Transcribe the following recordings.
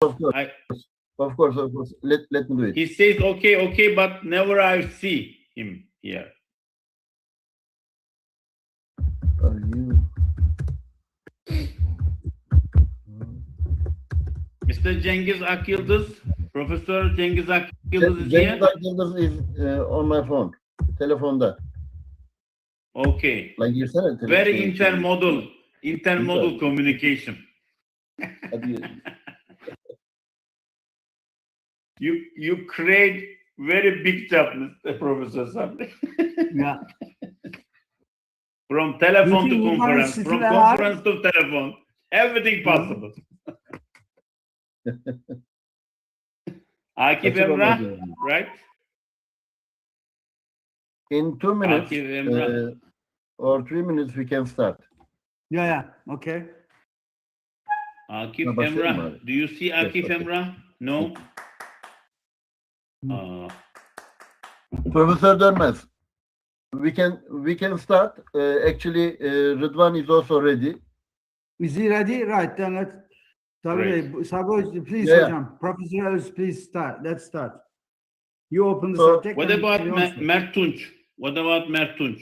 Of course. Of course. Let me do it. He says okay, but never I see him here. Are you? Mr. Cengiz Akyıldız, Professor Cengiz Akyıldız is Cengiz here. Akyıldız is on my phone. Telefonda. Okay. Lan girsene. Very intermodal communication. Hadi. You create very big job, Mr. Professor Sabri. Yeah. From telephone to You conference, think from we conference to telephone, everything possible. Akif Emrah, right? In 2 minutes Akif Emrah. or 3 minutes we can start. Yeah. Okay. Akif başlayalım Emrah. abi. Do you see Akif okay. Emrah? No. Professor Dönmez, we can start. Actually, Rıdvan is also ready. Is he ready? Right. Then let's. Sabri, please, Yeah. hocam. Professor, please start. Let's start. You open the So, subject. What and about we answer. Mert Tunç? What about Mert Tunç?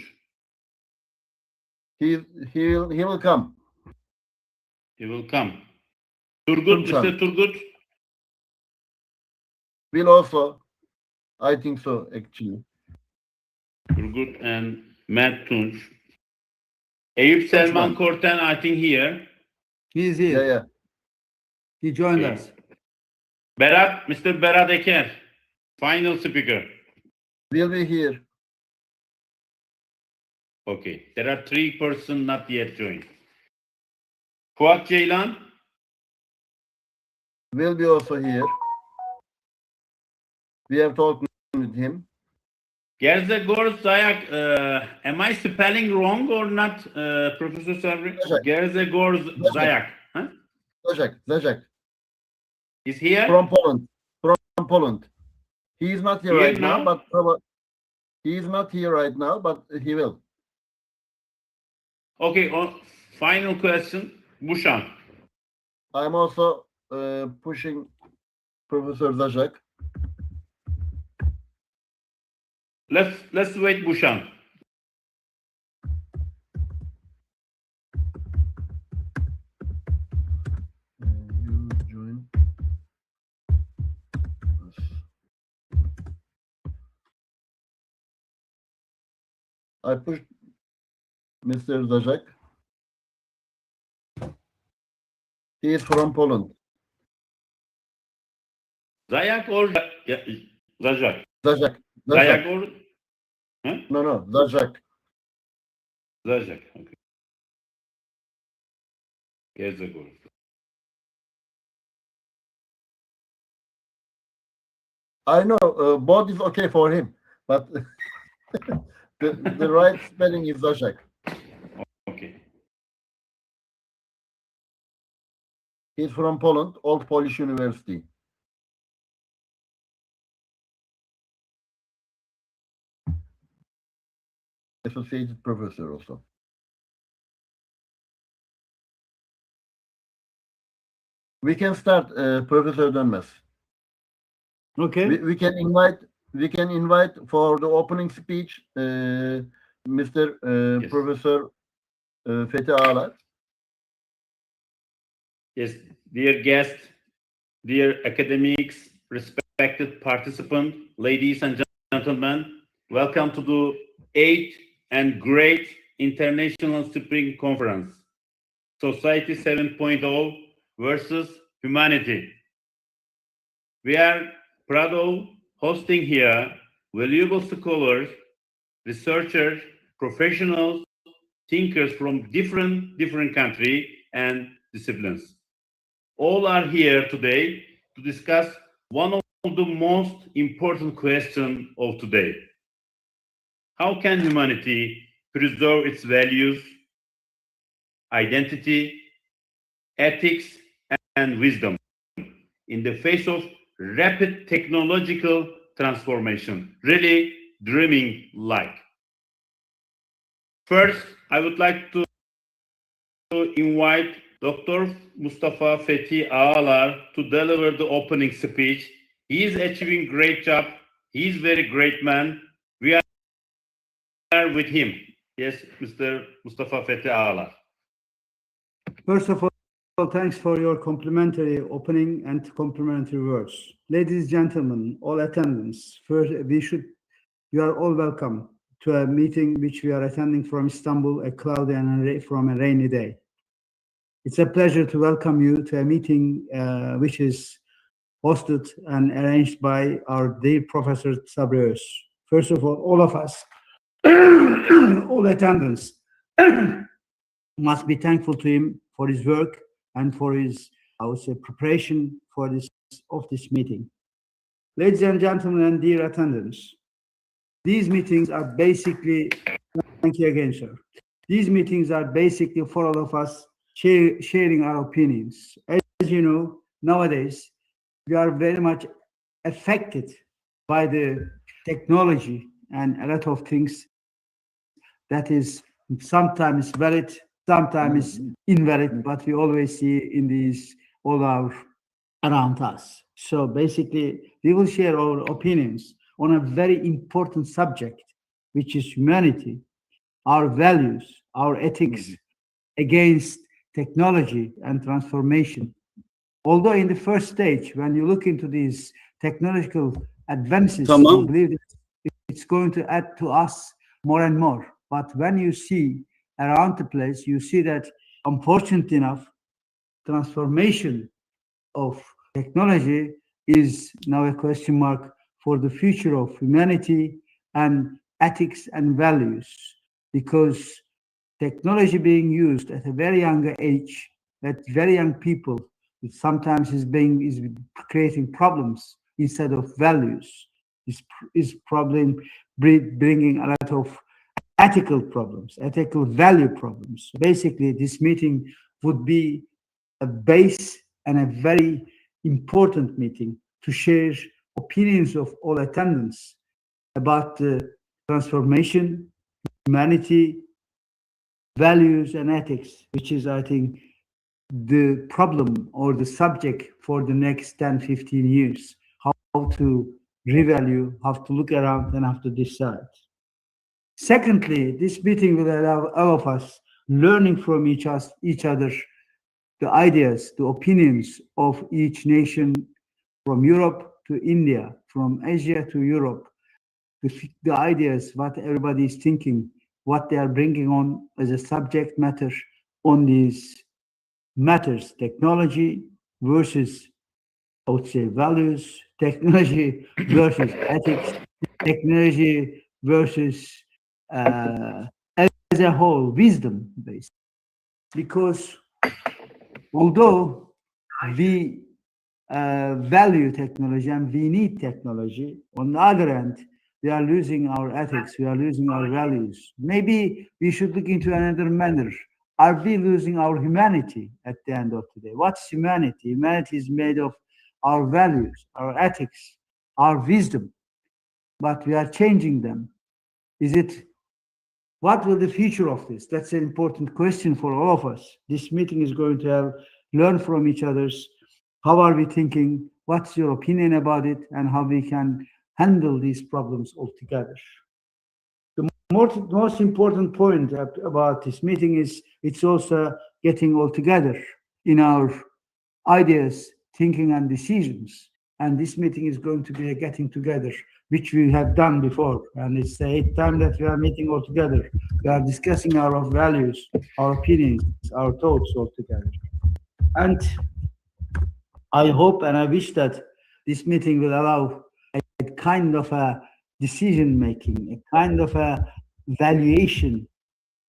He will come. He will come. Turgut, Tunçhan. Mr. Turgut. Will also. I think so, actually. Turgut and Mert Tunç. Eyüp Selman Korten, I think here. He's here. Yeah. He joined Okay. us. Berat, Mr. Berat Eker, final speaker. Will be here. Okay, there are 3 persons not yet joined. Fuat Ceylan, Will be also here. We have talked with him. Gerzegor Zayak, am I spelling wrong or not, Professor Sabri? Zayak. Gerzegor Zayak, huh? Zajak. Is here? From Poland. He is not here right now, now? but he is not here right now, but he will. Okay, final question, Bushan. I'm also pushing Professor Zajak. Let's wait, Bushan. You join. I pushed Mr. Zajak. He is from Poland. Zayak or Zajak? Zajak. Zayak or? Huh? No, Zajak. Zajak, okay. Gerzegor. I know both is okay for him, but the right spelling is Zajak. Okay. He's from Poland, Old Polish University. Associated professor also. We can start, Professor Dönmez. Okay. We can invite for the opening speech Mr. Yes. Professor Fethi Ağlar. Yes, dear guests, dear academics, respected participants, ladies and gentlemen, welcome to the 8th and great International Spring Conference, Society 7.0 versus Humanity. We are proud of hosting here valuable scholars, researchers, professionals, thinkers from different countries and disciplines. All are here today to discuss one of the most important questions of today. How can humanity preserve its values, identity, ethics, and wisdom in the face of rapid technological transformation? Really dreaming like. First, I would like to invite Dr. Mustafa Fethi Ağalar to deliver the opening speech. He is achieving great job. He is very great man. We are with him. Yes, Mr. Mustafa Fethi Ağalar. First of all, thanks for your complimentary opening and complimentary words. Ladies and gentlemen, all attendants, first, you are all welcome to a meeting which we are attending from Istanbul, a cloudy and from a rainy day. It's a pleasure to welcome you to a meeting which is hosted and arranged by our dear Professor Sabri Öz. First of all of us, all attendants, must be thankful to him for his work and for his, I would say, preparation for this meeting. Ladies and gentlemen and dear attendants, these meetings are basically, thank you again, sir. These meetings are basically for all of us sharing our opinions. As you know, nowadays, we are very much affected by the technology and a lot of things that is sometimes valid, sometimes invalid, but we always see in these all around us. So basically, we will share our opinions on a very important subject, which is humanity, our values, our ethics against technology and transformation. Although in the first stage, when you look into these technological advances, you believe that it's going to add to us more and more. But when you see around the place, you see that, unfortunately enough, transformation of technology is now a question mark for the future of humanity and ethics and values, because technology being used at a very young age, at very young people, it sometimes is creating problems instead of values. Is problem bringing a lot of ethical problems, ethical value problems. Basically, this meeting would be a base and a very important meeting to share opinions of all attendants about the transformation, humanity, values, and ethics, which is, I think, the problem or the subject for the next 10, 15 years, how to revalue, how to look around, and how to decide. Secondly, this meeting will allow all of us learning from each other the ideas, the opinions of each nation, from Europe to India, from Asia to Europe, the ideas, what everybody is thinking, what they are bringing on as a subject matter on these matters, technology versus, I would say, values, technology versus ethics, technology versus, as a whole, wisdom based. Because although we value technology and we need technology, on the other hand, we are losing our ethics, we are losing our values. Maybe we should look into another manner. Are we losing our humanity at the end of the day? What's humanity? Humanity is made of our values, our ethics, our wisdom, but we are changing them. What will the future of this? That's an important question for all of us. This meeting is going to learn from each other's. How are we thinking? What's your opinion about it? And how we can handle these problems altogether. The most important point about this meeting is it's also getting all together in our ideas, thinking, and decisions. And this meeting is going to be a getting together, which we have done before. And it's the 8th time that we are meeting all together. We are discussing our values, our opinions, our thoughts all together. And I hope and I wish that this meeting will allow a kind of a decision making, a kind of a valuation,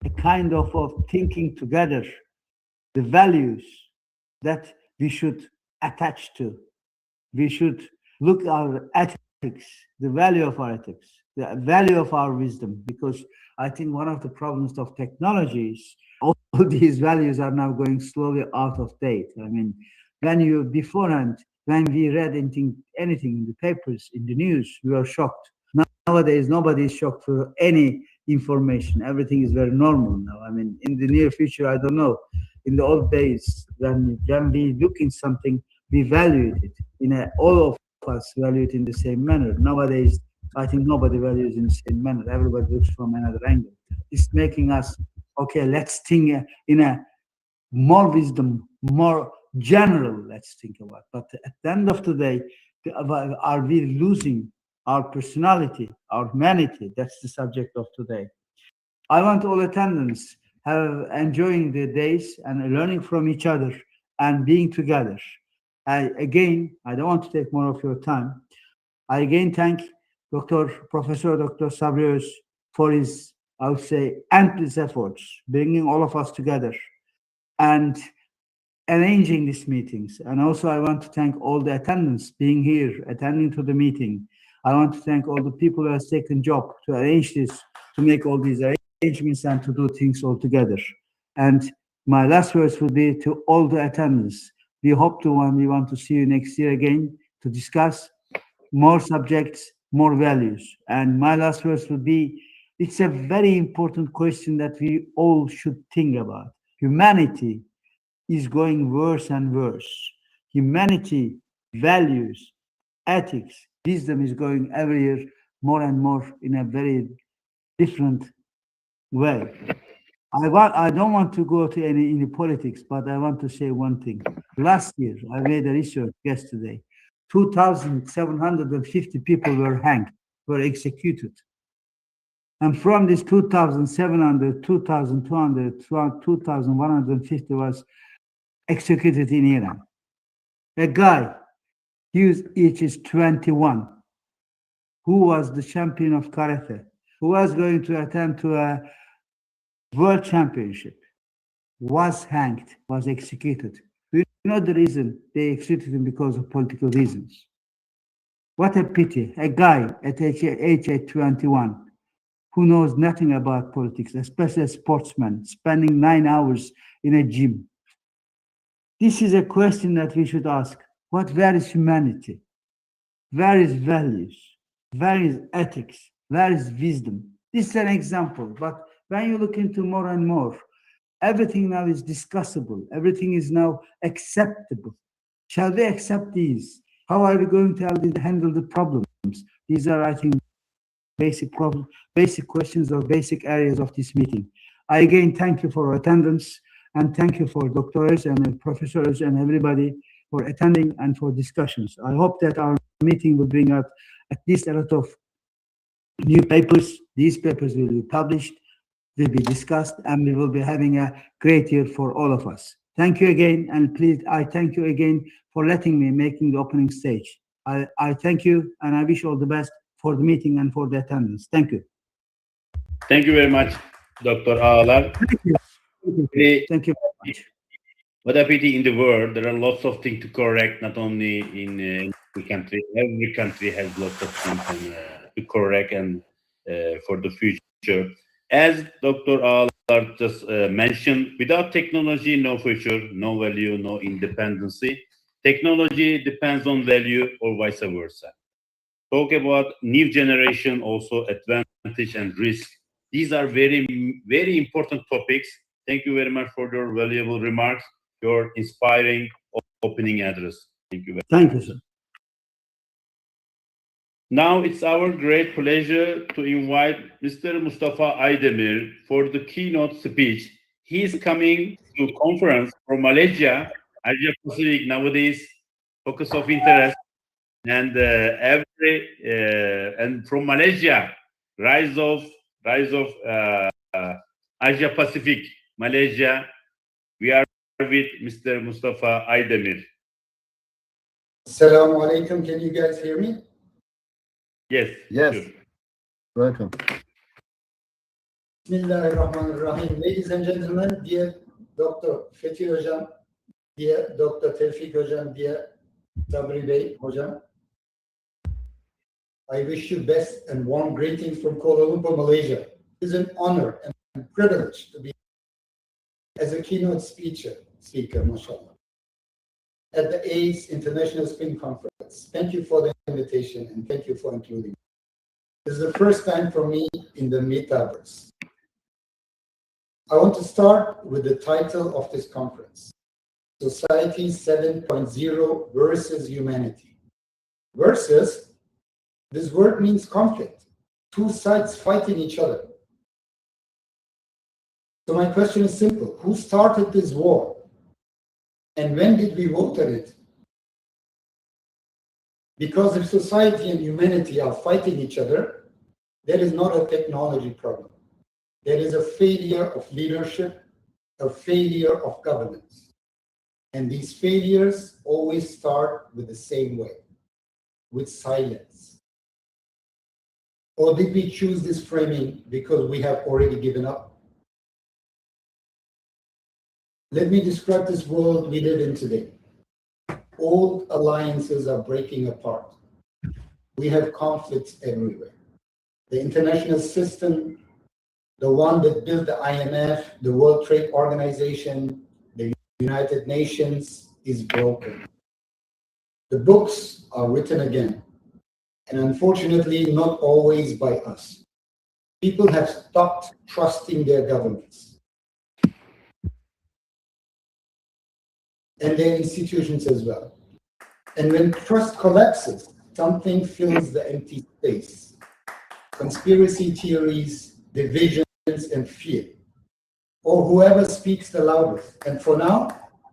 a kind of thinking together, the values that we should attach to. We should look at our ethics, the value of our ethics, the value of our wisdom, because I think one of the problems of technology is all these values are now going slowly out of date. I mean, when we read anything in the papers, in the news, we were shocked. Nowadays, nobody is shocked for any information. Everything is very normal now. I mean, in the near future, I don't know. in the old days, when we look in something, we valued it. All of us value it in the same manner. Nowadays, I think nobody values in the same manner. Everybody looks from another angle. It's making us, okay, let's think in a more wisdom, more general, let's think about. But at the end of the day, are we losing our personality, our humanity? That's the subject of today. I want all attendants enjoying the days and learning from each other and being together. I don't want to take more of your time. I again thank Professor Dr. Sabrios for his, I would say, endless efforts, bringing all of us together and arranging these meetings. And also I want to thank all the attendants being here, attending to the meeting. I want to thank all the people who have taken job to arrange this, to make all these arrangements and to do things all together. And my last words will be to all the attendants. We hope we want to see you next year again to discuss more subjects, more values. And my last words will be, it's a very important question that we all should think about. Humanity is going worse and worse. Humanity, values, ethics, wisdom is going every year more and more in a very different way. I don't want to go to any politics, but I want to say one thing. Last year, I made a research yesterday. 2,750 people were hanged, were executed. And from this 2,700, 2,200, 2,150 was executed in Iran. A guy, his age is 21, who was the champion of karate, who was going to attend to a world championship, was hanged, was executed. Do you know the reason they executed him? Because of political reasons. What a pity. A guy at age 21 who knows nothing about politics, especially a sportsman, spending 9 hours in a gym. This is a question that we should ask. Where is humanity? Where is values? Where is ethics? Where is wisdom? This is an example, but when you look into more and more, everything now is discussable. Everything is now acceptable. Shall we accept these? How are we going to handle the problems? These are, I think, basic questions or basic areas of this meeting. I again thank you for attendance and thank you for doctors and professors and everybody for attending and for discussions. I hope that our meeting will bring out at least a lot of new papers. These papers will be published, will be discussed, and we will be having a great year for all of us. Thank you again, and please, I thank you again for letting me making the opening stage. I thank you, and I wish all the best for the meeting and for the attendance. Thank you. Thank you very much, Dr. Ağalar. Thank you very much. What a pity in the world. There are lots of things to correct, not only in the country. Every country has lots of things to correct and for the future. As Dr. Ağalar just mentioned, without technology, no future, no value, no independency. Technology depends on value or vice versa. Talk about new generation, also advantage and risk. These are very, very important topics. Thank you very much for your valuable remarks, your inspiring opening address. Thank you very much. Thank you, sir. Now it's our great pleasure to invite Mr. Mustafa Aydemir for the keynote speech. He is coming to conference from Malaysia, Asia Pacific nowadays, focus of interest, and and from Malaysia, rise of Asia Pacific, Malaysia. We are with Mr. Mustafa Aydemir. Assalamu alaikum. Can you guys hear me? Yes. Yes. Sure. Welcome. Bismillahirrahmanirrahim. Ladies and gentlemen, dear Dr. Fethi Hocam, dear Dr. Tevfik Hocam, dear Sabri Bey Hocam, I wish you best and warm greetings from Kuala Lumpur, Malaysia. It is an honor and privilege to be as a keynote speaker, mashallah, at the ACE International Spring Conference. Thank you for the invitation and thank you for including me. This is the first time for me in the metaverse. I want to start with the title of this conference, Society 7.0 versus Humanity. Versus, this word means conflict, two sides fighting each other. So my question is simple. Who started this war? And when did we vote on it? Because if society and humanity are fighting each other, that is not a technology problem. That is a failure of leadership, a failure of governance. And these failures always start with the same way, with silence. Or did we choose this framing because we have already given up? Let me describe this world we live in today. Old alliances are breaking apart. We have conflicts everywhere. The international system, the one that built the IMF, the World Trade Organization, the United Nations, is broken. The books are written again, and unfortunately, not always by us. People have stopped trusting their governments and their institutions as well. And when trust collapses, something fills the empty space. Conspiracy theories, divisions, and fear, or whoever speaks the loudest. And for now,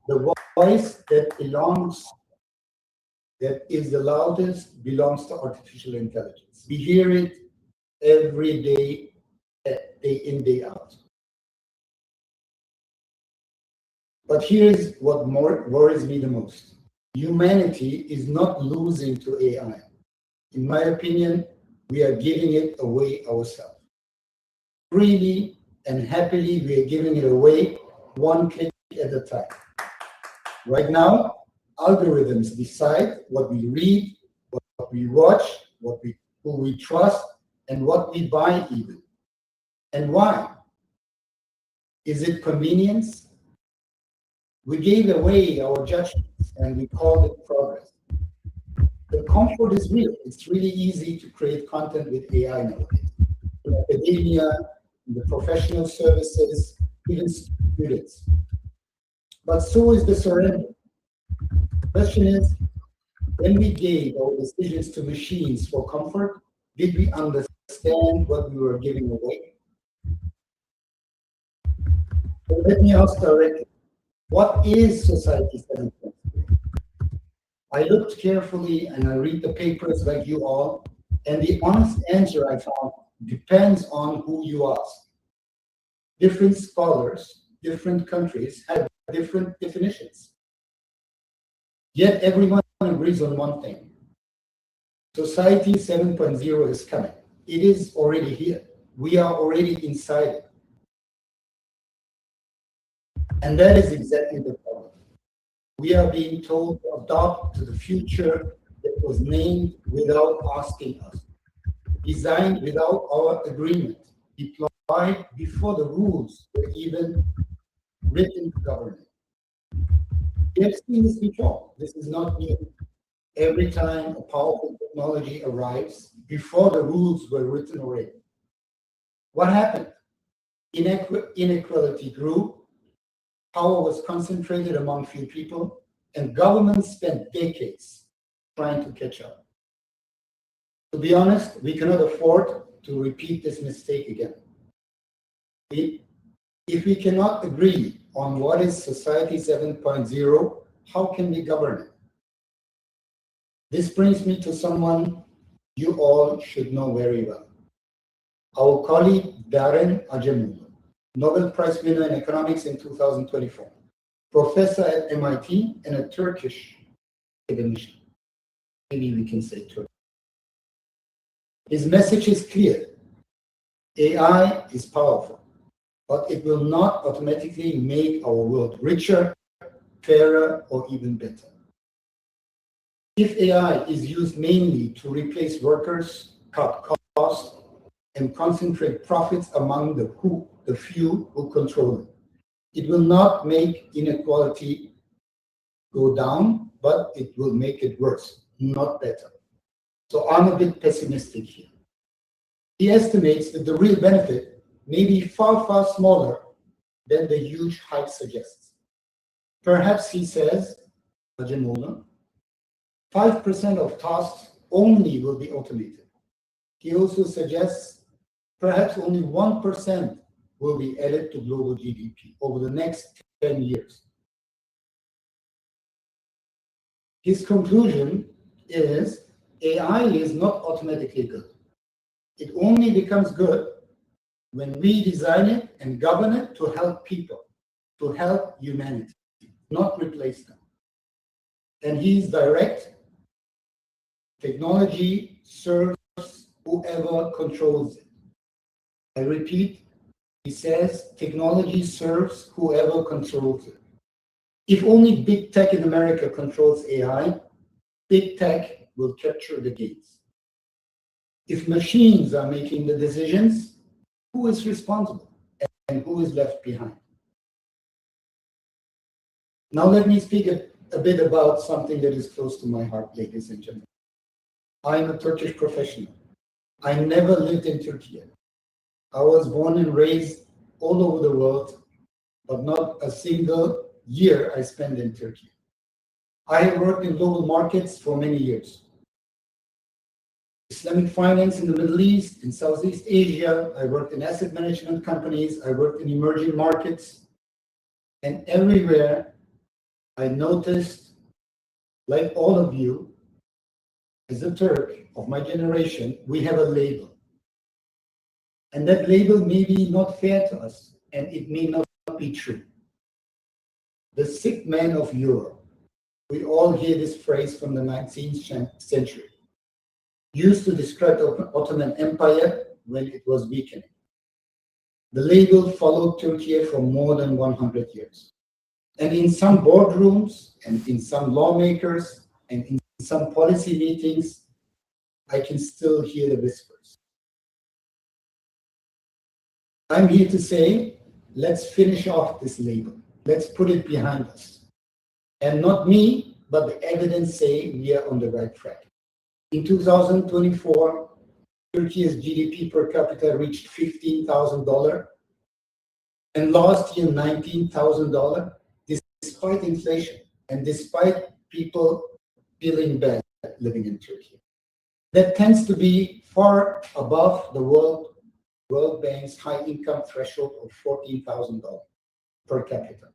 the voice that is the loudest belongs to artificial intelligence. We hear it every day, day in, day out. But here's what more worries me the most. Humanity is not losing to AI. In my opinion, we are giving it away ourselves. Freely and happily, we are giving it away one click at a time. Right now, algorithms decide what we read, what we watch, who we trust, and what we buy even. And why? Is it convenience? We gave away our judgments and we called it progress. The comfort is real. It's really easy to create content with AI nowadays. In academia, in the professional services, even students. But so is the surrender. The question is, when we gave our decisions to machines for comfort, did we understand what we were giving away? So let me ask directly, what is Society 7.0? I looked carefully and I read the papers like you all, and the honest answer I found depends on who you ask. Different scholars, different countries have different definitions. Yet everyone agrees on one thing. Society 7.0 is coming. It is already here. We are already inside it. And that is exactly the problem. We are being told to adopt to the future that was named without asking us, designed without our agreement, deployed before the rules were even written to govern it. We have seen this before. This is not new. Every time a powerful technology arrives, before the rules were written already. What happened? Inequality grew, power was concentrated among few people, and governments spent decades trying to catch up. To be honest, we cannot afford to repeat this mistake again. If we cannot agree on what is Society 7.0, how can we govern it? This brings me to someone you all should know very well. Our colleague Darren Acemoglu, Nobel Prize winner in economics in 2024, professor at MIT and a Turkish academician. Maybe we can say Turkish. His message is clear. AI is powerful, but it will not automatically make our world richer, fairer, or even better. If AI is used mainly to replace workers, cut costs, and concentrate profits among the few who control it, it will not make inequality go down, but it will make it worse, not better. So I'm a bit pessimistic here. He estimates that the real benefit may be far, far smaller than the huge hype suggests. Perhaps, he says, 5% of tasks only will be automated. He also suggests perhaps only 1% will be added to global GDP over the next 10 years. His conclusion is AI is not automatically good. It only becomes good when we design it and govern it to help people, to help humanity, not replace them. And he's direct. Technology serves whoever controls it. I repeat, he says technology serves whoever controls it. If only big tech in America controls AI, big tech will capture the gains. If machines are making the decisions, who is responsible and who is left behind? Now let me speak a bit about something that is close to my heart, ladies and gentlemen. I'm a Turkish professional. I never lived in Turkey. I was born and raised all over the world, but not a single year I spent in Turkey. I have worked in global markets for many years. Islamic finance in the Middle East, in Southeast Asia. I worked in asset management companies. I worked in emerging markets. And everywhere I noticed, like all of you, as a Turk of my generation, we have a label. And that label may be not fair to us, and it may not be true. The sick man of Europe. We all hear this phrase from the 19th century. Used to describe the Ottoman Empire when it was weakening. The label followed Turkey for more than 100 years. And in some boardrooms, and in some lawmakers, and in some policy meetings, I can still hear the whispers. I'm here to say, let's finish off this label. Let's put it behind us. And not me, but the evidence say we are on the right track. In 2024, Turkey's GDP per capita reached $15,000, and last year $19,000, despite inflation and despite people feeling bad living in Turkey. That tends to be far above the World Bank's high income threshold of $14,000 per capita.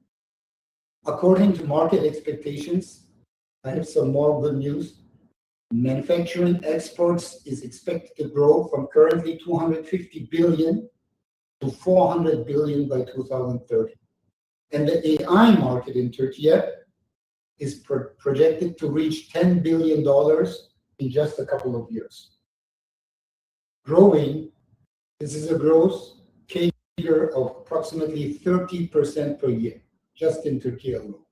According to market expectations, I have some more good news. Manufacturing exports is expected to grow from currently 250 billion to 400 billion by 2030. And the AI market in Turkey is projected to reach $10 billion in just a couple of years. Growing, this is a growth CAGR of approximately 30% per year, just in Turkey alone.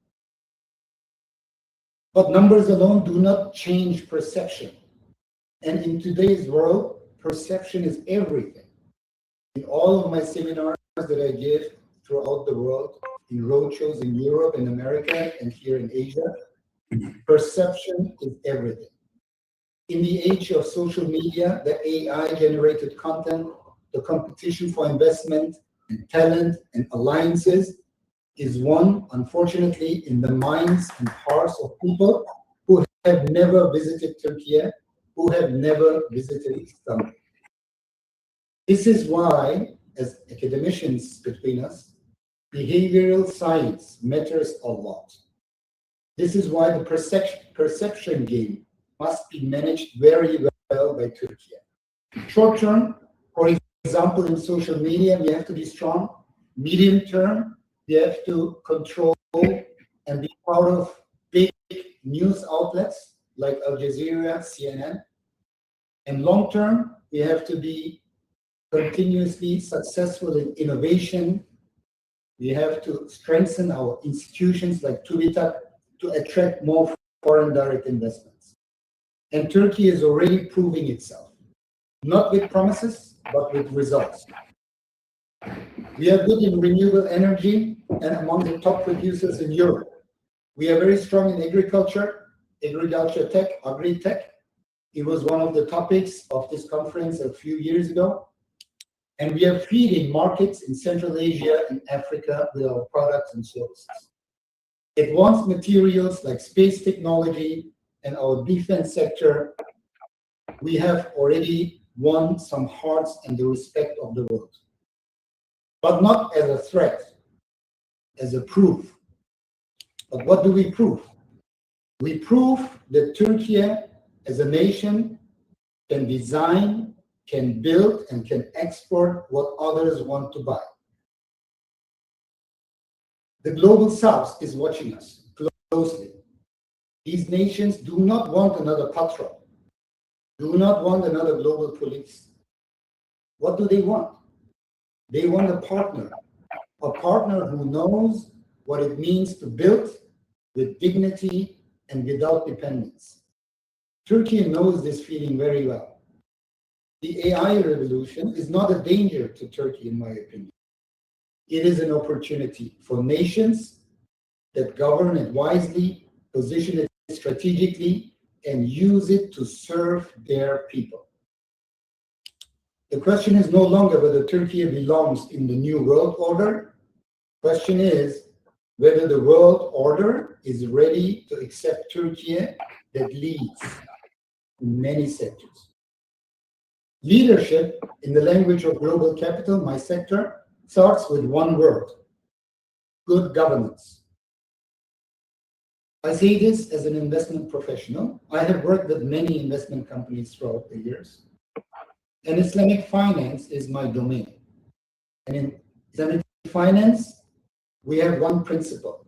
But numbers alone do not change perception. And in today's world, perception is everything. In all of my seminars that I give throughout the world, in roadshows in Europe, in America, and here in Asia, perception is everything. In the age of social media, the AI-generated content, the competition for investment and talent and alliances is one, unfortunately, in the minds and hearts of people who have never visited Turkey, who have never visited Istanbul. This is why, as academicians between us, behavioral science matters a lot. This is why the perception game must be managed very well by Turkey. Short term, for example, in social media, we have to be strong. Medium term, we have to control and be part of big news outlets like Al Jazeera, CNN. And long term, we have to be continuously successful in innovation. We have to strengthen our institutions like TÜBİTAK to attract more foreign direct investments. And Turkey is already proving itself, not with promises, but with results. We are good in renewable energy and among the top producers in Europe. We are very strong in agriculture tech, agri-tech. It was one of the topics of this conference a few years ago. And we are feeding markets in Central Asia and Africa with our products and services. Advanced materials like space technology and our defense sector, we have already won some hearts and the respect of the world. But not as a threat, as a proof. But what do we prove? We prove that Turkey as a nation can design, can build, and can export what others want to buy. The global south is watching us closely. These nations do not want another patron, do not want another global police. What do they want? They want a partner who knows what it means to build with dignity and without dependence. Turkey knows this feeling very well. The AI revolution is not a danger to Turkey, in my opinion. It is an opportunity for nations that govern it wisely, position it strategically, and use it to serve their people. The question is no longer whether Turkey belongs in the new world order. The question is whether the world order is ready to accept Turkey that leads in many sectors. Leadership, in the language of global capital, my sector, starts with one word: good governance. I say this as an investment professional. I have worked with many investment companies throughout the years, and Islamic finance is my domain. And in Islamic finance, we have one principle.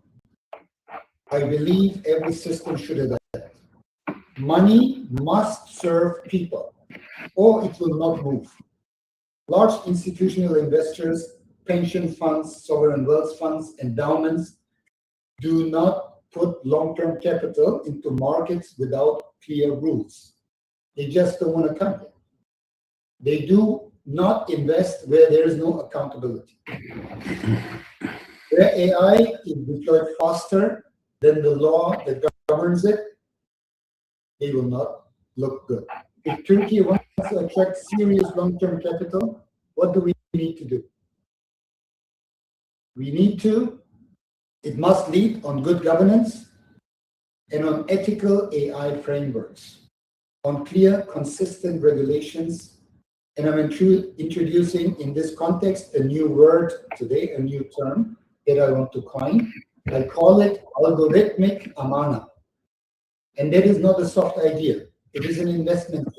I believe every system should adopt. Money must serve people, or it will not move. Large institutional investors, pension funds, sovereign wealth funds, endowments do not put long-term capital into markets without clear rules. They just don't want to come here. They do not invest where there is no accountability. Where AI is deployed faster than the law that governs it, they will not look good. If Turkey wants to attract serious long-term capital, what do we need to do? It must lead on good governance and on ethical AI frameworks, on clear, consistent regulations. And I'm introducing in this context a new word today, a new term that I want to coin. I call it algorithmic amana. And that is not a soft idea. It is an investment.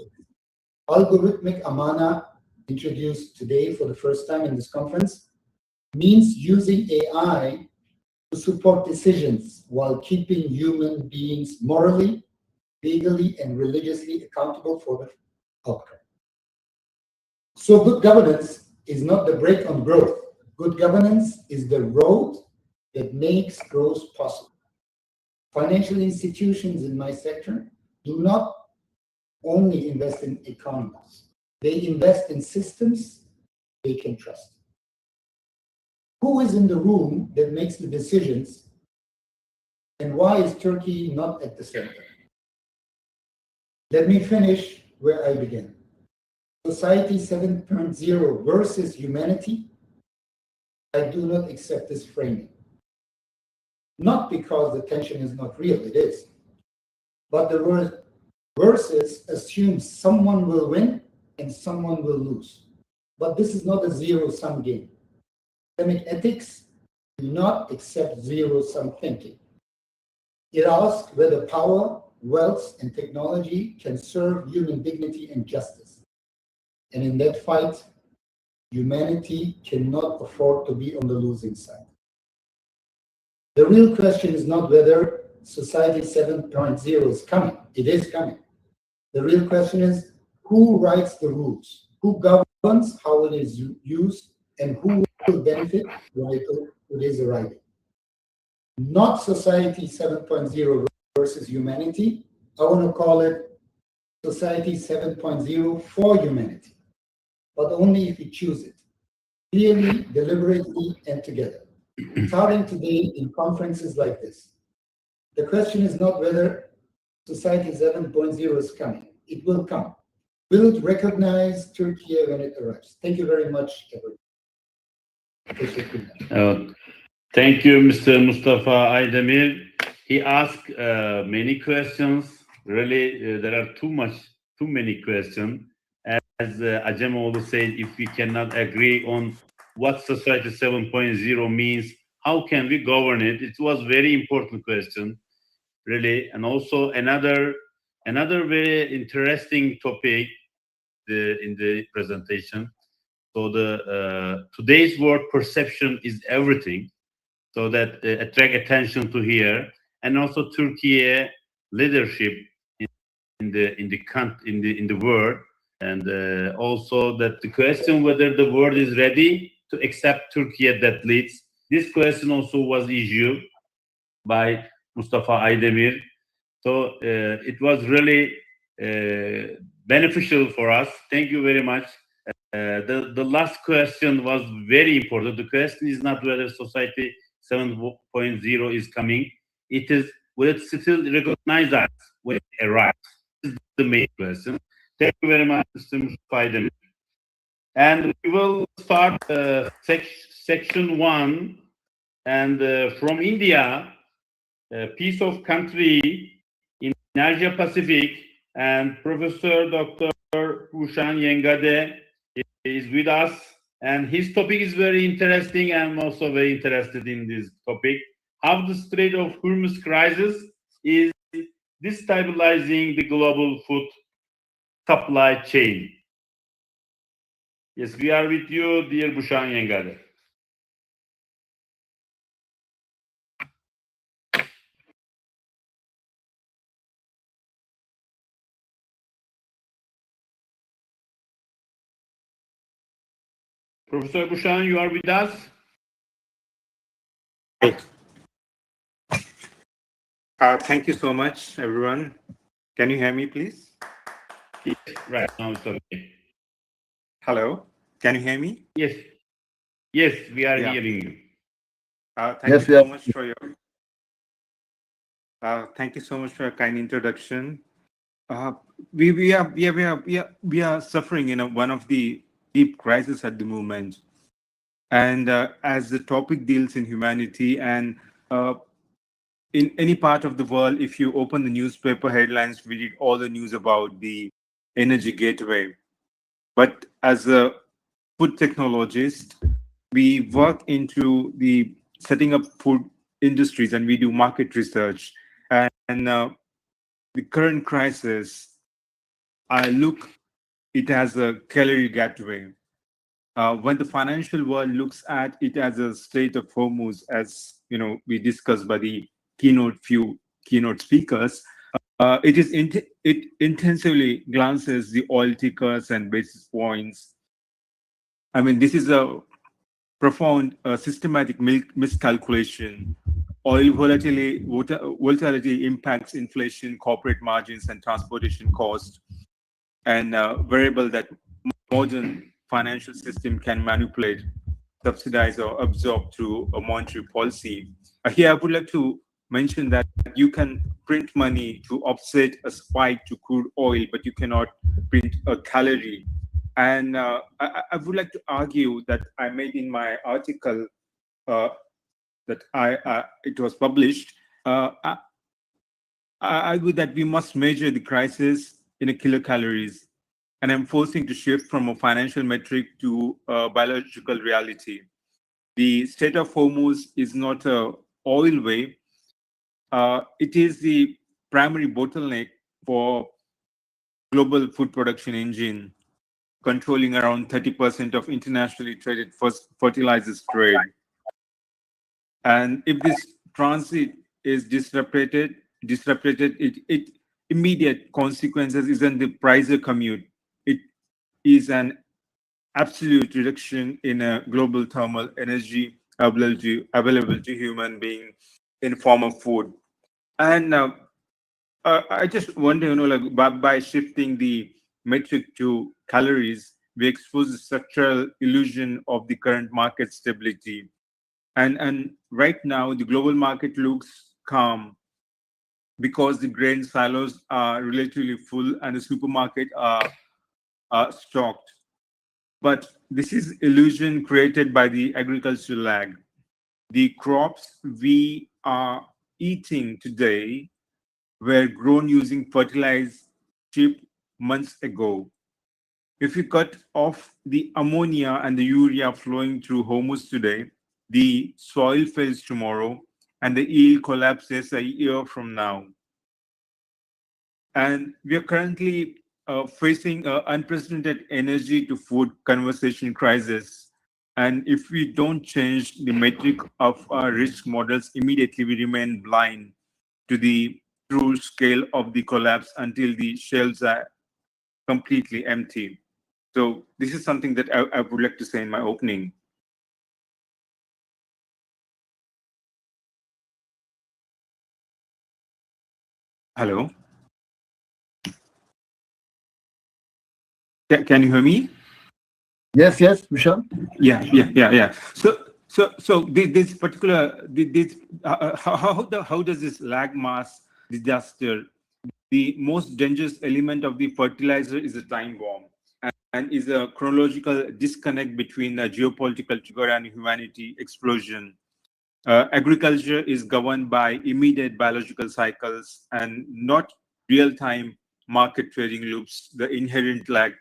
Algorithmic amana, introduced today for the first time in this conference, means using AI to support decisions while keeping human beings morally, legally, and religiously accountable for the outcome. So good governance is not the brake on growth. Good governance is the road that makes growth possible. Financial institutions in my sector do not only invest in economies. They invest in systems they can trust. Who is in the room that makes the decisions, and why is Turkey not at the center? Let me finish where I began. Society 7.0 versus humanity. I do not accept this framing. Not because the tension is not real, it is. But the word versus assumes someone will win and someone will lose. But this is not a zero-sum game. Islamic ethics do not accept zero-sum thinking. It asks whether power, wealth, and technology can serve human dignity and justice. And in that fight, humanity cannot afford to be on the losing side. The real question is not whether Society 7.0 is coming. It is coming. The real question is who writes the rules, who governs how it is used, and who will benefit when it is arriving. Not Society 7.0 versus humanity. I want to call it Society 7.0 for humanity, but only if we choose it, clearly, deliberately, and together. Starting today in conferences like this. The question is not whether Society 7.0 is coming. It will come. Will it recognize Turkey when it arrives? Thank you very much, everyone. Thank you, Mr. Mustafa Aydemir. He asked many questions. Really, there are too many questions. As Acemoğlu said, if we cannot agree on what Society 7.0 means, how can we govern it? It was very important question, really. And also another very interesting topic in the presentation. So the today's word perception is everything. So that attract attention to here, and also Turkey leadership in the world, and also that the question whether the world is ready to accept Turkey that leads. This question also was issued by Mustafa Aydemir. So it was really beneficial for us. Thank you very much. The last question was very important. The question is not whether society 7.0 is coming. It is will it still recognize us when it arrives? This is the main question. Thank you very much, Mr. Mustafa. And we will start section 1. And from India, piece of country in Asia Pacific, and Professor Dr. Pushan Yengade is with us, and his topic is very interesting. I'm also very interested in this topic. How the Strait of Hormuz crisis is destabilizing the global food supply chain. Yes, we are with you, dear Pushan Yengade. Professor Pushan, you are with us? Thank you so much, everyone. Can you hear me, please? Yes, right now it's okay. Hello, can you hear me? Yes, yes, we are Yeah. hearing you. Thank Yes, you we so are. much for your. Thank you so much for your kind introduction. We are suffering in one of the deep crises at the moment, and as the topic deals in humanity and in any part of the world, if you open the newspaper headlines, we read all the news about the energy gateway. But as a food technologist, we work into the setting up food industries and we do market research. And the current crisis, I look it as a calorie gateway. When the financial world looks at it as a Strait of Hormuz, as you know, we discussed by the few keynote speakers, it intensively glances the oil tickers and basis points. I mean, this is a profound systematic miscalculation. Oil volatility impacts inflation, corporate margins, and transportation costs, and variable that modern financial system can manipulate, subsidize, or absorb through a monetary policy. Here, I would like to mention that you can print money to offset a spike to crude oil, but you cannot print a calorie. And I would like to argue that I made in my article that it was published. I argue that we must measure the crisis in a kilocalories, and I'm forcing to shift from a financial metric to a biological reality. The Strait of Hormuz is not a oil way. It is the primary bottleneck for global food production engine, controlling around 30% of internationally traded fertilizers trade. And if this transit is disrupted, it immediate consequences isn't the price of commute. It is an absolute reduction in a global thermal energy available to human being in form of food. And I just wonder, like by shifting the metric to calories, we expose the structural illusion of the current market stability. And right now, the global market looks calm because the grain silos are relatively full and the supermarket are stocked. But this is illusion created by the agricultural lag. The crops we are eating today were grown using fertilized cheap months ago. If you cut off the ammonia and the urea flowing through Hormuz today, the soil fails tomorrow and the yield collapses a year from now. And we are currently facing an unprecedented energy to food conversation crisis. And if we don't change the metric of our risk models immediately, we remain blind to the true scale of the collapse until the shelves are completely empty. So this is something that I would like to say in my opening. Hello? Can you hear me? Yes, yes, Vishal. Yeah. So this particular how does this lag mass disaster? The most dangerous element of the fertilizer is a time bomb, and is a chronological disconnect between a geopolitical trigger and humanity explosion. Agriculture is governed by immediate biological cycles and not real-time market trading loops. The inherent lag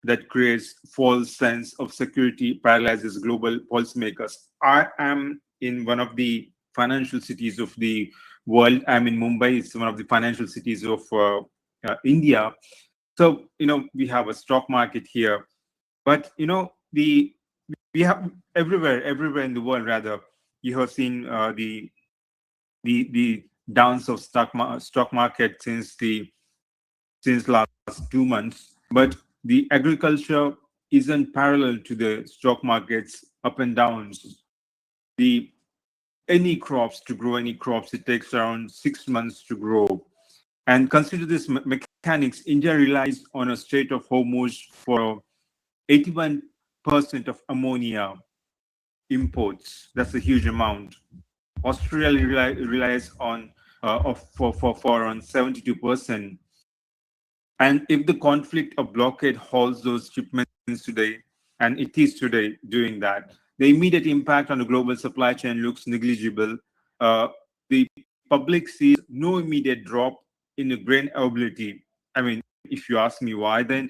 that creates false sense of security paralyzes global policymakers. I am in one of the financial cities of the world. I'm in Mumbai. It's one of the financial cities of India. So we have a stock market here, but we have everywhere in the world. Rather, you have seen the downs of stock market since last 2 months, but the agriculture isn't parallel to the stock market's up and downs. The any crops to grow any crops, it takes around 6 months to grow. And consider this mechanics. India relies on a Strait of Hormuz for 81% of ammonia imports. That's a huge amount. Australia relies on for around 72%. And if the conflict or blockade halts those shipments today, and it is today doing that, the immediate impact on the global supply chain looks negligible. The public sees no immediate drop in the grain availability. I mean, if you ask me why, then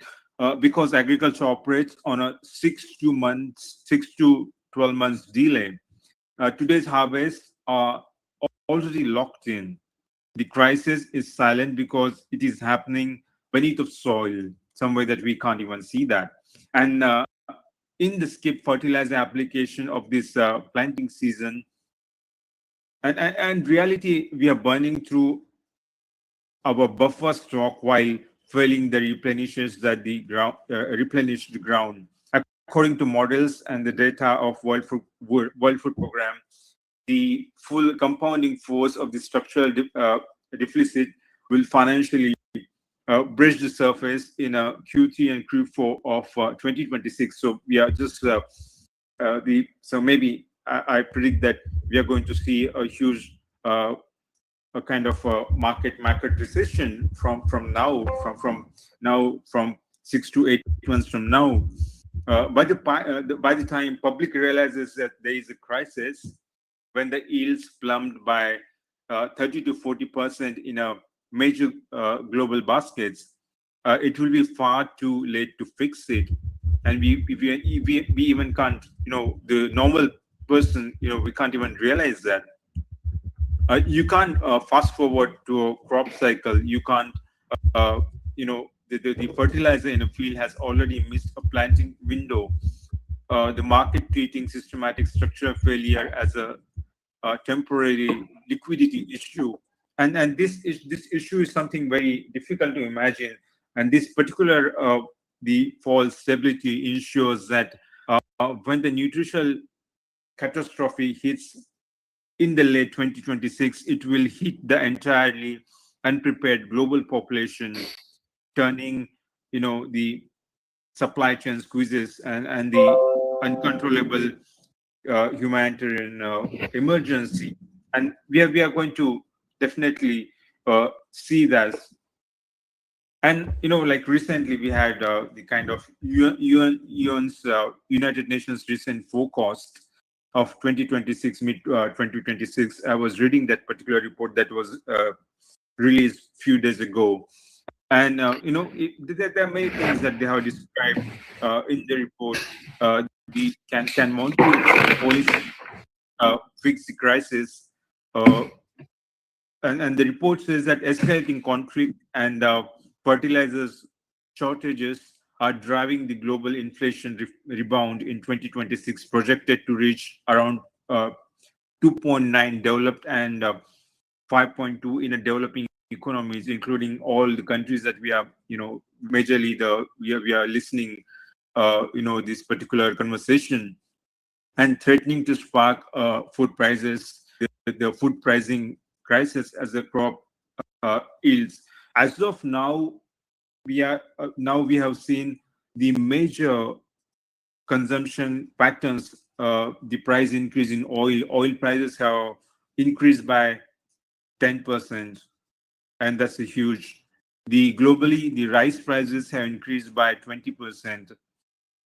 because agriculture operates on a 6 to 12 months delay. Today's harvests are already locked in. The crisis is silent because it is happening beneath of soil, somewhere that we can't even see that. And in the skip fertilizer application of this planting season, and reality, we are burning through our buffer stock while failing the replenishes that the ground replenish the ground. According to models and the data of World Food Program, the full compounding force of the structural deficit will financially bridge the surface in a Q3 and Q4 of 2026. So we are just so maybe I predict that we are going to see a huge a kind of market recession from now from 6 to 8 months from now. By the time public realizes that there is a crisis, when the yields plumbed by 30 to 40% in a major global baskets, it will be far too late to fix it. And we even can't, the normal person, we can't even realize that. You can't fast forward to a crop cycle. You can't, the fertilizer in a field has already missed a planting window. The market treating systematic structural failure as a temporary liquidity issue, and this issue is something very difficult to imagine. And this particular the false stability ensures that when the nutritional catastrophe hits in the late 2026, it will hit the entirely unprepared global population, turning the supply chain squeezes and the uncontrollable humanitarian emergency. And we are going to definitely see that. And like recently we had the kind of UN's United Nations recent forecast of 2026, mid 2026. I was reading that particular report that was released few days ago, and there are many things that they have described in the report. The can monetary policy fix the crisis? Uh, and the report says that escalating conflict and fertilizers shortages are driving the global inflation rebound in 2026, projected to reach around 2.9 developed and 5.2 in a developing economies, including all the countries that we are, majorly we are listening, this particular conversation, and threatening to spark food prices, the food pricing crisis as the crop yields. As of now, we have seen the major consumption patterns. The price increase in oil prices have increased by 10%, and that's a huge. The rice prices have increased by 20%.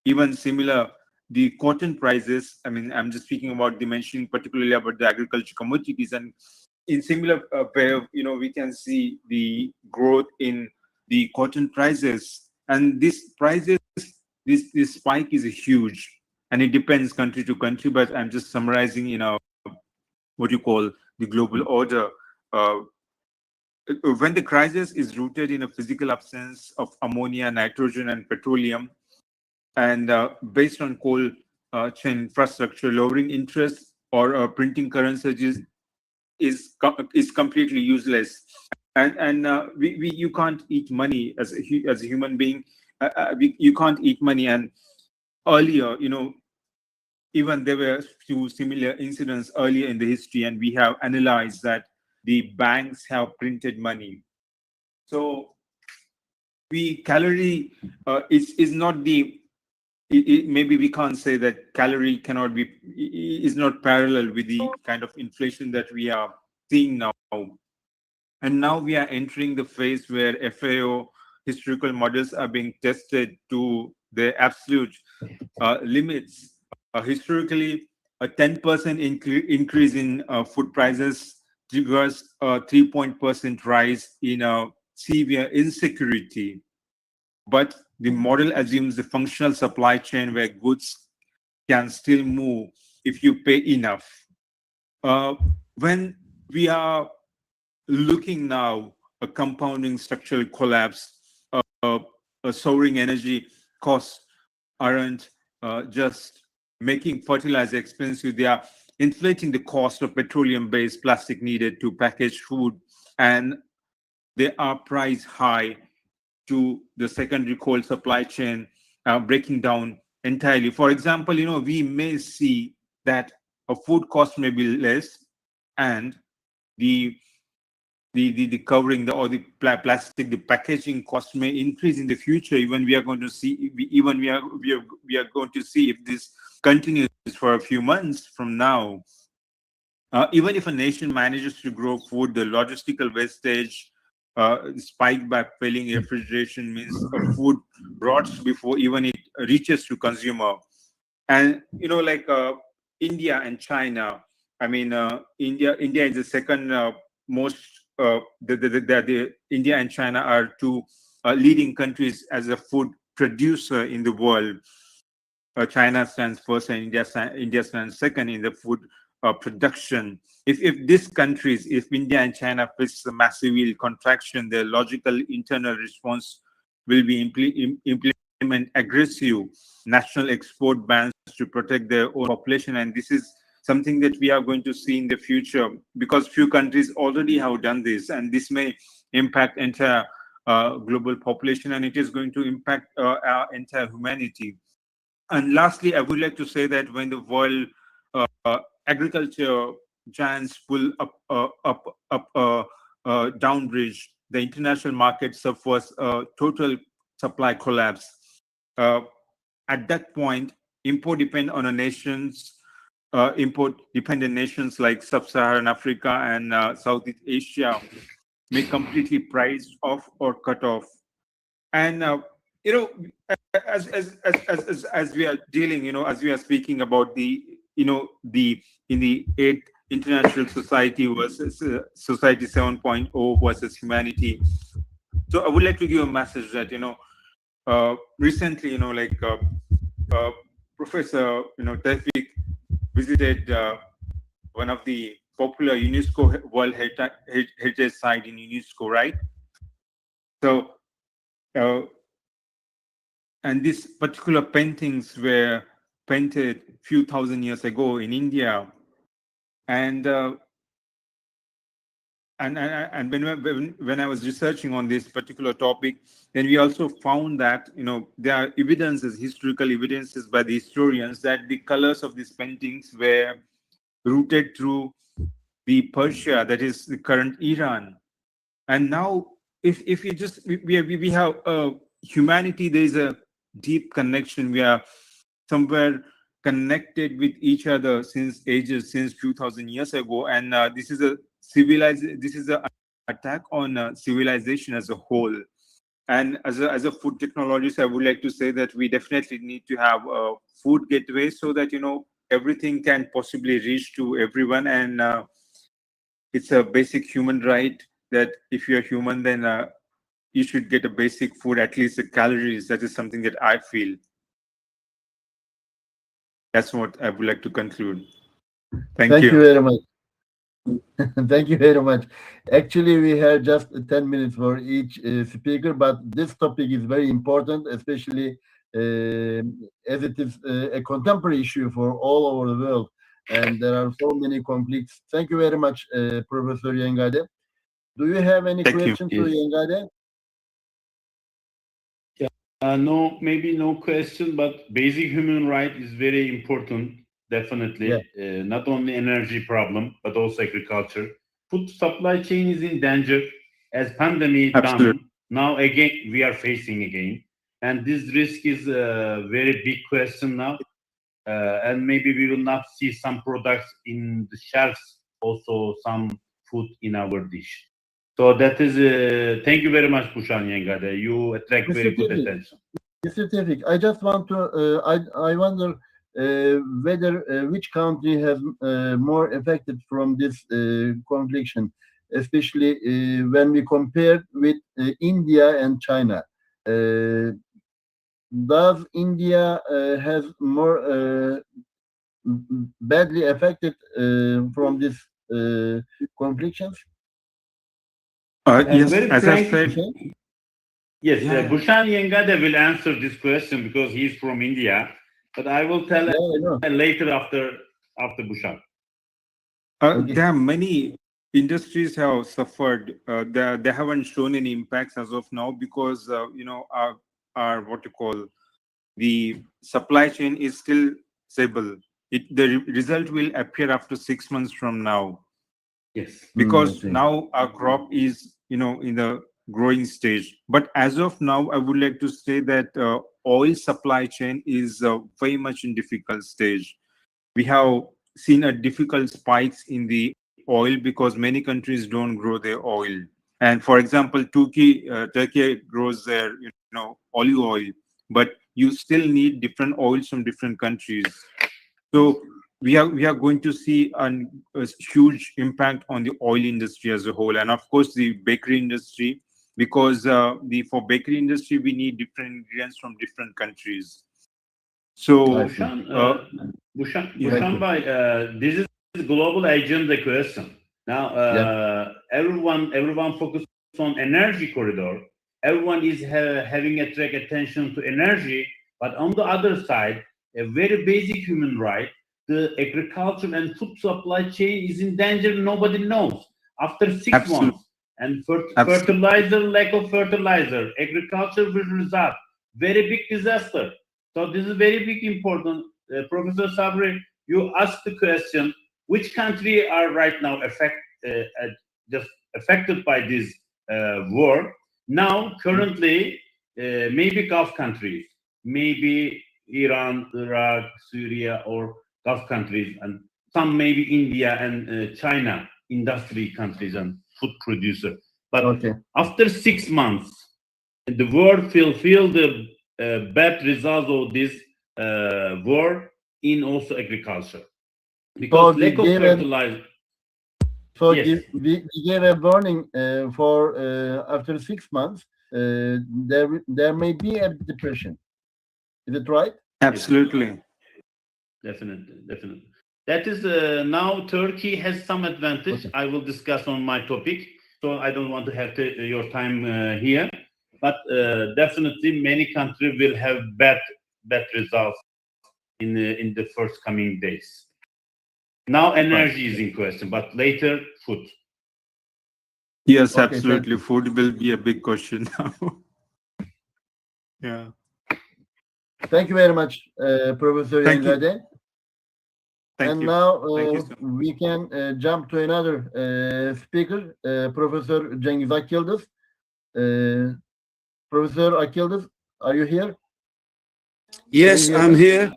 Even similar, the cotton prices, I mean, I'm just speaking about mentioning particularly about the agriculture commodities, and in similar way, we can see the growth in the cotton prices. And this prices, this spike is huge, and it depends country to country, but I'm just summarizing, what you call the global order. uh, when the crisis is rooted in a physical absence of ammonia, nitrogen, and petroleum, and based on coal chain infrastructure, lowering interest or printing currencies is completely useless. And you can't eat money as as a human being. You can't eat money. And earlier, even there were few similar incidents earlier in the history, and we have analyzed that the banks have printed money. So we calorie is not the maybe we can't say that calorie cannot be is not parallel with the kind of inflation that we are seeing now. And now we are entering the phase where FAO historical models are being tested to their absolute limits. Historically, a 10% increase in food prices triggers a 3% rise in severe insecurity. But the model assumes the functional supply chain where goods can still move if you pay enough. When we are looking now a compounding structural collapse, soaring energy costs aren't just making fertilizer expensive, they are inflating the cost of petroleum-based plastic needed to package food, and they are priced high to the secondary cold supply chain breaking down entirely. For example, we may see that a food cost may be less, and the the covering or the plastic, the packaging cost may increase in the future. Even we are going to see, we are going to see if this continues for a few months from now. Even if a nation manages to grow food, the logistical wastage spike by failing refrigeration means food rots before even it reaches to consumer. And like India and China, I mean, India is the second most. The India and China are two leading countries as a food producer in the world. China stands first, and India stands second in the food production. If these countries, if India and China face a massive yield contraction, their logical internal response will be implement aggressive national export bans to protect their own population. And this is something that we are going to see in the future, because few countries already have done this, and this may impact entire global population, and it is going to impact our entire humanity. And lastly, I would like to say that when the world agriculture giants pull down bridge, the international market suffers a total supply collapse. Uh, at that point, import dependent nations like Sub-Saharan Africa and Southeast Asia may completely price off or cut off. And you know, as we are dealing, as we are speaking about the, in the eighth international society versus society 7.0 versus humanity. So I would like to give a message that, recently, uh, Professor, Tevfik visited one of the popular UNESCO World Heritage Site in UNESCO, right? So, uh, and these particular paintings were painted few thousand years ago in India, and when I was researching on this particular topic, then we also found that there are evidences, historical evidences by the historians, that the colors of these paintings were rooted through the Persia, that is the current Iran. And now, if you just we have humanity, there is a deep connection. We are somewhere connected with each other since ages, since 2000 years ago, and this is a attack on civilization as a whole. And as a food technologist, I would like to say that we definitely need to have a food gateway, so that everything can possibly reach to everyone. And it's a basic human right that if you're human, then you should get a basic food, at least the calories. That is something that I feel. That's what I would like to conclude. Thank you you. very much. Thank you very much. Actually, we have just 10 minutes for each speaker, but this topic is very important, especially as it is a contemporary issue for all over the world, and there are so many conflicts. Thank you very much, Professor Yengade. Do you have any Thank you. question to Yes. Yengade? No, maybe no question, but basic human right is very important, definitely. Yeah. Not only energy problem, but also agriculture. Food supply chain is in danger as pandemic Absolutely. done. Now again, we are facing again. And this risk is a very big question now. And maybe we will not see some products in the shelves, also some food in our dish. So that is, thank you very much, Pushan Yengade. You attract Mr. very good Tevfik, attention. Mr. Tevfik, I just want to, I wonder whether which country has more affected from this confliction, especially when we compare with India and China. Uh, does India has more badly affected from this conflictions? And Yes, very as I frankly, said, Okay. yes, yeah. Bhushan Yengade will answer this question because he's from India. But I will tell Yeah, I know. later after Bhushan. Okay. There are many industries have suffered. They haven't shown any impacts as of now because our what you call the supply chain is still stable. The result will appear after 6 months from now, Yes. I because see. now our crop is in the growing stage. But as of now, I would like to say that oil supply chain is very much in difficult stage. We have seen a difficult spikes in the oil because many countries don't grow their oil. And for example, Turkey grows their olive oil, but you still need different oils from different countries. So we are going to see a huge impact on the oil industry as a whole, and of course the bakery industry, because the for bakery industry we need different ingredients from different countries. I So see. yeah. Thank Bhushan you. Bhai, this is global agenda question. Now, Yeah. everyone focus on energy corridor. Everyone is having attract attention to energy, but on the other side, a very basic human right, the agriculture and food supply chain is in danger. Nobody knows. After 6 months, Absolutely. and Absolutely. fertilizer, lack of fertilizer, agriculture will result very big disaster. So this is very big important. Professor Sabri, you asked the question: which country are right now just affected by this war? Now, currently, maybe Gulf countries, maybe Iran, Iraq, Syria, or Gulf countries, and some maybe India and China, industry countries and food producer. But Okay. after 6 months, the world fulfill the bad results of this war in also agriculture, because So we lack of gave fertilizer. So Yes. we gave a warning for after 6 months, there may be a depression. Is it right? Absolutely. Definitely, definitely. That is now Turkey has some advantage. Okay. I will discuss on my topic, so I don't want to have your time here. But definitely, many countries will have bad results in the first coming days. Now, energy is in question, but later, food. Yes, Okay, thank absolutely. you. Food will be a big question now. Yeah. Thank you very much, Professor Thank you. Yengade. Thank And you. now Thank you so much. we can jump to another speaker, Professor Cengiz Akyıldız. Professor Akyıldız, are you here? Yes, hear I'm me? here.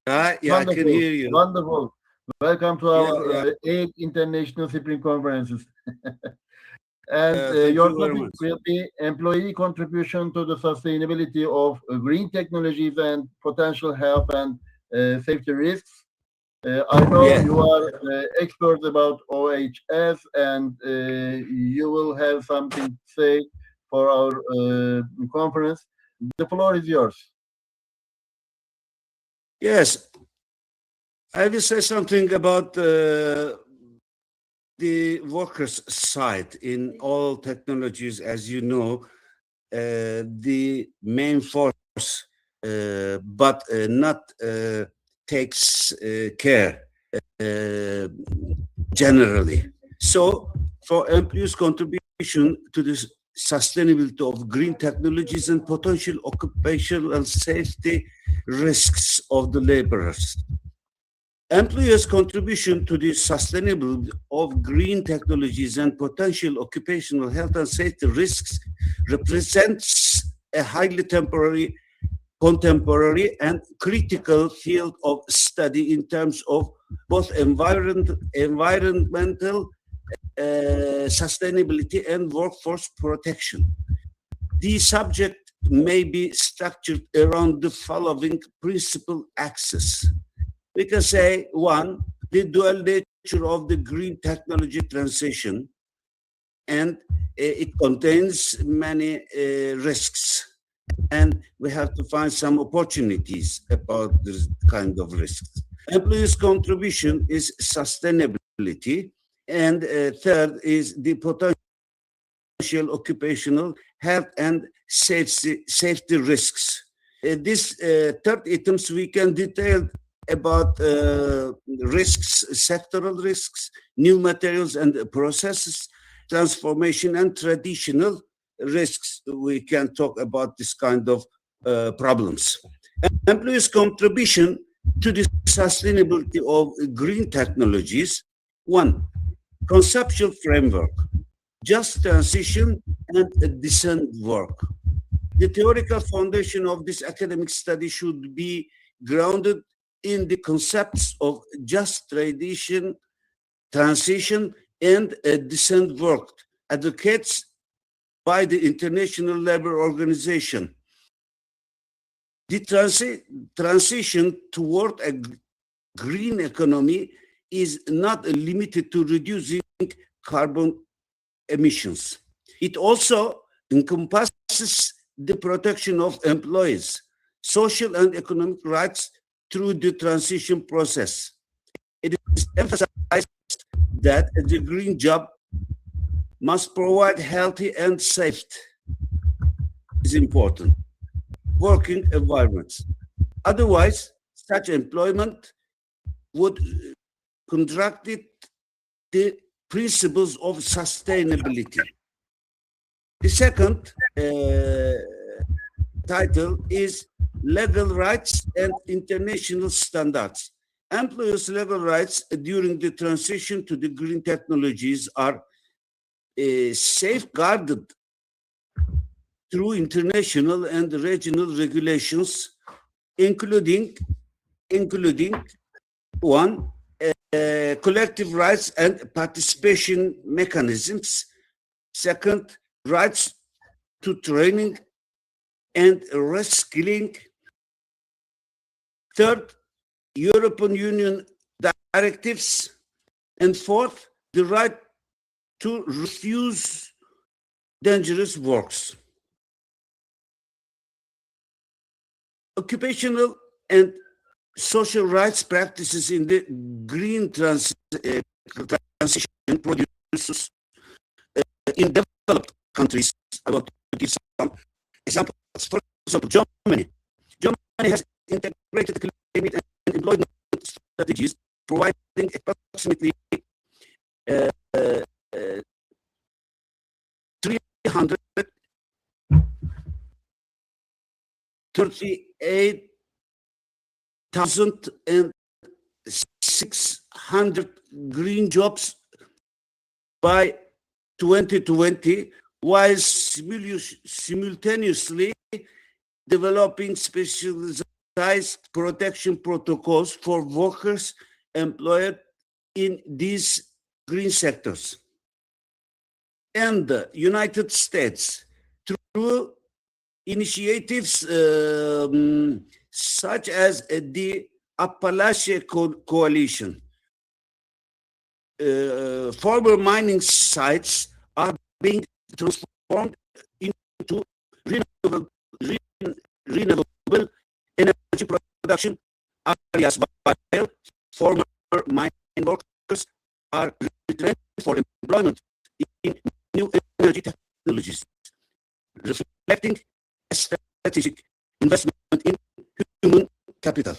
Yeah, I can Wonderful, hear you. wonderful. Welcome to Yeah, our yeah. 8th International Spring Conferences. And Thank your you very topic much. will be employee contribution to the sustainability of green technologies and potential health and safety risks. I know Yeah. you are expert about OHS, and you will have something to say for our conference. The floor is yours. Yes, I will say something about the workers' side in all technologies. As you know, the main force, but not takes care generally. So, for employees' contribution to the sustainability of green technologies and potential occupational and safety risks of the laborers. Employers' contribution to the sustainability of green technologies and potential occupational health and safety risks represents a highly contemporary and critical field of study in terms of both environmental sustainability and workforce protection. The subject may be structured around the following principal axes. We can say, one, the dual nature of the green technology transition, and it contains many risks. And we have to find some opportunities about this kind of risks. Employees' contribution is sustainability, and third is the potential occupational health and safety risks. This third items we can detail about risks, sectoral risks, new materials and processes, transformation and traditional risks. We can talk about this kind of problems. Employees' contribution to the sustainability of green technologies. One, conceptual framework, just transition and decent work. The theoretical foundation of this academic study should be grounded in the concepts of just transition and decent work advocates by the International Labour Organization. The transition toward a green economy is not limited to reducing carbon emissions. It also encompasses the protection of employees, social and economic rights through the transition process. It is emphasized that the green job must provide healthy and safe, is important, working environments. Otherwise, such employment would contradict the principles of sustainability. The second title is Legal Rights and International Standards. Employers' legal rights during the transition to the green technologies are safeguarded through international and regional regulations, including one, collective rights and participation mechanisms. Second, rights to training and reskilling. Third, European Union directives. And fourth, the right to refuse dangerous works. Occupational and social rights practices in the green transition produces in developed countries. I want to give some examples. For example, Germany. Germany has integrated climate and employment strategies, providing approximately 338,600 green jobs by 2020, while simultaneously developing specialized protection protocols for workers employed in these green sectors. And the United States, through initiatives such as the Appalachian Coalition, former mining sites are being transformed into renewable energy production areas, while former mine workers are retrained for employment in new energy technologies, reflecting a strategic investment in human capital.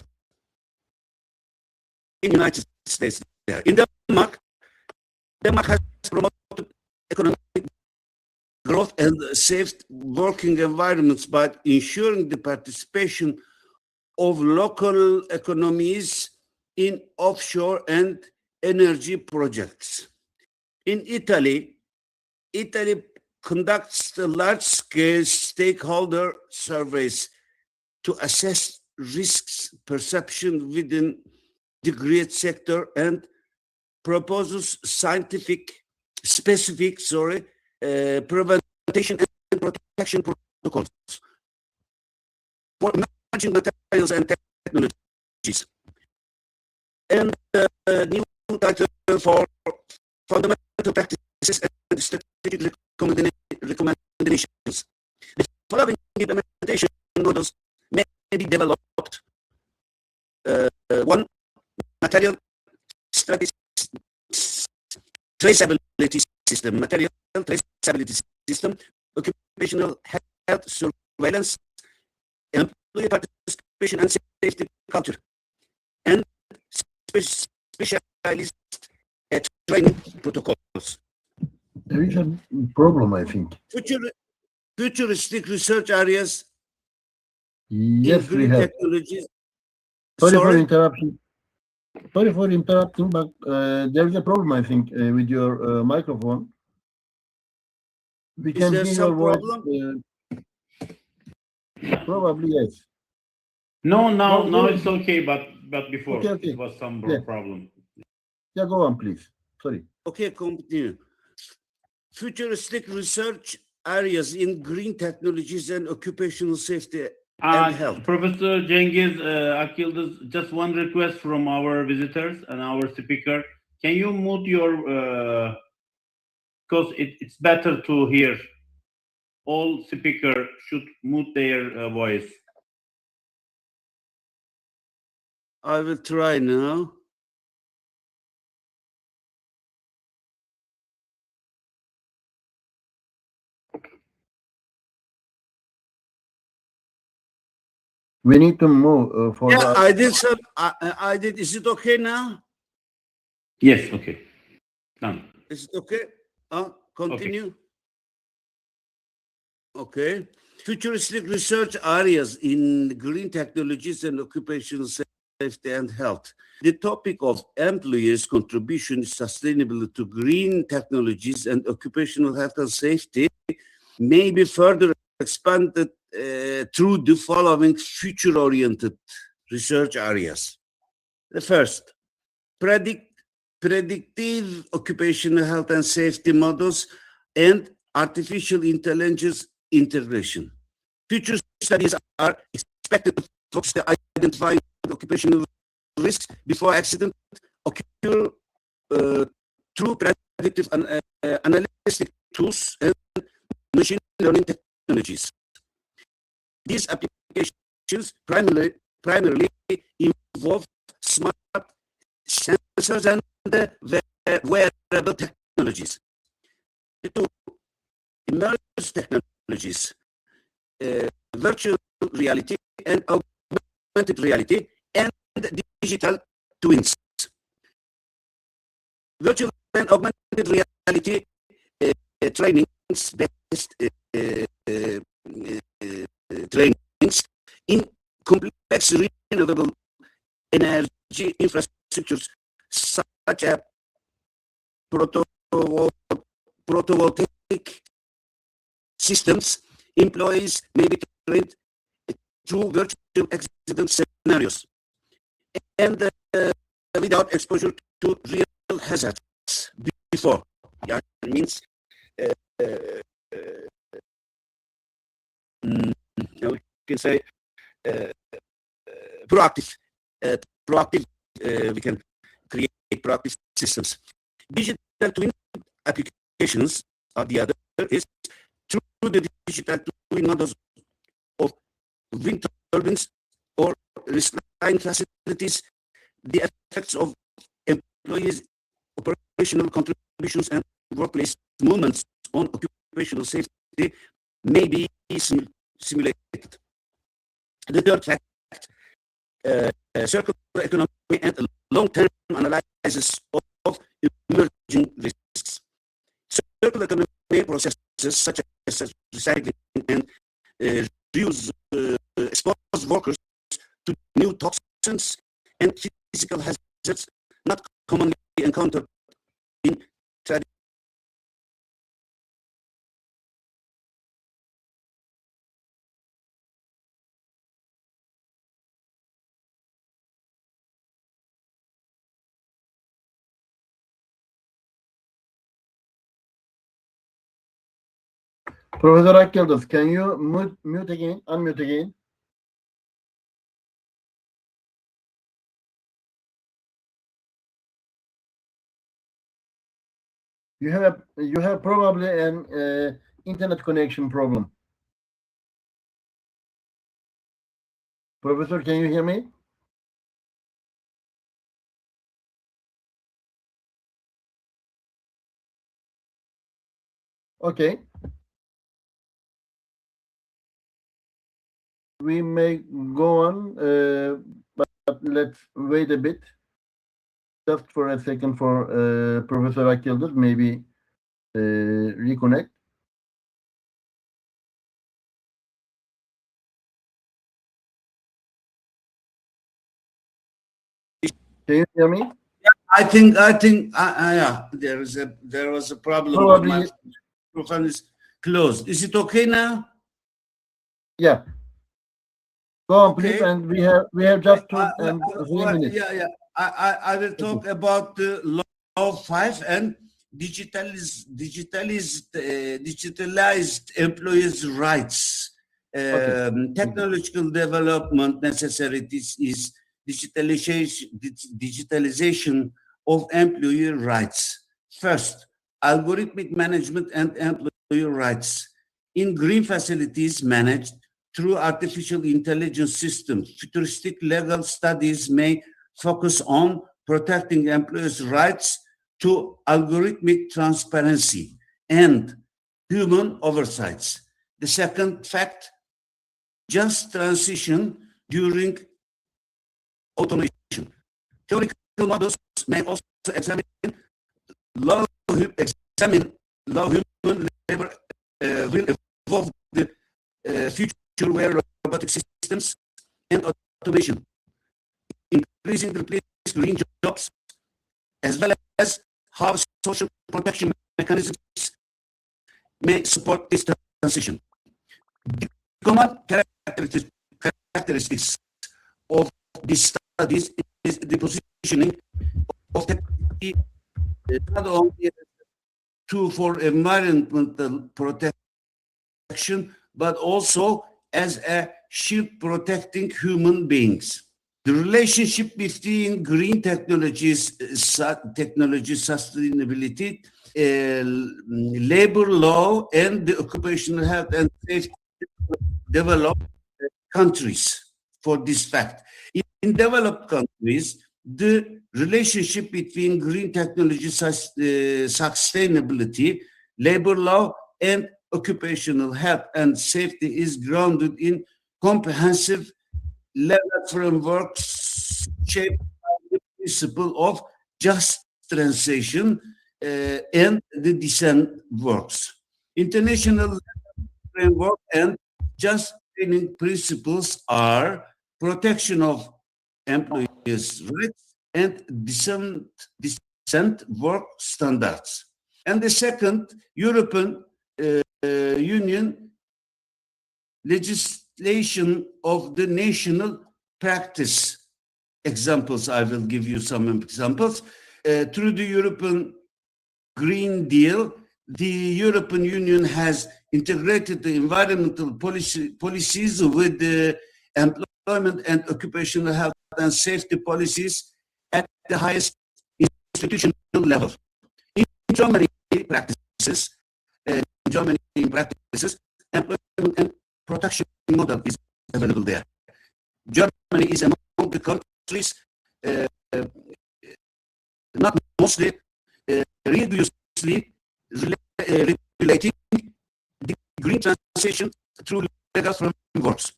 In the United States, in Denmark has promoted economic growth and safe working environments by ensuring the participation of local economies in offshore and energy projects. In Italy conducts the large-scale stakeholder surveys to assess risks perception within the green sector and proposes specific prevention and protection protocols for emerging materials and technologies. And new title for fundamental practices and strategic recommendations. The following implementation models may be developed. One, material traceability system, material traceability system, occupational health surveillance, employee participation and safety culture, and specialized training protocols. There is a problem, I think. Futuristic research areas Yes, in we green have. technologies. Sorry for interrupting. Sorry for interrupting, but there is a problem, I think, with your microphone. We Is can there hear some your problem? voice. Probably yes. No, No, now no. it's okay, but before Okay. it was some Yeah. problem. Yeah, go on, please. Sorry. Okay, continue. Futuristic research areas in green technologies and occupational safety and health. Professor Cengiz Akyıldız, just one request from our visitors and our speaker. Can you mute your, because it's better to hear. All speaker should mute their voice. I will try now. We need to move for Yeah, I did, sir. I did. Is it okay now? Yes, okay. Done. Is it okay? Continue. Okay. Futuristic research areas in green technologies and occupational safety and health. The topic of employees' contribution sustainability to green technologies and occupational health and safety may be further expanded through the following future-oriented research areas. The first, predictive occupational health and safety models and artificial intelligence integration. Future studies are expected to focus on identifying occupational risks before accidents occur through predictive analytic tools and machine learning technologies. These applications primarily involve smart sensors and wearable technologies. The two emerging technologies, virtual reality and augmented reality, and digital twins. Virtual and augmented reality trainings in complex renewable energy infrastructures such as photovoltaic systems. Employees may be trained through virtual accident scenarios and without exposure to real hazards before. Yeah, it means we can say proactive. We can create proactive systems. Digital twin applications are the other is through the digital twin models of wind turbines or recycling facilities. The effects of employees' operational contributions and workplace movements on occupational safety may be simulated. The third fact, circular economy and long-term analysis of emerging risks. Circular economy processes such as recycling and reuse expose workers to new toxins and physical hazards not commonly encountered in traditional. Professor Akyıldız, can you mute again, unmute again? You have probably an internet connection problem. Professor, can you hear me? Okay. We may go on, but let's wait a bit, just for a second for Professor Akyıldız, maybe reconnect. Can you hear me? I think, yeah, there was a problem. Probably. My microphone is closed. Is it okay now? Yeah. Go on, please, Okay. and we have just 3 minutes. Yeah. I will talk about the law 5 and digitalized employees' rights. Technological development necessities is digitalization of employee rights. First, algorithmic management and employee rights. In green facilities managed through artificial intelligence systems, futuristic legal studies may focus on protecting employees' rights to algorithmic transparency and human oversights. The second fact, just transition during automation. Theoretical models may also examine low human labor will evolve the future where robotic systems and automation increasingly replace green jobs, as well as how social protection mechanisms may support this transition. The common characteristics of these studies is the positioning of technology not only as a tool for environmental protection, but also as a shield protecting human beings. The relationship between green technologies, technology sustainability, labor law, and the occupational health and safety developed countries for this fact. In developed countries, the relationship between green technology sustainability, labor law, and occupational health and safety is grounded in comprehensive legal frameworks shaped by the principle of just transition and the decent works. International framework and just training principles are protection of employees' rights and decent work standards. And the second, European Union legislation of the national practice. Examples, I will give you some examples. Through the European Green Deal, the European Union has integrated the environmental policies with the employment and occupational health and safety policies at the highest institutional level. In Germany, employment and protection model is available there. Germany is among the countries not mostly rigorously regulating the green transition through legal frameworks.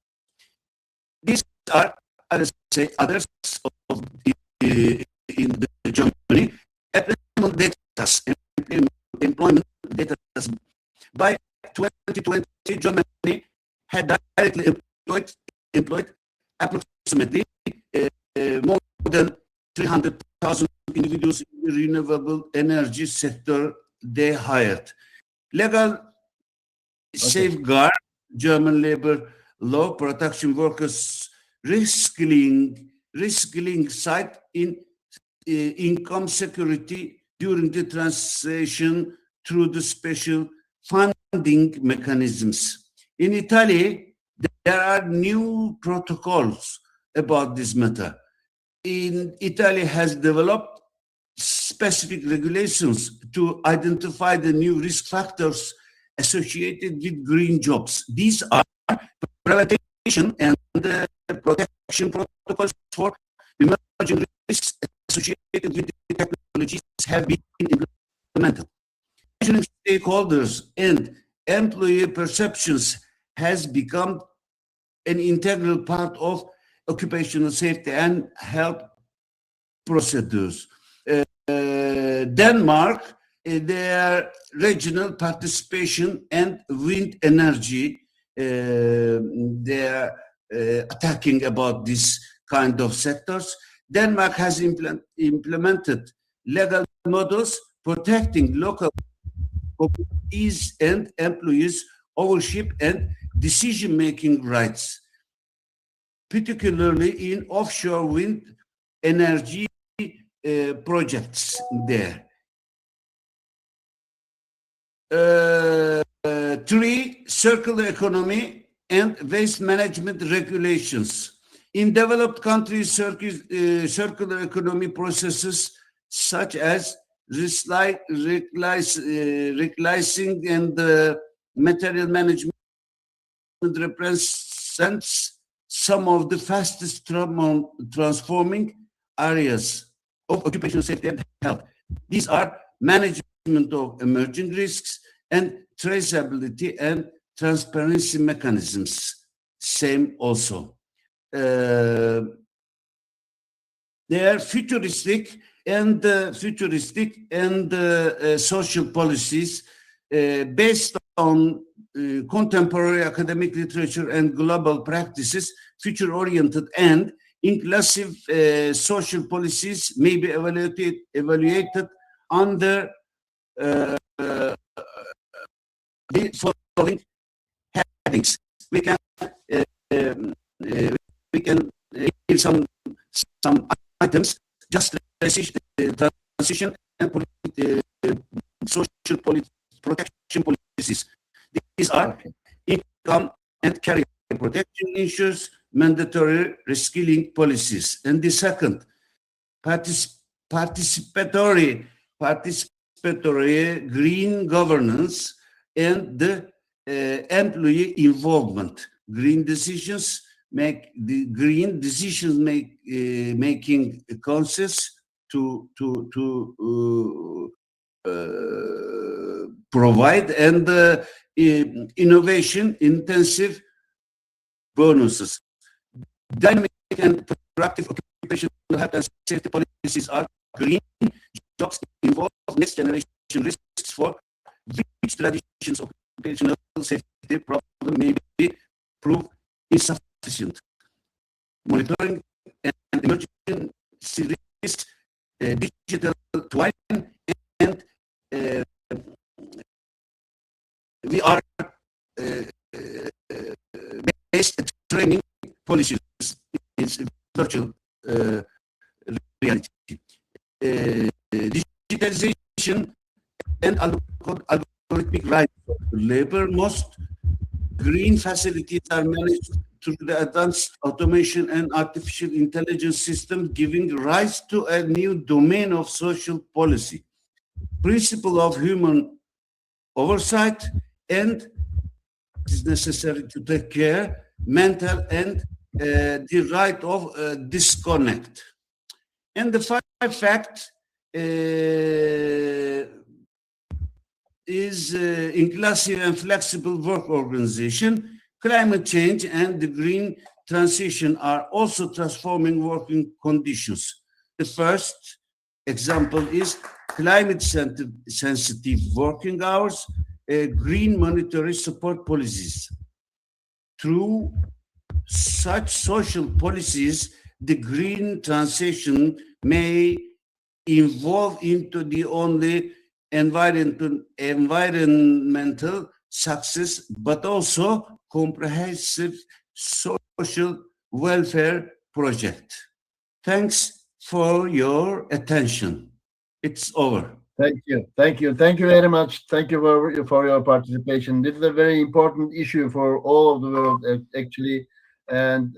These are, I will say, others of in Germany, employment data. By 2020, Germany had directly employed approximately more than 300,000 individuals in the renewable energy sector they hired. Legal safeguard German labor law protection workers risk-killing side in income security during the transition through the special funding mechanisms. In Italy, there are new protocols about this matter. Italy has developed specific regulations to identify the new risk factors associated with green jobs. These are privatization and protection protocols for emerging risks associated with the technologies have been implemented. Measuring stakeholders and employee perceptions has become an integral part of occupational safety and health procedures. Denmark, their regional participation and wind energy, they are attacking about this kind of sectors. Denmark has implemented legal models protecting local communities and employees' ownership and decision-making rights, particularly in offshore wind energy projects there. 3, circular economy and waste management regulations. In developed countries, circular economy processes such as recycling and material management represents some of the fastest transforming areas of occupational safety and health. These are management of emerging risks and traceability and transparency mechanisms. Same also. They are futuristic and social policies based on contemporary academic literature and global practices, future-oriented and inclusive social policies may be evaluated under the following headings. We can give some items: just transition and social protection policies. These are income and career protection, protection ensures mandatory reskilling policies. And the second, participatory green governance and the employee involvement. Green decisions making consensus to provide and innovation intensive bonuses. Dynamic and proactive occupational health and safety policies are green jobs involve next generation risks for which traditions of occupational safety problem may be proved insufficient. Monitoring and emergency risks, digital twine, and we are based training policies is virtual reality. Digitalization and algorithmic rise of labor. Most green facilities are managed through the advanced automation and artificial intelligence systems, giving rise to a new domain of social policy. Principle of human oversight, and it is necessary to take care mental and the right of disconnect. And the five fact is inclusive and flexible work organization. Climate change and the green transition are also transforming working conditions. The first example is climate sensitive working hours, green monetary support policies. Through such social policies, the green transition may evolve into the only environmental success, but also comprehensive social welfare project. Thanks for your attention. It's over. Thank you. Thank you. Thank you very much. Thank you for your participation. This is a very important issue for all of the world, actually. And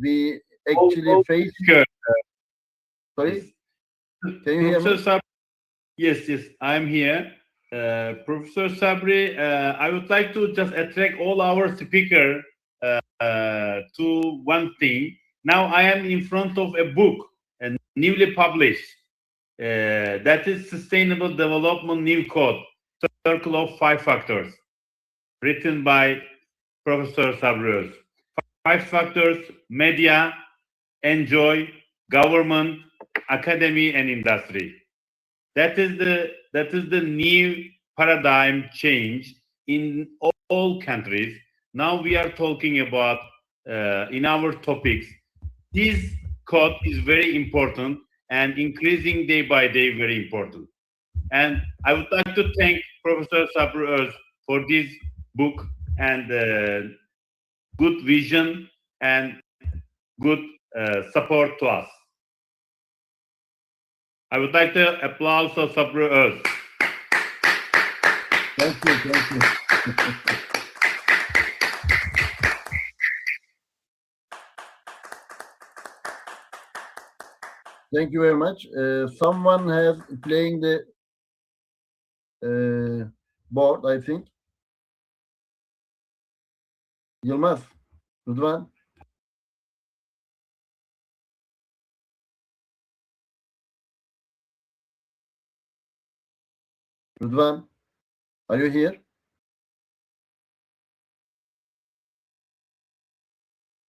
we actually face. Sorry? Can you hear me? Yes, I'm here. Professor Sabri, I would like to just attract all our speaker to one thing. Now I am in front of a book, newly published, that is Sustainable Development New Code, Circle of Five Factors, written by Professor Sabri. 5 factors: media, enjoy, government, academy, and industry. That is the new paradigm change in all countries. Now we are talking about in our topics. This code is very important and increasing day by day very important. And I would like to thank Professor Sabri for this book and good vision and good support to us. I would like to applaud Sabri Öz. Thank you. Thank you. Thank you very much. Someone has playing the board, I think. Yılmaz, Rıdvan. Rıdvan, are you here?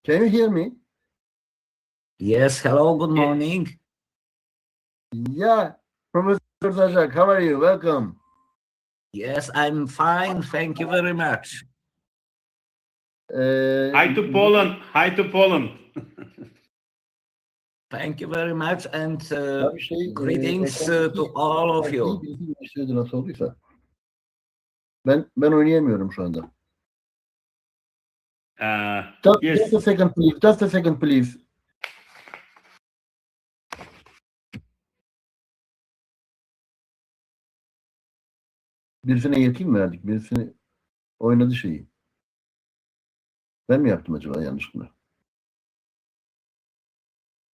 Can you hear me? Yes, hello, good morning. Yeah, Professor Zajak, how are you? Welcome. Yes, I'm fine, thank you very much. Hi to Poland. Hi to Poland. Thank you very much and Ya bir şey, greetings ekrandaki to all of şarkıyı you. birisi değiştirdi nasıl olduysa. Ben oynayamıyorum şu anda. Just Yes. a second, please. Just a second, please. Birisine yetki mi verdik? Birisine oynadı şeyi. Ben mi yaptım acaba yanlışlıkla?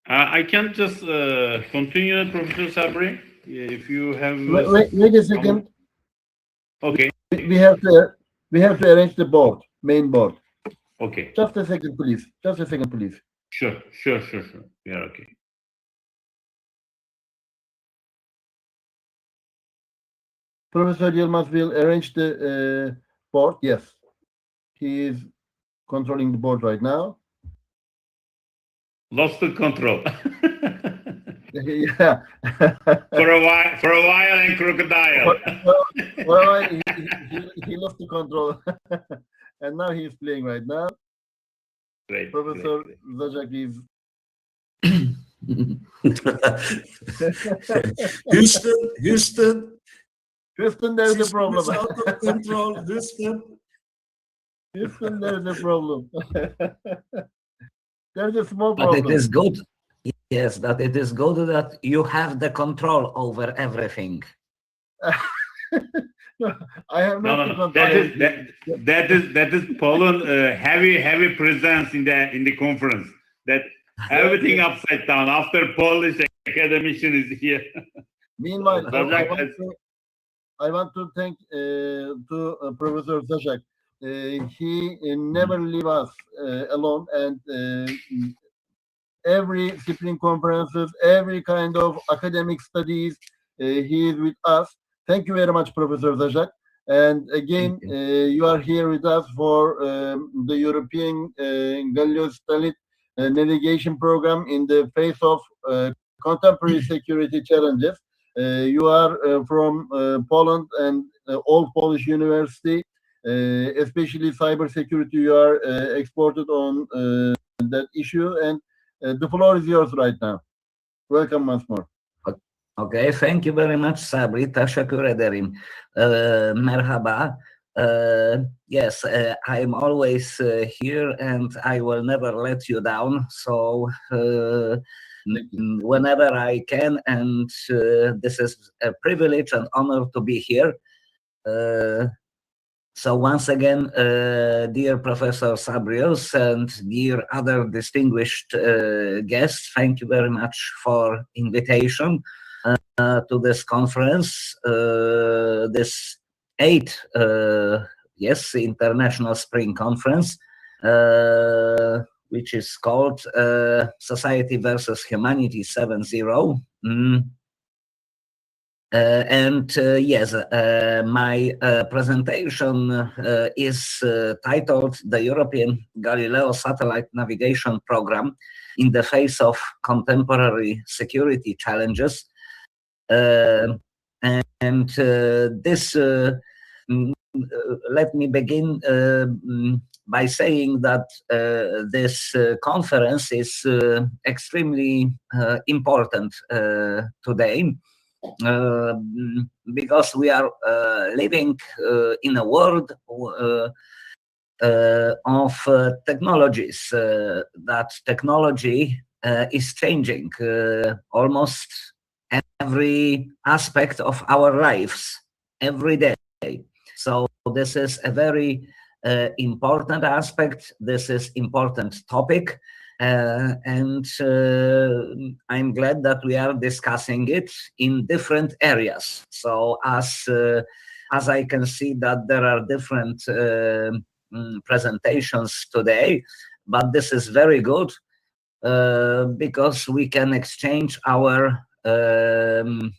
I can just continue, Professor Sabri, if you have. Wait a second. Okay. We have to arrange the board, main board. Okay. Just a second, please. Just a second, please. Sure. We are okay. Professor Yilmaz will arrange the board. Yes, he is controlling the board right now. Lost the control. Yeah. for a while, and crocodile. Well, he lost the control, and now he is playing right now. Great. Professor Zajak is. Houston, Houston, there's a system problem. is out of control. Houston, there's a problem. There's a small But problem. it is good. Yes, that it is good that you have the control over everything. No, I have not the No. control. That is Poland heavy presence in the conference. That everything upside down after Polish academician is here. Meanwhile, Zajak I want to thank Professor Zajak. He never leave us alone, and every spring conferences, every kind of academic studies, he is with us. Thank you very much, Professor Zajak. And again, you are here with us for the European Galileo Satellite navigation program in the face of contemporary security challenges. You are from Poland and all Polish university, especially cybersecurity. You are exported on that issue, and the floor is yours right now. Welcome once more. Okay, thank you very much, Sabri. Teşekkür ederim. Merhaba. Yes, I'm always here and I will never let you down. So whenever I can, and this is a privilege and honor to be here. So once again, dear Professor Sabrius and dear other distinguished guests, thank you very much for invitation to this conference, this 8th, International Spring Conference, which is called Society versus Humanity 7.0. My presentation is titled The European Galileo Satellite Navigation Program in the Face of Contemporary Security Challenges. Let me begin by saying that this conference is extremely important today. Because we are living in a world of technologies. That technology is changing almost every aspect of our lives every day. So this is a very important aspect. This is important topic. And I'm glad that we are discussing it in different areas. So as I can see that there are different presentations today, but this is very good because we can exchange our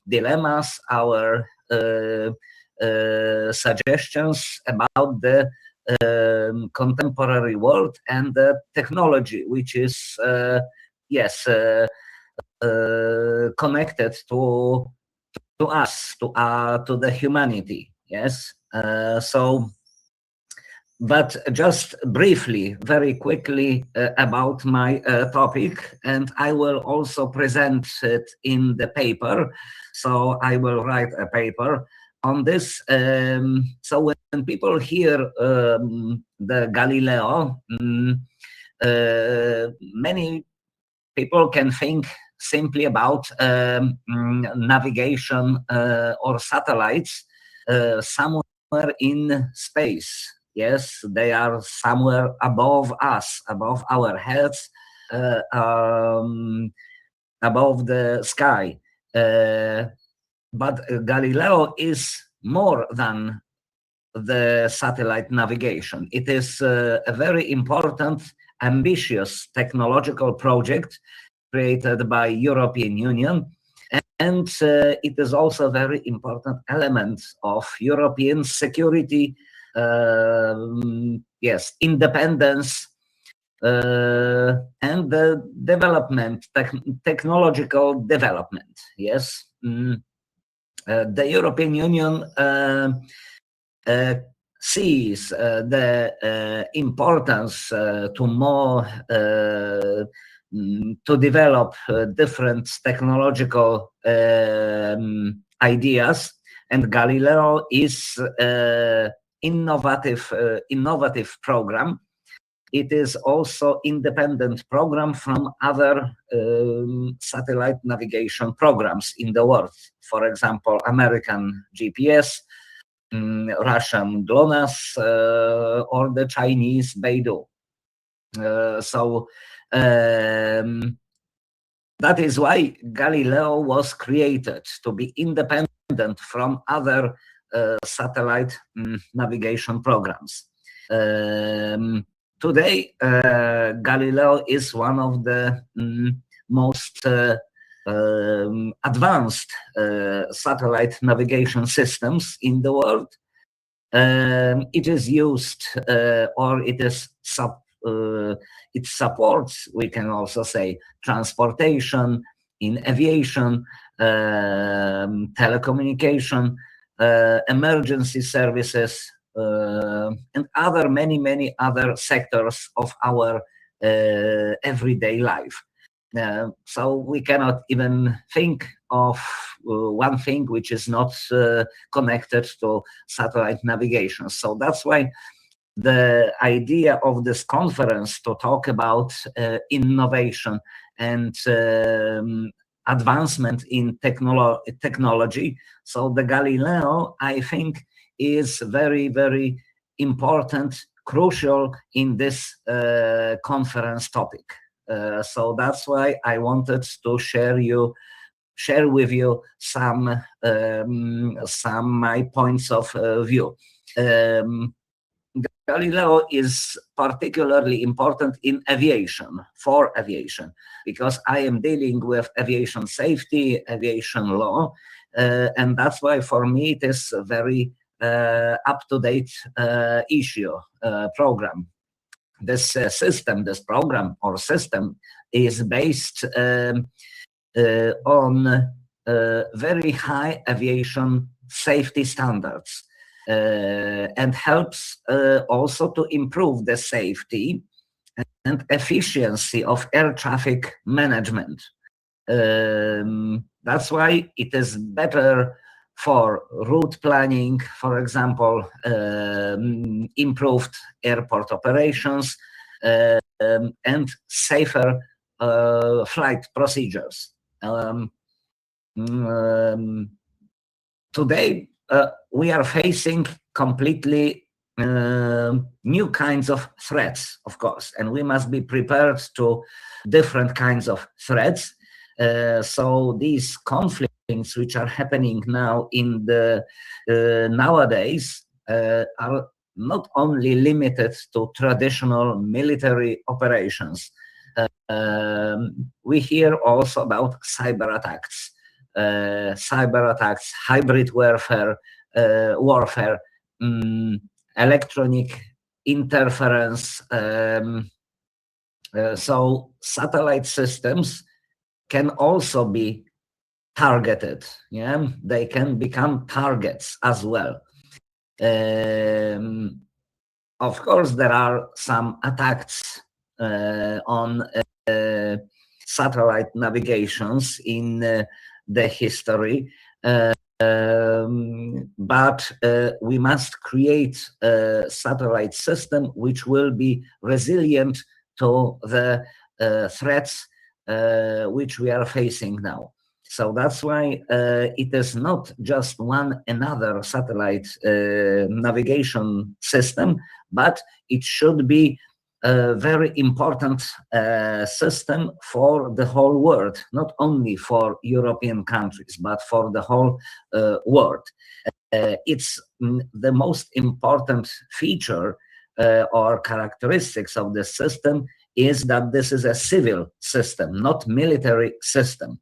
dilemmas, our suggestions about the contemporary world and the technology, which is connected to us, to the humanity. Yes. But just briefly, very quickly about my topic, and I will also present it in the paper. So I will write a paper on this. So when people hear the Galileo, many people can think simply about navigation or satellites somewhere in space. Yes, they are somewhere above us, above our heads, above the sky. But Galileo is more than the satellite navigation. It is a very important, ambitious technological project created by European Union. And it is also a very important element of European security, yes, independence, and the development, technological development. Yes, the European Union sees the importance to more to develop different technological ideas, and Galileo is innovative program. It is also independent program from other satellite navigation programs in the world. For example, American GPS, Russian GLONASS, or the Chinese Beidou. That is why Galileo was created, to be independent from other satellite navigation programs. Today, Galileo is one of the most advanced satellite navigation systems in the world. It is used, or it is it supports, we can also say, transportation, in aviation, telecommunication, emergency services, and many other sectors of our everyday life. So we cannot even think of one thing which is not connected to satellite navigation. So that's why the idea of this conference to talk about innovation and advancement in technology. So the Galileo, I think, is very important, crucial in this conference topic. So that's why I wanted to share with you some my points of view. Galileo is particularly important in aviation, for aviation, because I am dealing with aviation safety, aviation law, and that's why for me it is a very up-to-date issue, program. This system, this program or system is based on very high aviation safety standards. And helps also to improve the safety and efficiency of air traffic management. That's why it is better for route planning, for example, improved airport operations, and safer flight procedures. Today, we are facing completely new kinds of threats, of course, and we must be prepared to different kinds of threats. So these conflicts which are happening now in the nowadays are not only limited to traditional military operations. We hear also about cyber attacks. Hybrid warfare, electronic interference. So satellite systems can also be targeted. Yeah, they can become targets as well. Of course, there are some attacks on satellite navigations in the history, but we must create a satellite system which will be resilient to the threats which we are facing now. So that's why it is not just one another satellite navigation system, but it should be a very important system for the whole world, not only for European countries, but for the whole world. It's the most important feature or characteristics of the system is that this is a civil system, not military system.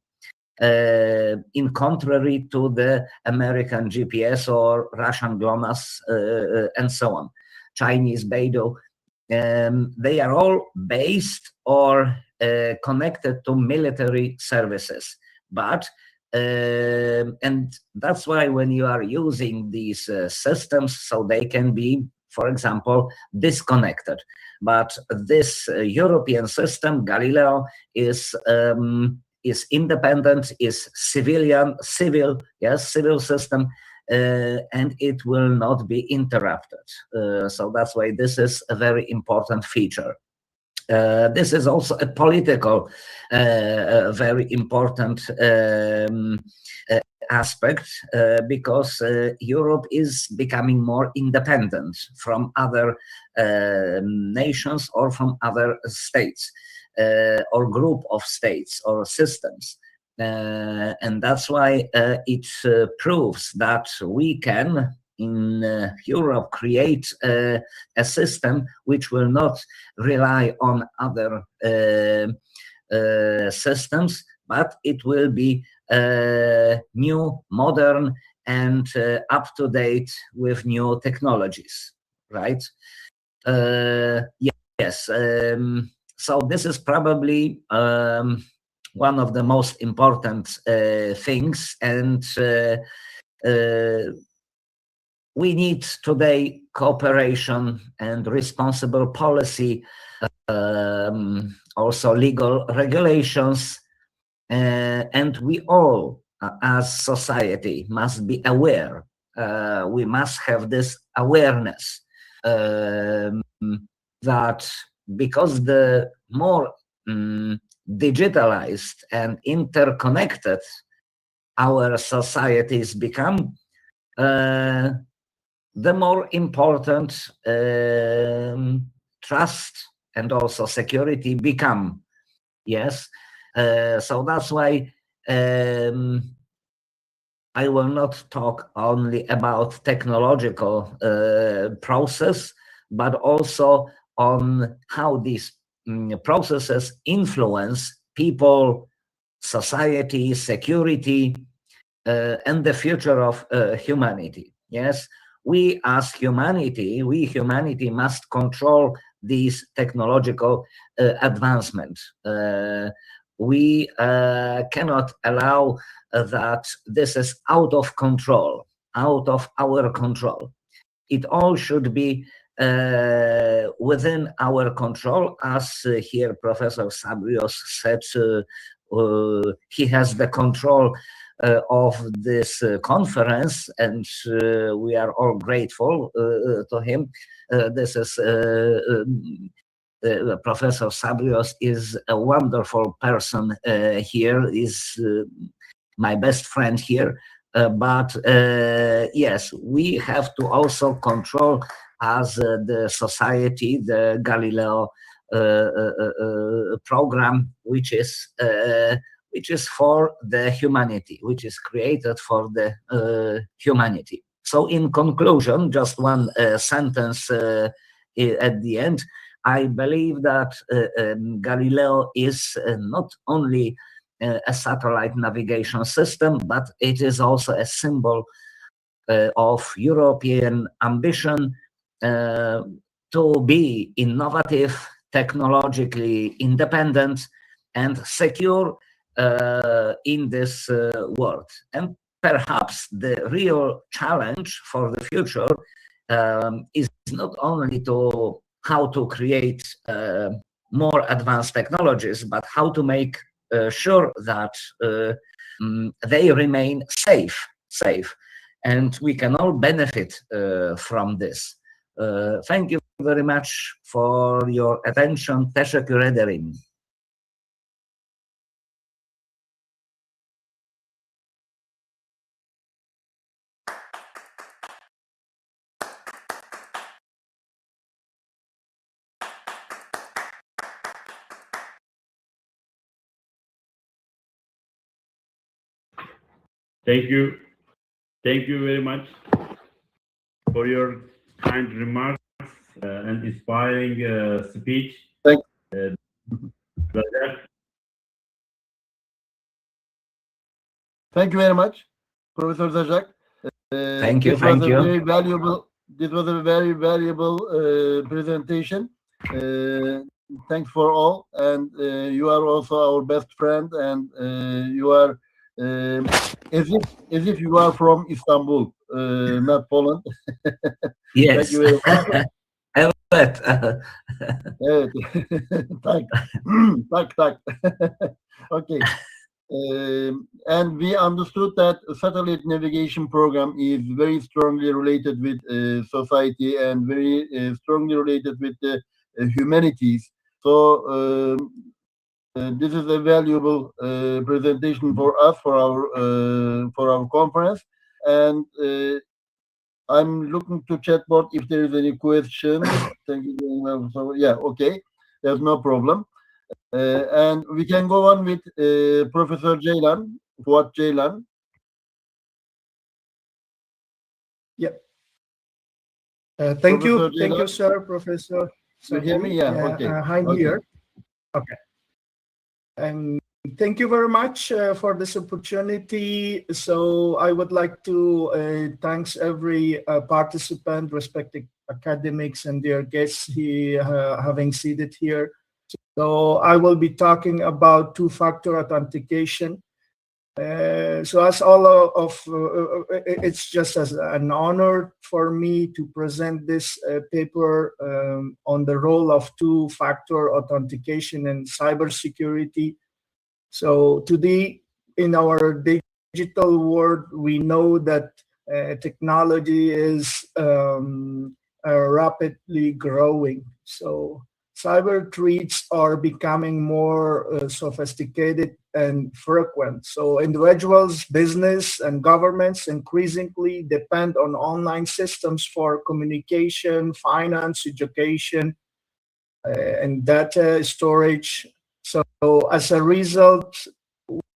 In contrary to the American GPS or Russian GLONASS and so on, Chinese Beidou, they are all based or connected to military services. But and that's why when you are using these systems, so they can be, for example, disconnected. But this European system, Galileo, is independent, is civil system, and it will not be interrupted. So that's why this is a very important feature. This is also a political, very important aspect because Europe is becoming more independent from other nations or from other states or group of states or systems. And that's why it proves that we can in Europe create a system which will not rely on other systems, but it will be new, modern, and up to date with new technologies, right? Yes. So this is probably one of the most important things, and we need today cooperation and responsible policy, also legal regulations, and we all, as society, must be aware. We must have this awareness that because the more digitalized and interconnected our societies become, the more important trust and also security become. Yes, so that's why I will not talk only about technological process, but also on how these processes influence people, society, security, and the future of humanity. Yes, we as humanity, must control these technological advancement. We cannot allow that this is out of control, out of our control. It all should be within our control, as here Professor Sabrios said. He has the control of this conference, and we are all grateful to him. This is Professor Sabrios is a wonderful person here, is my best friend here. But yes, we have to also control as the society, the Galileo program, which is for the humanity, which is created for the humanity. So in conclusion, just one sentence at the end. I believe that Galileo is not only a satellite navigation system, but it is also a symbol of European ambition to be innovative, technologically independent, and secure in this world. And perhaps the real challenge for the future is not only to how to create more advanced technologies, but how to make sure that they remain safe, and we can all benefit from this. Thank you very much for your attention. Teşekkür ederim. Thank you. Thank you very much for your kind remarks and inspiring speech. Thank- Brother. Thank you very much, Professor Zajak. Thank you, This was thank a you. very valuable. This was a very valuable presentation. Thanks for all, and you are also our best friend, and you are as if you are from Istanbul, not Poland. Thank Yes. you very much. Evet. Evet. Tak. Tak tak. Okay. And we understood that satellite navigation program is very strongly related with society and very strongly related with the humanities. So this is a valuable presentation for us for our conference, and I'm looking to chatbot if there is any questions. Thank you very much. So, yeah, okay, there's no problem. And we can go on with Professor Ceylan, Fuat Ceylan. Thank you, Professor Ceylan, sir, Professor. you hear me? Yeah, okay. I'm Okay. here. Okay. And thank you very much for this opportunity. So I would like to thanks every participant, respective academics and their guests having seated here. So I will be talking about two-factor authentication. So as all it's just as an honor for me to present this paper on the role of two-factor authentication in cybersecurity. So today in our digital world, we know that technology is rapidly growing. So cyber threats are becoming more sophisticated and frequent. So individuals, business, and governments increasingly depend on online systems for communication, finance, education, and data storage. So as a result,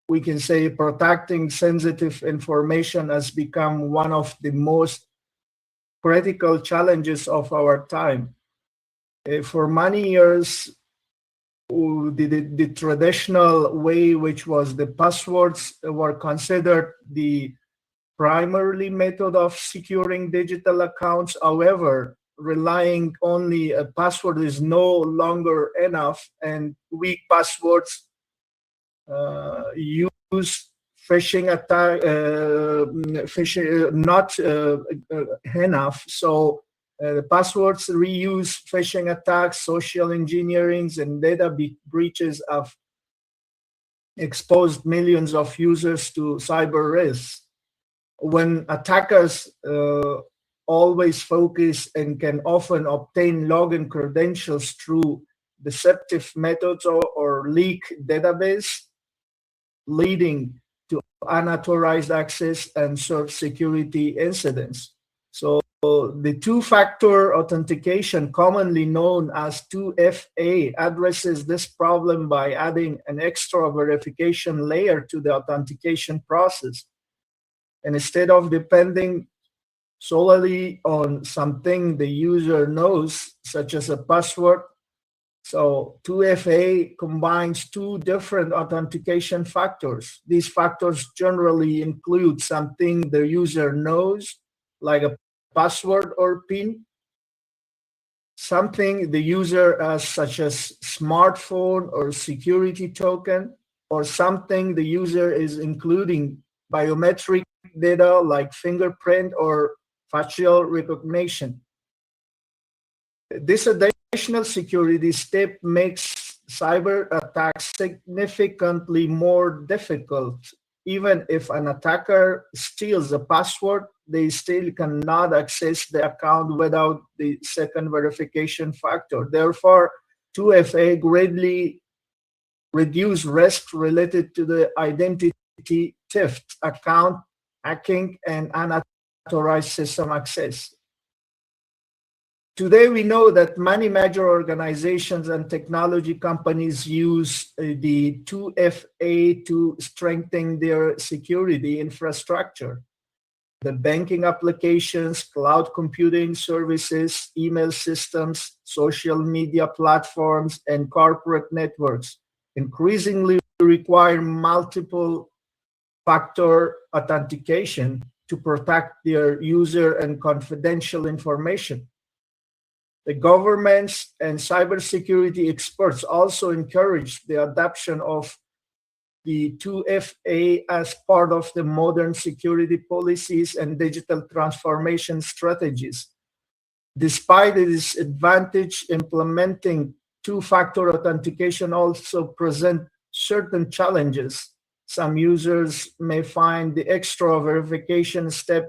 we can say protecting sensitive information has become one of the most critical challenges of our time. For many years, the traditional way, which was the passwords, were considered the primarily method of securing digital accounts. However, relying only a password is no longer enough, and weak passwords use phishing attack, phishing not enough. So the passwords reuse, phishing attacks, social engineerings, and data breaches have exposed millions of users to cyber risks. When attackers always focus and can often obtain login credentials through deceptive methods or leak database, leading to unauthorized access and security incidents. So the two-factor authentication, commonly known as 2FA, addresses this problem by adding an extra verification layer to the authentication process. And instead of depending solely on something the user knows, such as a password, so 2FA combines two different authentication factors. These factors generally include something the user knows, like a password or PIN, something the user has, such as smartphone or security token, or something the user is including biometric data like fingerprint or facial recognition. This additional security step makes cyber attacks significantly more difficult. Even if an attacker steals a password, they still cannot access the account without the second verification factor. Therefore, 2FA greatly reduce risk related to the identity theft, account hacking, and unauthorized system access. Today, we know that many major organizations and technology companies use the 2FA to strengthen their security infrastructure. The banking applications, cloud computing services, email systems, social media platforms, and corporate networks increasingly require multiple factor authentication to protect their user and confidential information. The governments and cybersecurity experts also encourage the adoption of the 2FA as part of the modern security policies and digital transformation strategies. Despite its advantage, implementing two-factor authentication also present certain challenges. Some users may find the extra verification step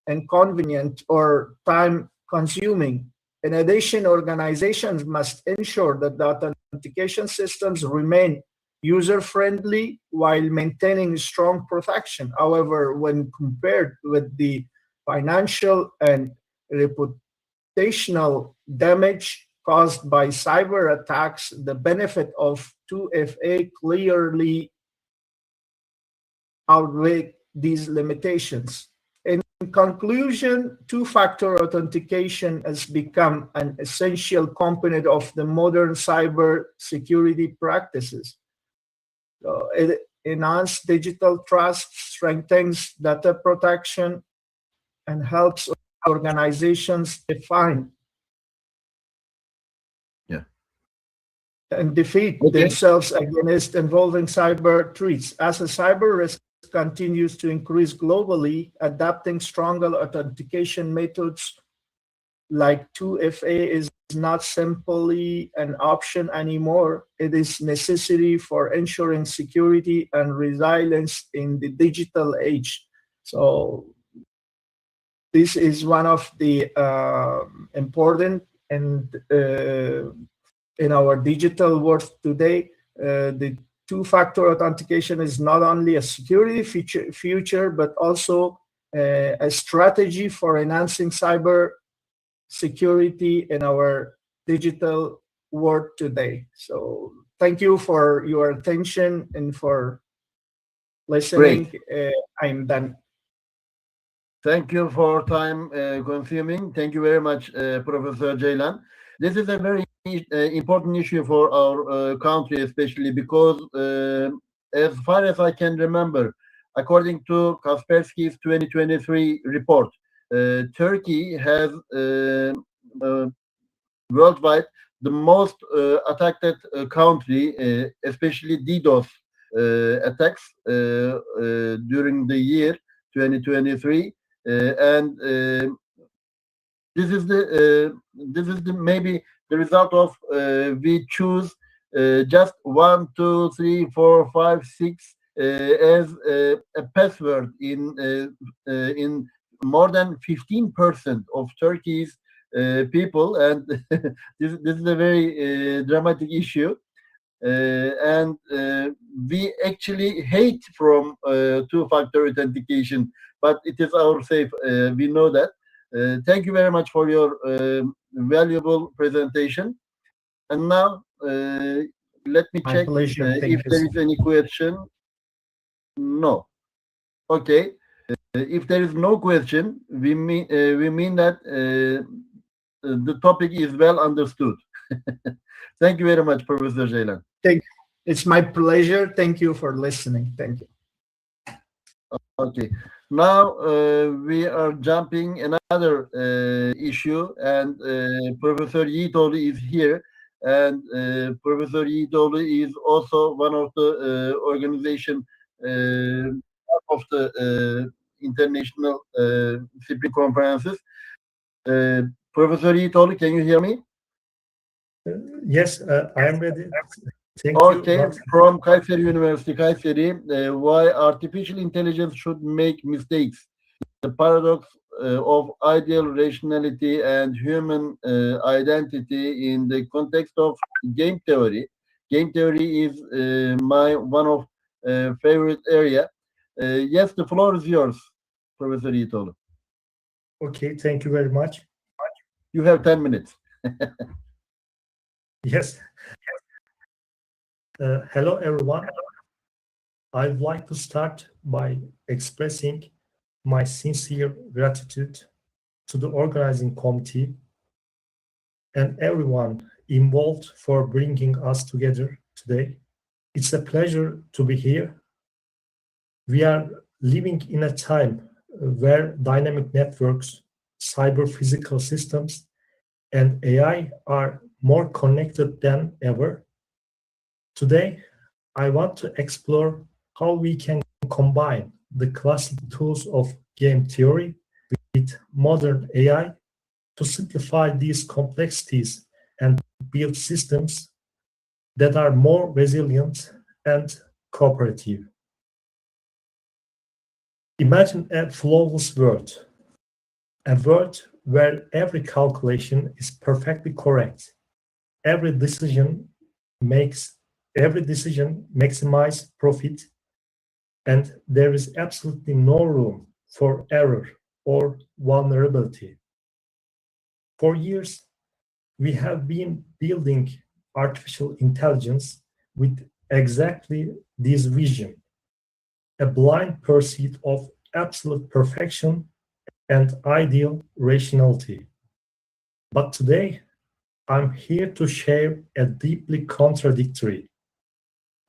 inconvenient or time-consuming. In addition, organizations must ensure that the authentication systems remain user-friendly while maintaining strong protection. However, when compared with the financial and reputational damage caused by cyber attacks, the benefit of 2FA clearly outweigh these limitations. In conclusion, two-factor authentication has become an essential component of the modern cyber security practices. It enhances digital trust, strengthens data protection, and helps organizations define and defeat themselves against involving cyber threats. As a cyber risk continues to increase globally, adopting stronger authentication methods like 2FA is not simply an option anymore. It is necessary for ensuring security and resilience in the digital age. So this is one of the important and in our digital world today, the two-factor authentication is not only a security feature, but also a strategy for enhancing cyber security in our digital world today. So thank you for your attention and for listening. I'm done. Thank you for time consuming. Thank you very much, Professor Ceylan. This is a very important issue for our country, especially because, as far as I can remember, according to Kaspersky's 2023 report, Turkey has worldwide the most attacked country, especially DDoS attacks during the year 2023, and this is the maybe the result of we choose just 1, 2, 3, 4, 5, 6 as a password in more than 15% of Turkey's people, and this is a very dramatic issue, and we actually hate from two-factor authentication, but it is our safe. We know that. Thank you very much for your valuable presentation. And now, let me check if there is any question. No. Okay. If there is no question, we mean that the topic is well understood. Thank you very much, Professor Ceylan. Thank you. It's my pleasure. Thank you for listening. Thank you. Okay. Now we are jumping another issue, and Professor Yiğitoğlu is here, and Professor Yiğitoğlu is also one of the organization of the international spring conferences. Professor Yiğitoğlu, can you hear me? Yes, I am ready. Thank okay, you. from Kayseri University, Kayseri, why artificial intelligence should make mistakes. The paradox of ideal rationality and human identity in the context of game theory. Game theory is one of favorite area. Yes, the floor is yours, Professor Yiğitoğlu. Okay, thank you very much. You have 10 minutes. Yes. Hello, everyone. I'd like to start by expressing my sincere gratitude to the organizing committee and everyone involved for bringing us together today. It's a pleasure to be here. We are living in a time where dynamic networks, cyber-physical systems, and AI are more connected than ever. Today, I want to explore how we can combine the classic tools of game theory with modern AI to simplify these complexities and build systems that are more resilient and cooperative. Imagine a flawless world, a world where every calculation is perfectly correct, every decision maximize profit, and there is absolutely no room for error or vulnerability. For years, we have been building artificial intelligence with exactly this vision, a blind pursuit of absolute perfection and ideal rationality. But today, I'm here to share a deeply contradictory,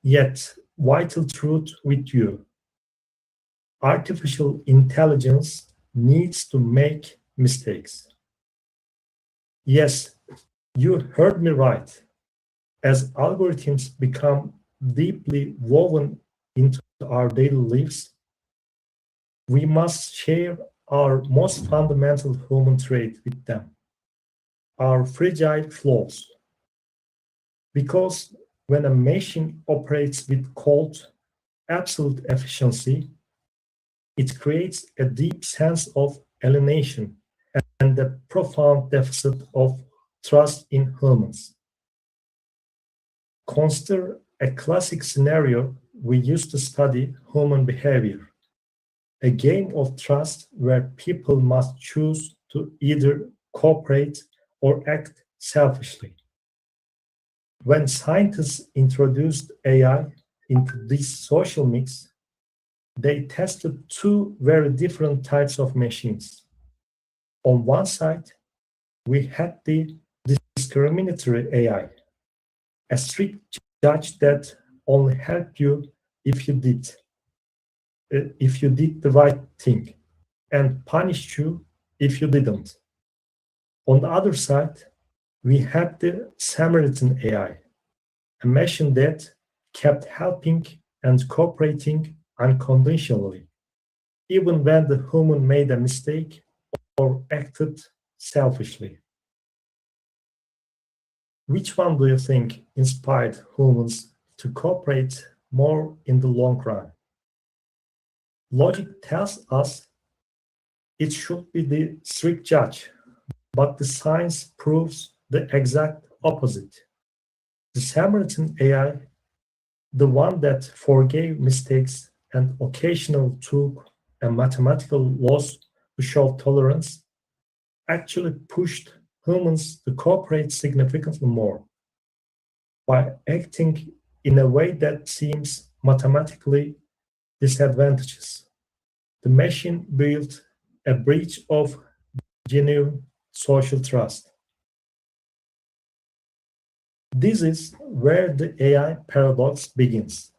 yet vital truth with you. Artificial intelligence needs to make mistakes. Yes, you heard me right. As algorithms become deeply woven into our daily lives, we must share our most fundamental human trait with them, our fragile flaws. Because when a machine operates with cold, absolute efficiency, it creates a deep sense of alienation and a profound deficit of trust in humans. Consider a classic scenario we used to study human behavior, a game of trust where people must choose to either cooperate or act selfishly. When scientists introduced AI into this social mix, they tested two very different types of machines. On one side, we had the discriminatory AI, a strict judge that only helped you if you did the right thing and punished you if you didn't. On the other side, we had the Samaritan AI, a machine that kept helping and cooperating unconditionally, even when the human made a mistake or acted selfishly. Which one do you think inspired humans to cooperate more in the long run? Logic tells us it should be the strict judge, but the science proves the exact opposite. The Samaritan AI, the one that forgave mistakes and occasionally took a mathematical loss to show tolerance, actually pushed humans to cooperate significantly more. By acting in a way that seems mathematically disadvantageous, the machine built a breach of genuine social trust. This is where the AI paradox begins.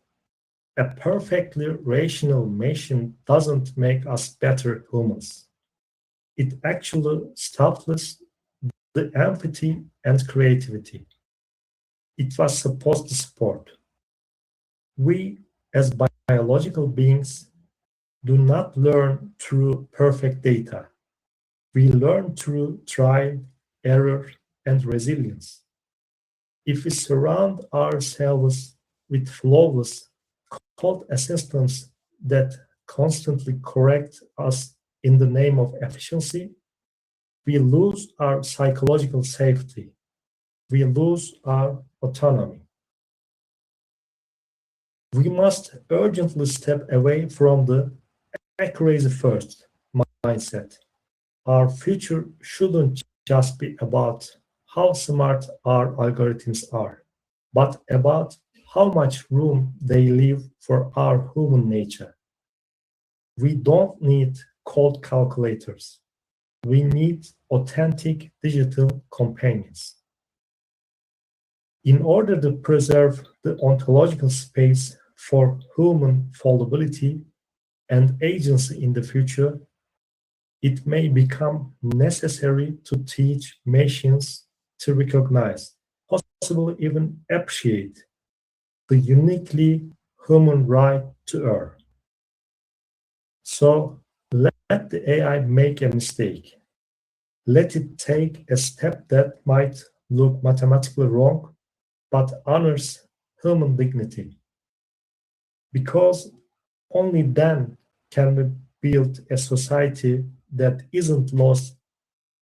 A perfectly rational machine doesn't make us better humans. It actually stifles the empathy and creativity it was supposed to support. We, as biological beings, do not learn through perfect data. We learn through trial, error, and resilience. If we surround ourselves with flawless, cold assistants that constantly correct us in the name of efficiency, we lose our psychological safety. We lose our autonomy. We must urgently step away from the accuracy first mindset. Our future shouldn't just be about how smart our algorithms are, but about how much room they leave for our human nature. We don't need cold calculators. We need authentic digital companions. In order to preserve the ontological space for human fallibility and agency in the future, it may become necessary to teach machines to recognize, possibly even appreciate, the uniquely human right to err. So let the AI make a mistake. Let it take a step that might look mathematically wrong, but honors human dignity. Because only then can we build a society that isn't lost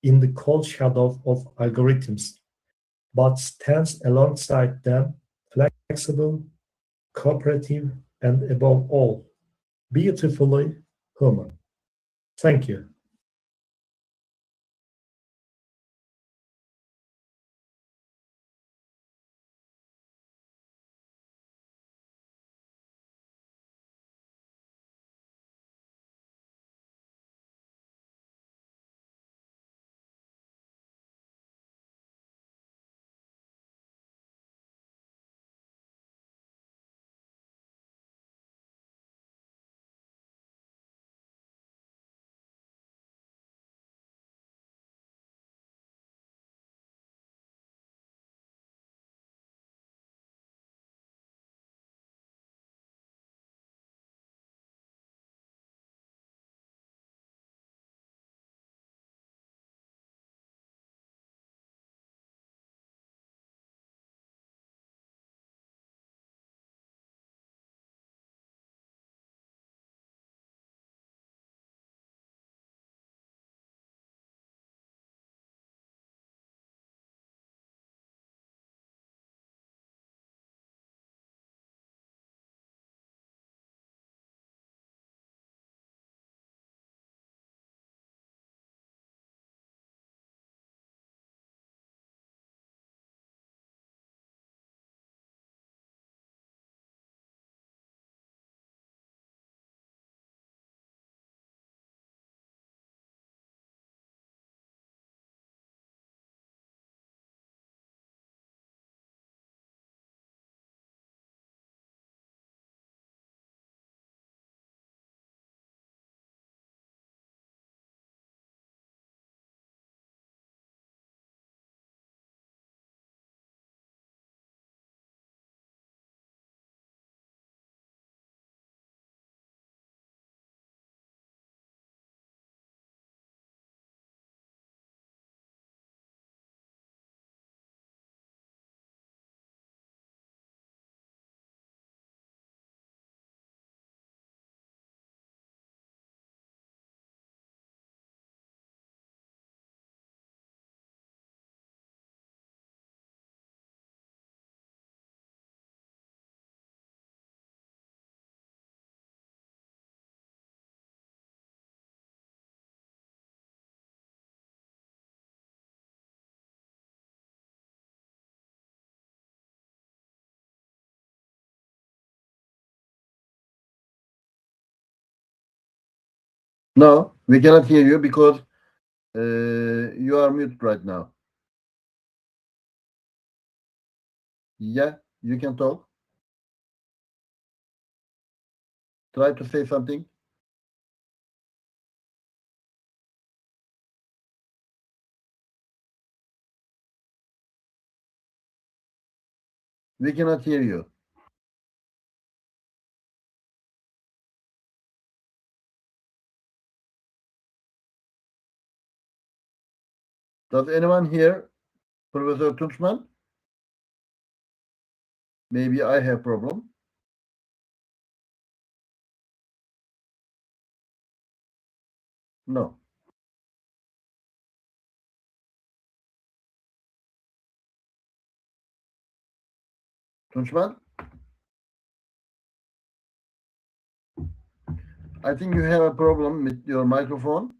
in the cold shadow of algorithms, but stands alongside them, flexible, cooperative, and above all, beautifully human. Thank you. No, we cannot hear you because you are mute right now. Yeah, you can talk. Try to say something. We cannot hear you. Does anyone hear Professor Tunçman? Maybe I have problem. No. Tunçman? I think you have a problem with your microphone.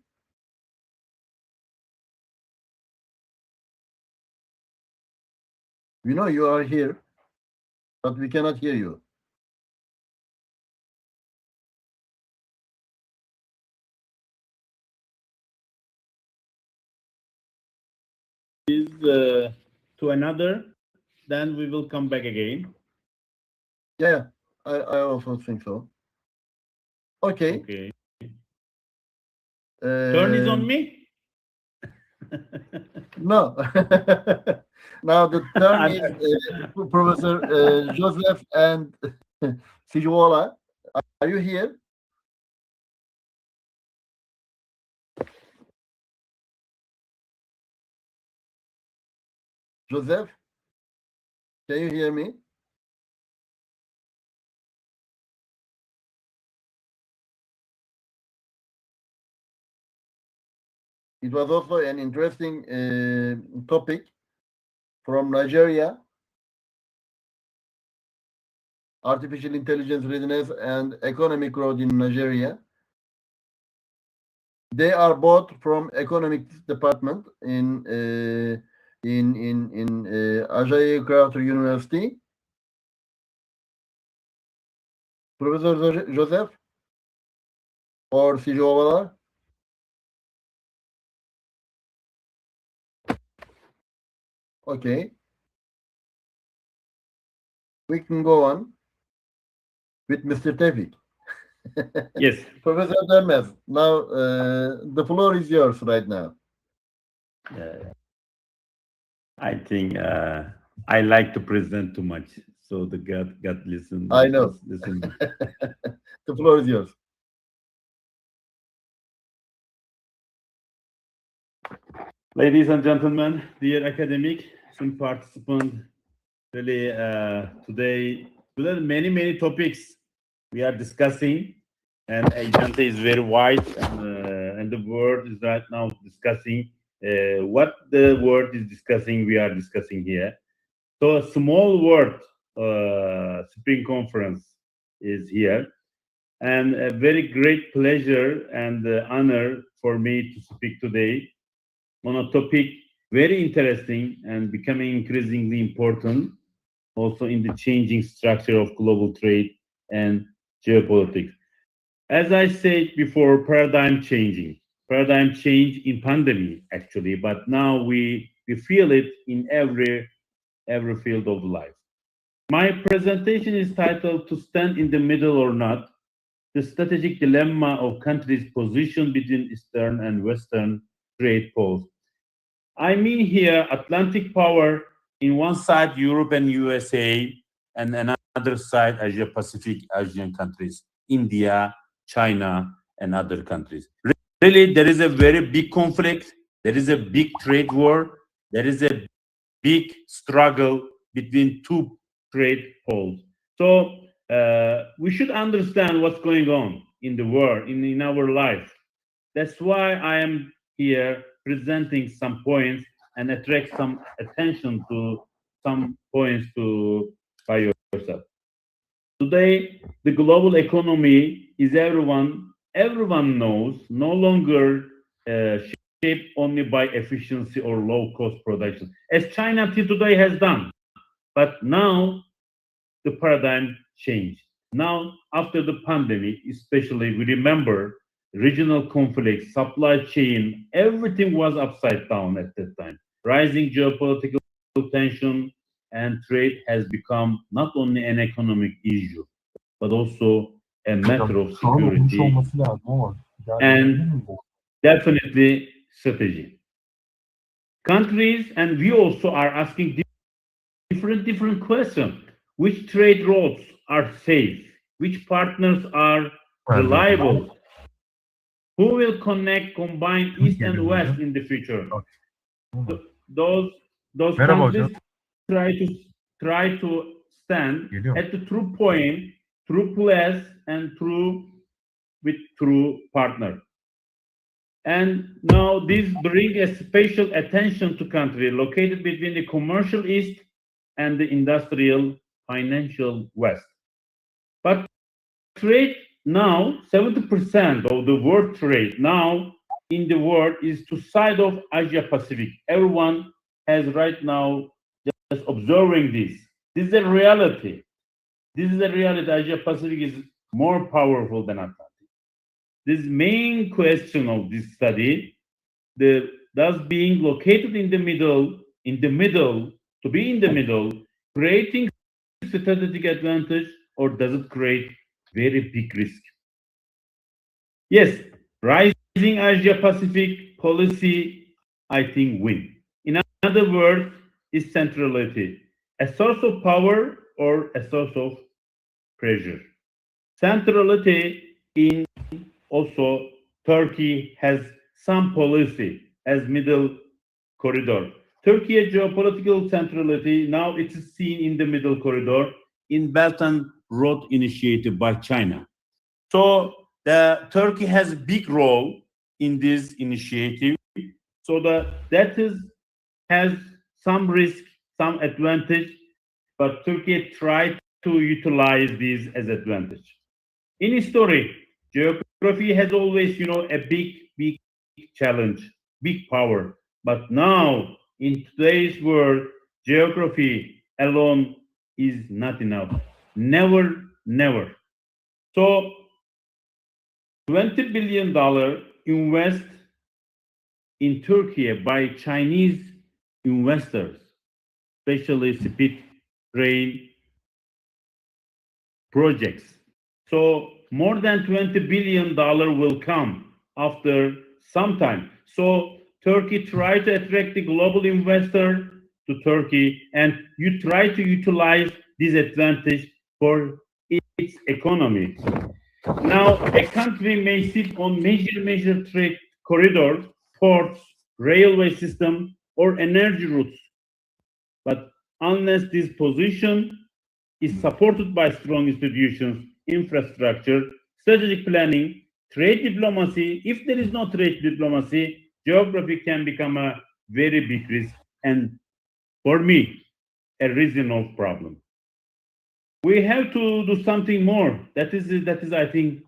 We know you are here, but we cannot hear you. Is to another, then we will come back again. Yeah, I also think so. Okay. Okay. Turn is on me. No. Now the turn is Professor Joseph and Sijuola. Are you here? Joseph, can you hear me? It was also an interesting topic from Nigeria. Artificial intelligence readiness and economic growth in Nigeria. They are both from economics department in Ajayi Crowther University. Professor Joseph or Sijovala? Okay. We can go on with Mr. Tevfik. Yes. Professor Dermez, now the floor is yours right now. I think I like to present too much, so the God listen. I know. Listen. The floor is yours. Ladies and gentlemen, dear academic and participants, really today many topics we are discussing, and agenda is very wide, and the world is right now discussing what the world is discussing. We are discussing here. So a small world spring conference is here, and a very great pleasure and honor for me to speak today on a topic very interesting and becoming increasingly important also in the changing structure of global trade and geopolitics. As I said before, paradigm change in pandemic actually, but now we feel it in every field of life. My presentation is titled "To Stand in the Middle or Not: The Strategic Dilemma of Countries' Position Between Eastern and Western Trade Poles." I mean here Atlantic power in one side, Europe and USA, and another side, Asia Pacific Asian countries, India, China, and other countries. Really, there is a very big conflict. There is a big trade war. There is a big struggle between two trade poles. So we should understand what's going on in the world, in our life. That's why I am here presenting some points and attract some attention to some points by yourself. Today, the global economy is everyone knows no longer shaped only by efficiency or low cost production, as China till today has done. But now the paradigm changed. Now, after the pandemic, especially, we remember regional conflicts, supply chain, everything was upside down at that time. Rising geopolitical tension and trade has become not only an economic issue, but also a matter of security and definitely strategy. Countries and we also are asking different questions. Which trade routes are safe? Which partners are reliable? Who will combine East and West in the future? Those countries try to stand at the true point, true place, and true partner. And now this brings a special attention to country located between the commercial East and the industrial financial West. But trade now, 70% of the world trade now in the world is to side of Asia Pacific. Everyone has right now observing this. This is a reality. This is a reality. Asia Pacific is more powerful than Atlantic. This main question of this study, does being located in the middle, to be in the middle, creating strategic advantage, or does it create very big risk? Yes, rising Asia Pacific policy, I think, win. In other words, is centrality a source of power or a source of pressure? Centrality in also Turkey has some policy as middle corridor. Turkey geopolitical centrality now it is seen in the middle corridor in Belt and Road Initiative by China. So the Turkey has a big role in this initiative. So that has some risk, some advantage, but Turkey tried to utilize these as advantage. In history, geography has always, a big challenge, big power. But now, in today's world, geography alone is not enough. Never, never. So, $20 billion invest in Turkey by Chinese investors, especially speed train projects. So more than $20 billion will come after some time. So Turkey try to attract the global investor to Turkey, and you try to utilize this advantage for its economy. Now, a country may sit on major trade corridors, ports, railway system, or energy routes. But unless this position is supported by strong institutions, infrastructure, strategic planning, trade diplomacy, if there is no trade diplomacy, geography can become a very big risk and, for me, a reason of problem. We have to do something more. That is, I think,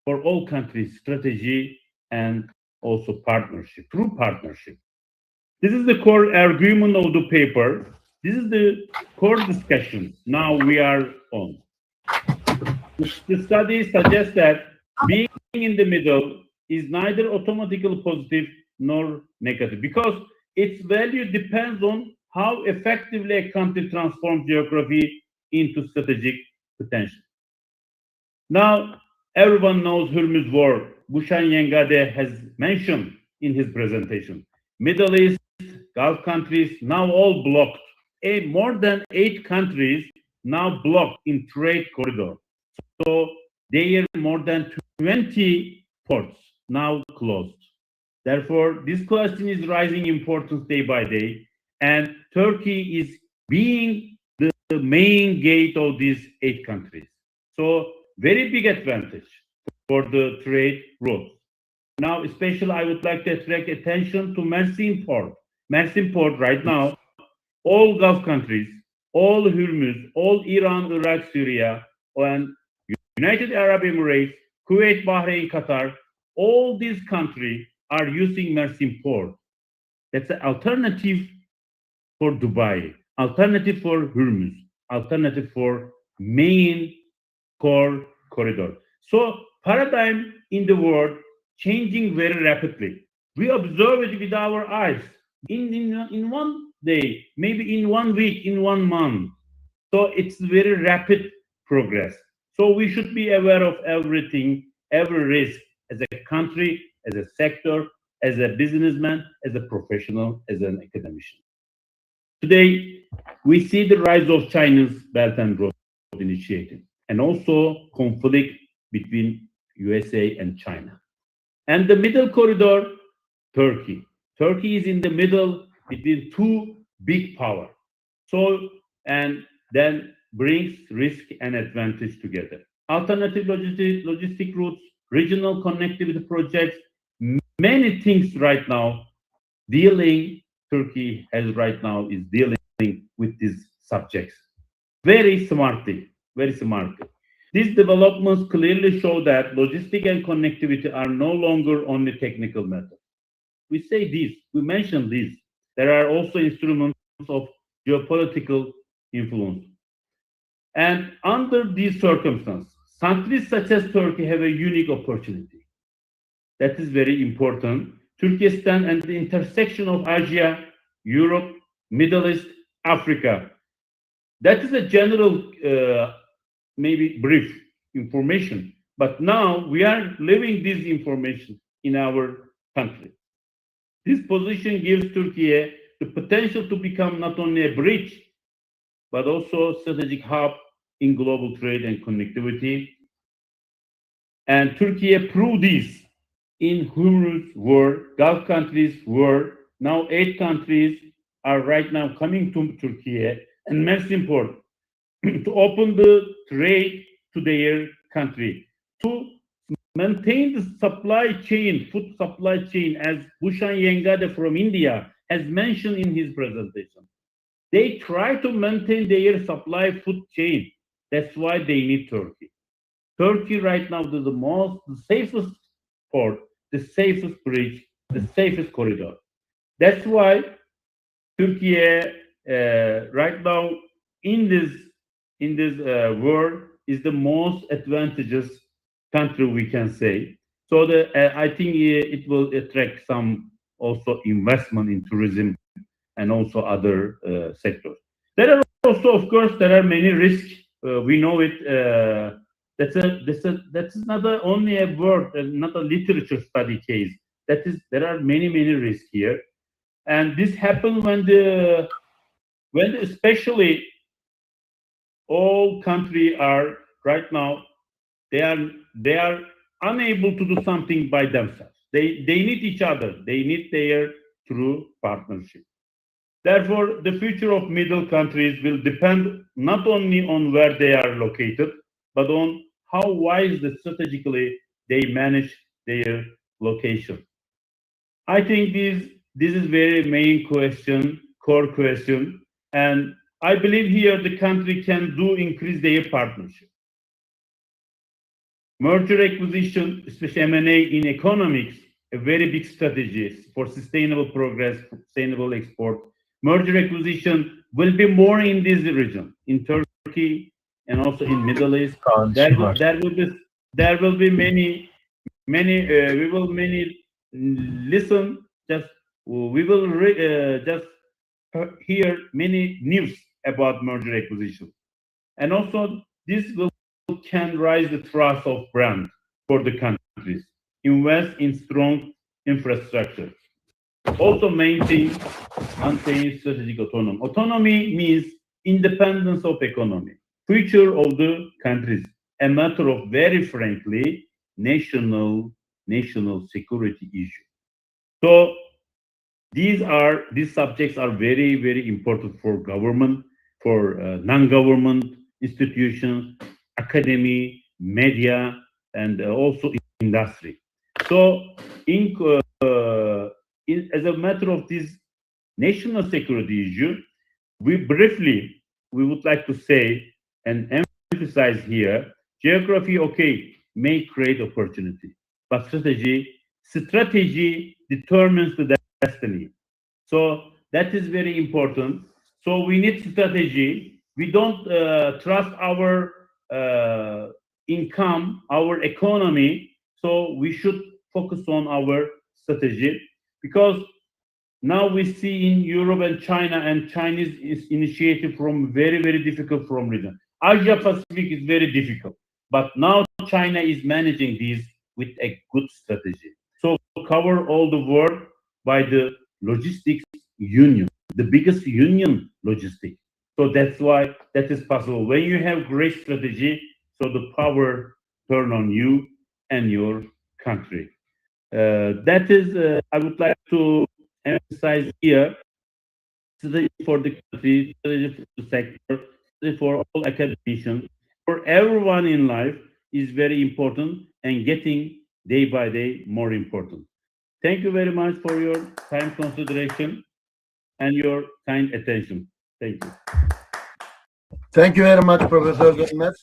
for all countries, strategy and also partnership, true partnership. This is the core argument of the paper. This is the core discussion now we are on. The study suggests that being in the middle is neither automatically positive nor negative because its value depends on how effectively a country transforms geography into strategic potential. Now, everyone knows Hormuz War. Bushan Yengade has mentioned in his presentation. Middle East, Gulf countries now all blocked. More than 8 countries now blocked in trade corridor. So there are more than 20 ports now closed. Therefore, this question is rising importance day by day, and Turkey is being the main gate of these 8 countries. So very big advantage for the trade routes. Now, especially I would like to attract attention to Mersin Port. Mersin Port right now, all Gulf countries, all Hormuz, all Iran, Iraq, Syria, and United Arab Emirates, Kuwait, Bahrain, Qatar, all these countries are using Mersin Port. That's an alternative for Dubai, alternative for Hormuz, alternative for main core corridor. So paradigm in the world changing very rapidly. We observe it with our eyes in one day, maybe in 1 week, in 1 month. So it's very rapid progress. So we should be aware of everything, every risk as a country, as a sector, as a businessman, as a professional, as an academician. Today, we see the rise of China's Belt and Road Initiative and also conflict between USA and China. And the middle corridor, Turkey. Turkey is in the middle between 2 big powers. So, and then brings risk and advantage together. Alternative logistic routes, regional connectivity projects, many things right now Turkey has right now is dealing with these subjects very smartly, very smartly. These developments clearly show that logistic and connectivity are no longer only technical methods. We say this, we mention this. There are also instruments of geopolitical influence. And under these circumstances, countries such as Turkey have a unique opportunity. That is very important. Turkey stands at the intersection of Asia, Europe, Middle East, Africa. That is a general, maybe brief information. But now we are living this information in our country. This position gives Turkey the potential to become not only a bridge, but also a strategic hub in global trade and connectivity. And Turkey proved this in Hormuz war. Gulf countries were now 8 countries are right now coming to Turkey, and most important, to open the trade to their country, to maintain the supply chain, food supply chain, as Bhushan Yengade from India has mentioned in his presentation. They try to maintain their supply food chain. That's why they need Turkey. Turkey right now is the safest port, the safest bridge, the safest corridor. That's why Turkey right now in this world is the most advantageous country, we can say. So I think it will attract some also investment in tourism and also other sectors. There are also, of course, there are many risks. We know it. That's not only a word, not a literature study case. There are many risks here, and this happens when especially all countries are right now they are unable to do something by themselves. They need each other. They need their true partnership. Therefore, the future of middle countries will depend not only on where they are located, but on how wisely strategically they manage their location. I think this is very main question, core question, and I believe here the country can do increase their partnership. Merger acquisition, especially M&A in economics, a very big strategy for sustainable progress, sustainable export. Merger acquisition will be more in this region, in Turkey and also in Middle East. There will be many we will many listen. Just we will just hear many news about merger acquisition, and also this will can raise the trust of brand for the countries. Invest in strong infrastructure. Also maintain strategic autonomy. Autonomy means independence of economy. Future of the countries. A matter of very frankly national security issue. So these subjects are very important for government, for non-government institutions, academy, media, and also industry. So as a matter of this national security issue, we would like to say and emphasize here, geography, okay, may create opportunity, but strategy determines the destiny. So that is very important. So we need strategy. We don't trust our income, our economy. So we should focus on our strategy, because now we see in Europe and China and Chinese initiative from very difficult from region. Asia Pacific is very difficult, but now China is managing this with a good strategy. So cover all the world by the logistics union, the biggest union logistic. So that's why that is possible. When you have great strategy, so the power turn on you and your country. That is, I would like to emphasize here, strategy for the country, strategy for the sector, strategy for all academicians, for everyone in life is very important and getting day by day more important. Thank you very much for your time consideration and your kind attention. Thank you. Thank you very much, Professor Dönmez.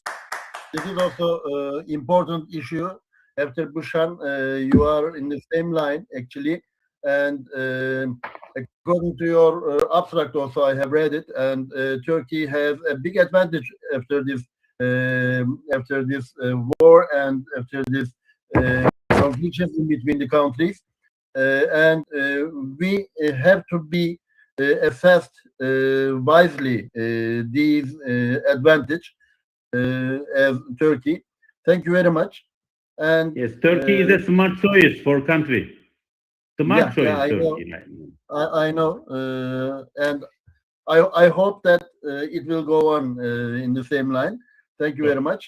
This is also important issue. After Bhushan, you are in the same line, actually. And according to your abstract, also I have read it, and Turkey has a big advantage after this war and after this conflicts in between the countries, and we have to be assessed wisely these advantage as Turkey. Thank you very much. And Yes, Turkey is a smart choice for country. Smart choice, I know, Turkey. I know, and I hope that it will go on in the same line. Thank you very much.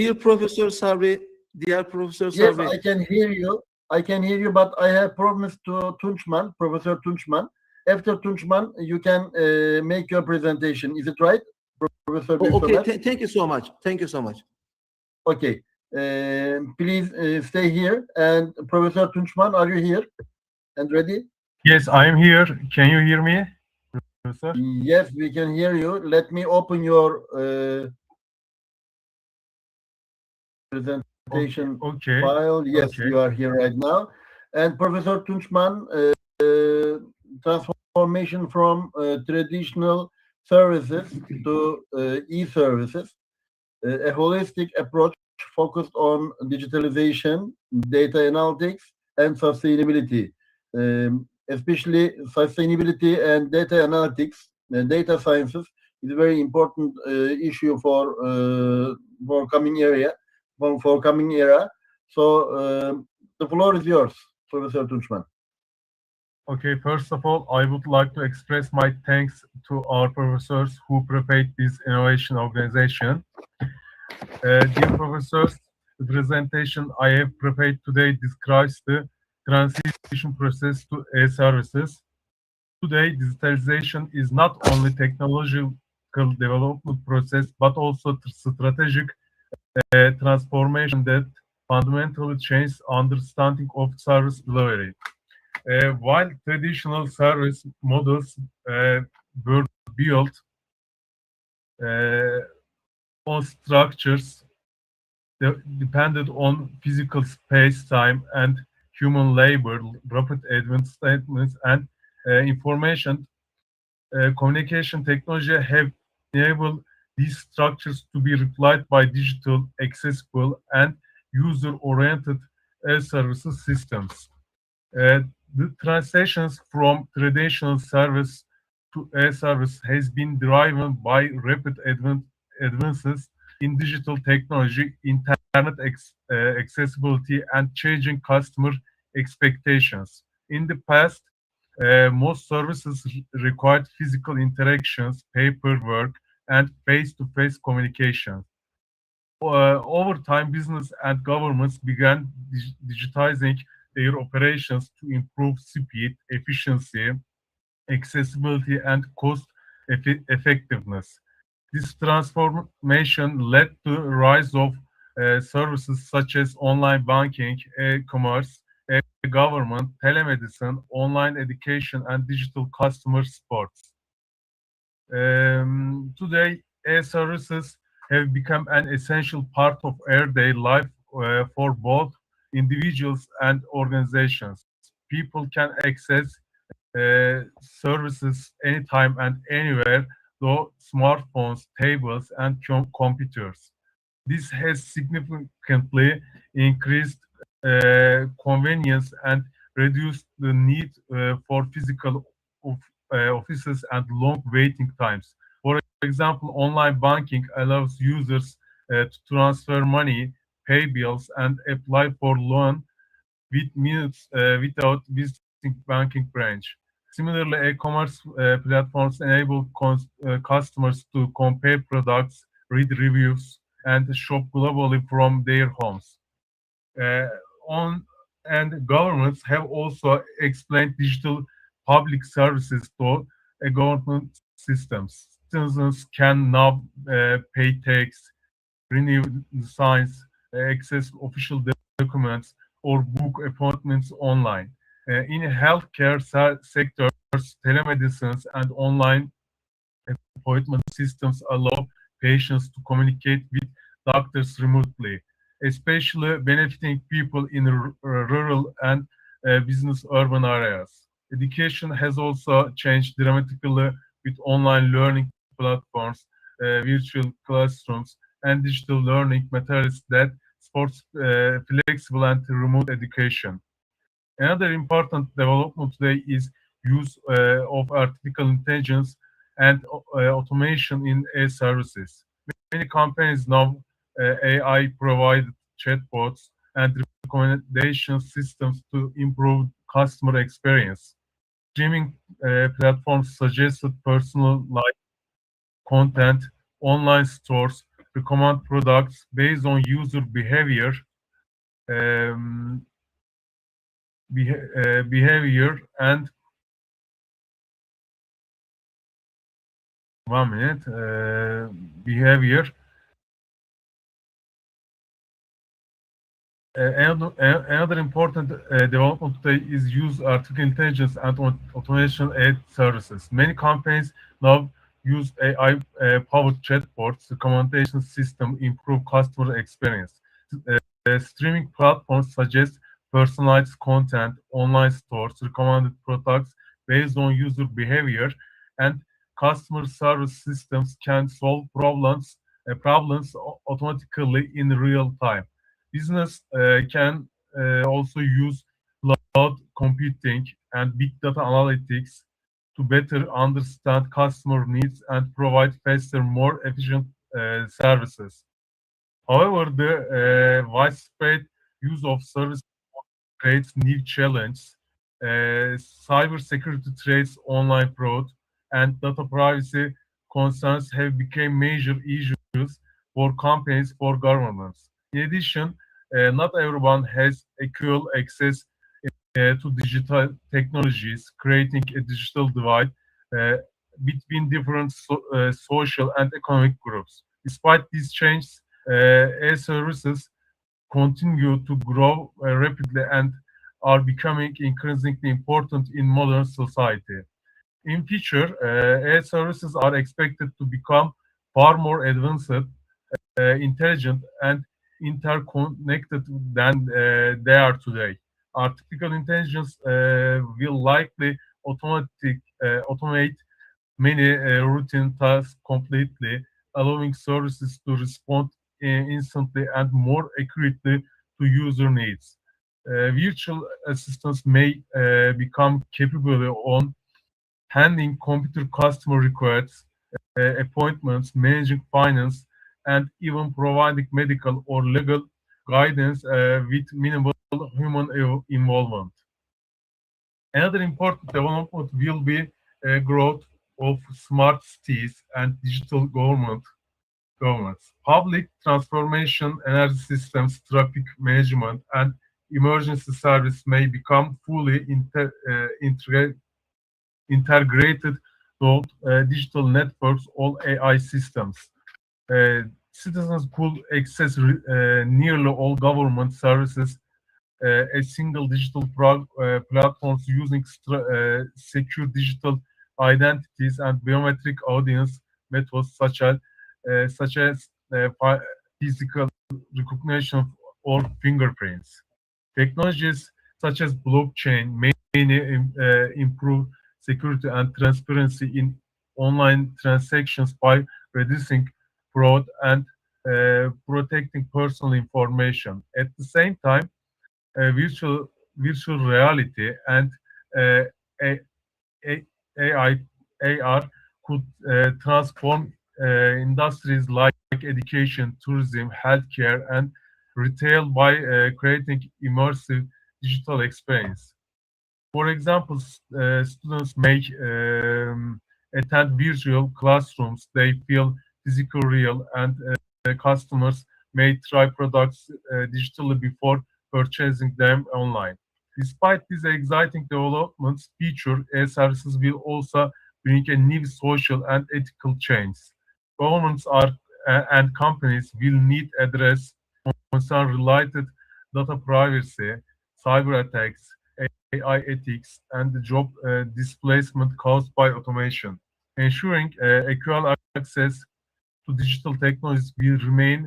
Dear Professor Sabri, Yes, I can hear you. I can hear you, but I have promised to Tunçman, Professor Tunçman. After Tunçman, you can make your presentation. Is it right, Professor Büyüksomer? okay, thank you so much. Thank you so much. Okay. Please stay here. And Professor Tunçman, are you here and ready? Yes, I am here. Can you hear me, Professor? Yes, we can hear you. Let me open your presentation Okay. file. Yes, Okay. you are here right now. And Professor Tunçman, transformation from traditional services to e-services, a holistic approach focused on digitalization, data analytics, and sustainability. Especially sustainability and data analytics, data sciences is a very important issue for coming area, for coming era. So the floor is yours, Professor Tunçman. Okay, first of all, I would like to express my thanks to our professors who prepared this innovation organization. Dear professors, the presentation I have prepared today describes the transition process to e-services. Today, digitalization is not only technological development process, but also strategic transformation that fundamentally changes understanding of service delivery. While traditional service models were built on structures depended on physical space, time, and human labor, rapid advancements, and information communication technology have enabled these structures to be replied by digital, accessible, and user-oriented services systems. The transitions from traditional service to e-service has been driven by rapid advances in digital technology, internet accessibility, and changing customer expectations. In the past, most services required physical interactions, paperwork, and face-to-face communication. Over time, business and governments began digitizing their operations to improve speed, efficiency, accessibility, and cost effectiveness. This transformation led to the rise of services such as online banking, e-commerce, government, telemedicine, online education, and digital customer support. Today, e-services have become an essential part of everyday life for both individuals and organizations. People can access services anytime and anywhere through smartphones, tablets, and computers. This has significantly increased convenience and reduced the need for physical offices and long waiting times. For example, online banking allows users to transfer money, pay bills, and apply for loan with minutes without visiting banking branch. Similarly, e-commerce platforms enable customers to compare products, read reviews, and shop globally from their homes. Uh, on and governments have also explained digital public services to government systems. Citizens can now pay tax, renew signs, access official documents, or book appointments online. In healthcare sectors, telemedicine and online appointment systems allow patients to communicate with doctors remotely. especially benefiting people in rural and business urban areas. Education has also changed dramatically with online learning platforms, virtual classrooms, and digital learning materials that supports flexible and remote education. Another important development today is use of artificial intelligence and automation in services. Many companies now AI provided chatbots and recommendation systems to improve customer experience. Streaming platforms suggested personalized content, online stores recommend products based on user behavior, um, behavior and one minute behavior. Another important development today is use artificial intelligence and automation aid services. Many companies now use AI-powered chatbots, recommendation system improve customer experience. Streaming platforms suggest personalized content, online stores, recommended products based on user behavior, and customer service systems can solve problems automatically in real time. Business can also use cloud computing and big data analytics to better understand customer needs and provide faster, more efficient services. However, the widespread use of service creates new challenges. Cybersecurity threats, online fraud, and data privacy concerns have become major issues for companies, for governments. In addition, not everyone has equal access to digital technologies, creating a digital divide uh, between different social and economic groups. Despite these changes, e-services continue to grow rapidly and are becoming increasingly important in modern society. In future, e-services are expected to become far more advanced, intelligent, and interconnected than they are today. Artificial intelligence will likely automate many routine tasks completely, allowing services to respond instantly and more accurately to user needs. Virtual assistants may become capable on handling computer customer requests, appointments, managing finance, and even providing medical or legal guidance with minimal human involvement. Another important development will be growth of smart cities and digital governments. Public transformation, energy systems, traffic management, and emergency service may become fully integrated to digital networks or AI systems. Citizens could access nearly all government services a single digital platforms using secure digital identities and biometric audience methods such as physical recognition or fingerprints. Technologies such as blockchain may improve security and transparency in online transactions by reducing fraud and protecting personal information. At the same time, virtual reality and uh, A- AI AR could transform industries like education, tourism, healthcare, and retail by creating immersive digital experience. For example, students may attend virtual classrooms. They feel physical real, and customers may try products digitally before purchasing them online. Despite these exciting developments, future services will also bring a new social and ethical change. Governments and companies will need address concern related data privacy, cyber attacks, AI ethics, and the job displacement caused by automation. Ensuring equal access to digital technologies will remain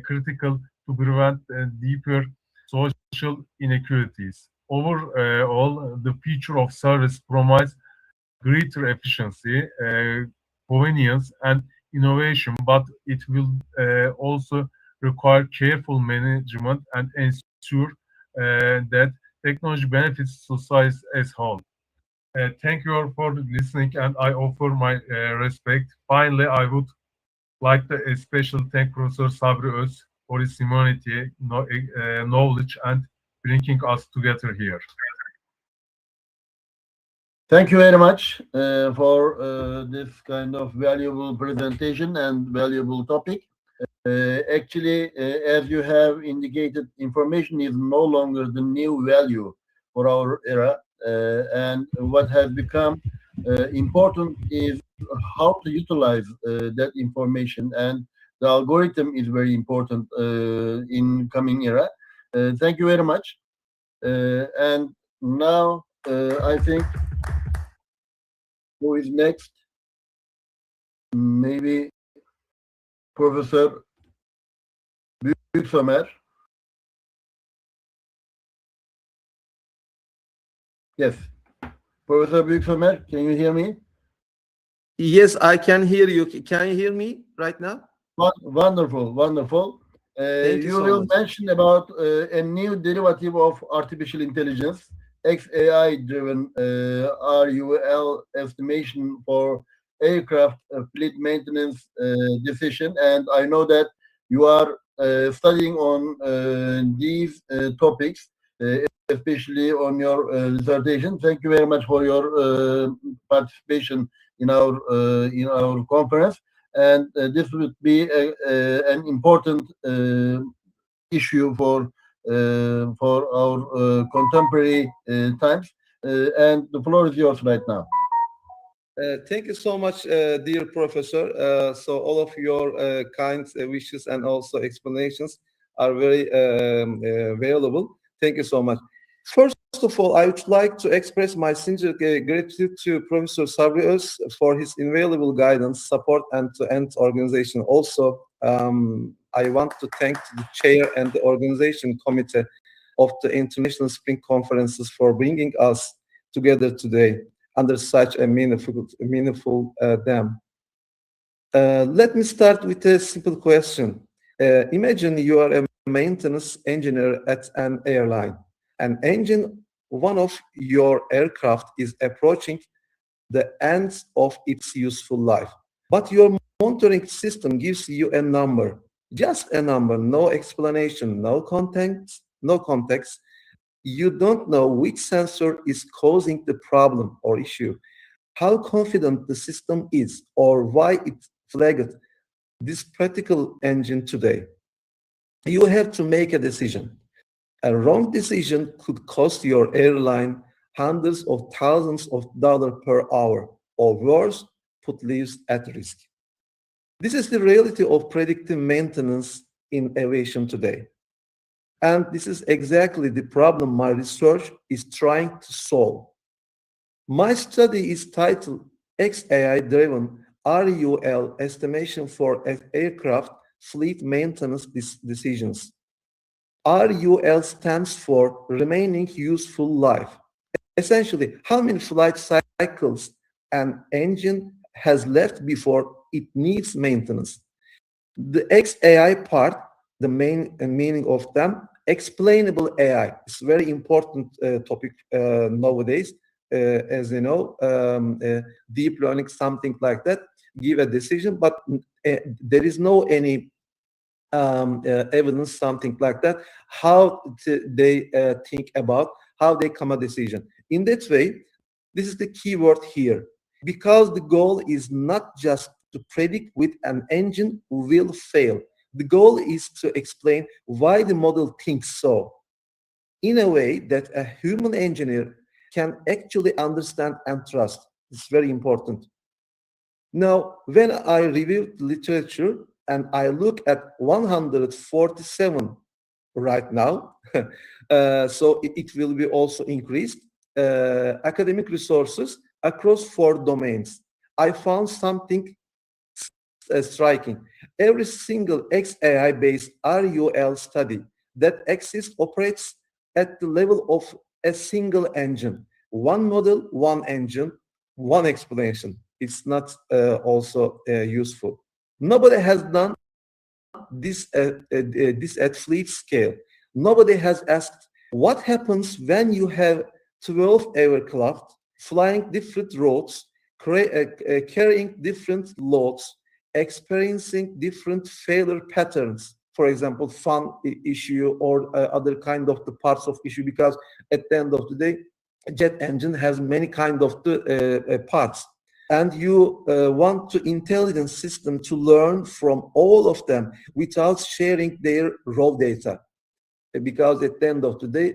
critical to prevent deeper social inequalities. Overall, the future of service provides greater efficiency, convenience, and innovation, but it will also require careful management and ensure that technology benefits society as whole. Thank you all for listening, and I offer my respect. Finally, I would like to especially thank Professor Sabri Öz for his humanity, knowledge, and bringing us together here. Thank you very much for this kind of valuable presentation and valuable topic. Actually, as you have indicated, information is no longer the new value for our era, and what has become important is how to utilize that information, and the algorithm is very important in coming era. Thank you very much. And now I think who is next? Maybe Professor Büyük Somer. Yes. Professor Büyük Somer, can you hear me? Yes, I can hear you. Can you hear me right now? Wonderful, wonderful. Thank you You so will much. mention about a new derivative of artificial intelligence, XAI-driven RUL estimation for aircraft fleet maintenance decision. And I know that you are studying on these topics, especially on your dissertation. Thank you very much for your participation in our conference. And this would be an important issue for our contemporary times. And the floor is yours right now. Thank you so much, dear professor. So all of your kind wishes and also explanations are very valuable. Thank you so much. First of all, I would like to express my sincere gratitude to Professor Sabri Öz for his invaluable guidance, support, and to end organization. Also, I want to thank the chair and the organization committee of the International Spring Conferences for bringing us together today under such a meaningful theme. Let me start with a simple question. Imagine you are a maintenance engineer at an airline. An engine, one of your aircraft is approaching the end of its useful life. But your monitoring system gives you a number, just a number, no explanation, no context. You don't know which sensor is causing the problem or issue, how confident the system is, or why it flagged this practical engine today. You have to make a decision. A wrong decision could cost your airline hundreds of thousands of dollars per hour, or worse, put lives at risk. This is the reality of predictive maintenance in aviation today. And this is exactly the problem my research is trying to solve. My study is titled XAI-driven RUL estimation for aircraft fleet maintenance decisions. RUL stands for remaining useful life. Essentially, how many flight cycles an engine has left before it needs maintenance. The XAI part, the main meaning of them, explainable AI. It's a very important topic nowadays. As you know, deep learning, something like that, give a decision, but there is no any evidence, something like that, how they think about, how they come a decision. In that way, this is the key word here, because the goal is not just to predict with an engine will fail. The goal is to explain why the model thinks so, in a way that a human engineer can actually understand and trust. It's very important. Now, when I reviewed literature and I look at 147 right now, so it will be also increased, academic resources across 4 domains. I found something striking. Every single XAI-based RUL study that exists operates at the level of a single engine. One model, one engine, one explanation. It's not also useful. Nobody has done this at fleet scale. Nobody has asked what happens when you have 12 aircraft flying different routes, carrying different loads, experiencing different failure patterns. For example, fan issue or other kind of the parts of issue, because at the end of the day, jet engine has many kind of the parts, and you want to intelligence system to learn from all of them without sharing their raw data, because at the end of the day,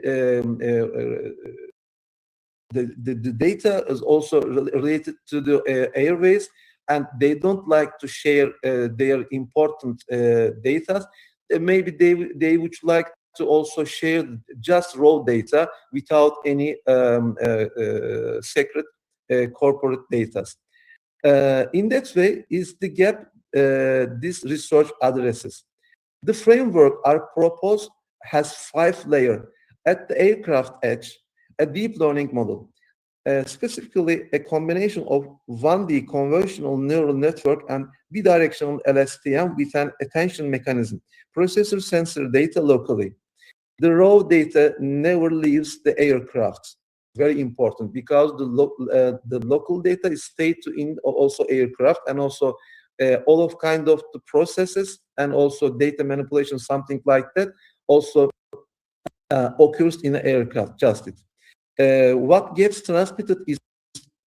the data is also related to the airways, and they don't like to share their important data. Maybe they would like to also share just raw data without any secret corporate data. In that way is the gap this research addresses. The framework I propose has 5 layers. At the aircraft edge, a deep learning model, specifically a combination of 1D convolutional neural network and bidirectional LSTM with an attention mechanism, processor sensor data locally. The raw data never leaves the aircraft. Very important, because the local data is stayed in also aircraft, and also all of kind of the processes and also data manipulation, something like that, also occurs in the aircraft. Just it. What gets transmitted is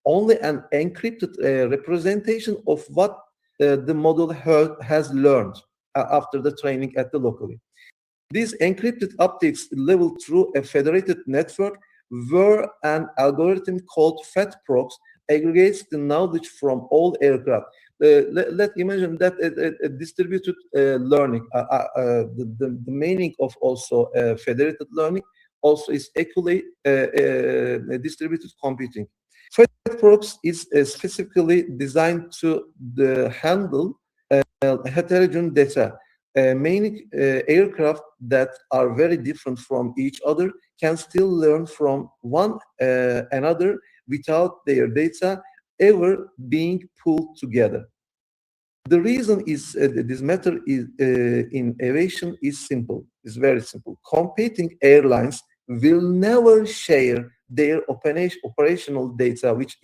only an encrypted representation of what the model has learned after the training at the locally. These encrypted updates level through a federated network where an algorithm called FedProx aggregates the knowledge from all aircraft. Let's imagine that a distributed learning, the meaning of also federated learning also is equally distributed computing. FedProx is specifically designed to handle heterogeneous data. Many aircraft that are very different from each other can still learn from one another without their data ever being pulled together. The reason is this matter is in aviation is simple. It's very simple. Competing airlines will never share their operational data with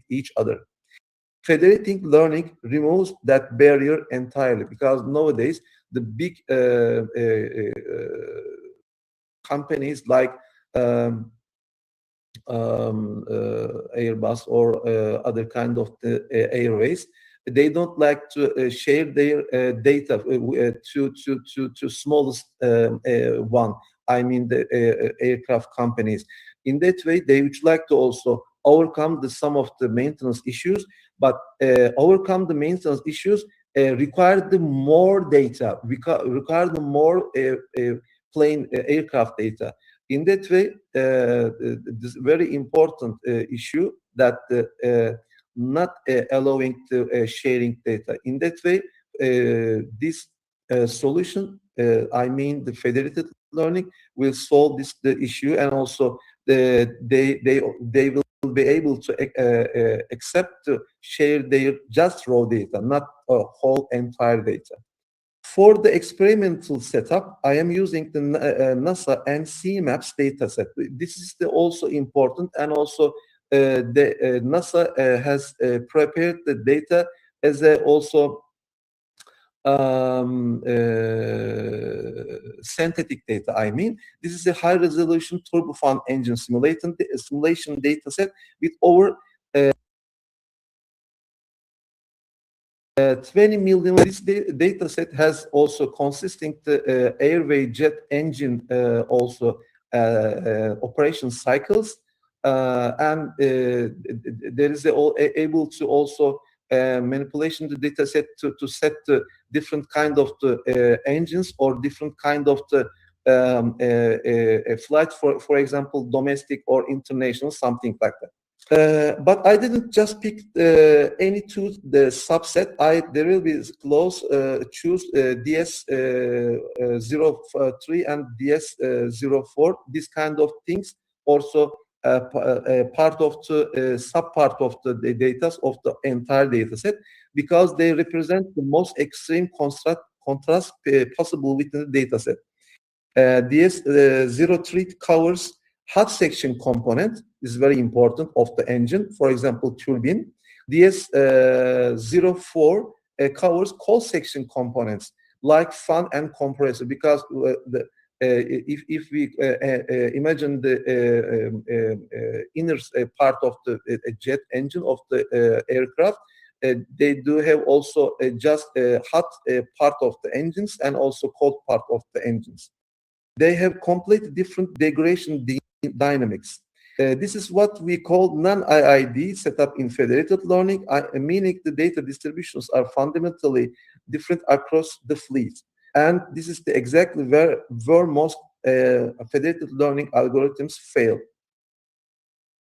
each other. Federating learning removes that barrier entirely, because nowadays the big companies like Airbus or other kind of airways, they don't like to share their data to smallest one. I mean the aircraft companies. In that way, they would like to also overcome some of the maintenance issues, but overcome the maintenance issues require the more data, require the more plane aircraft data. In that way, this very important issue that not allowing to sharing data. In that way, this solution, I mean the federated learning, will solve the issue, and also they will be able to accept to share their just raw data, not whole entire data. For the experimental setup, I am using the NASA and CMAPS dataset. This is also important, and also the NASA has prepared the data as also synthetic data. I mean, this is a high resolution turbofan engine simulation dataset with over 20 million. This data set has also consisting the airway jet engine also operation cycles, and there is able to also manipulation the data set to set the different kind of the engines or different kind of the flight, for example, domestic or international, something like that. But I didn't just pick any two the subset. There will be choose DS03 and DS04. This kind of things also part of the sub part of the data of the entire data set, because they represent the most extreme contrast possible within the data set. DS03 covers hot section component, is very important, of the engine, for example, turbine. DS04 covers cold section components like fan and compressor, because if we imagine the inner part of the jet engine of the aircraft, they do have also just a hot part of the engines and also cold part of the engines. They have completely different degradation dynamics. This is what we call non-IID setup in federated learning, meaning the data distributions are fundamentally different across the fleet. And this is exactly where most federated learning algorithms fail.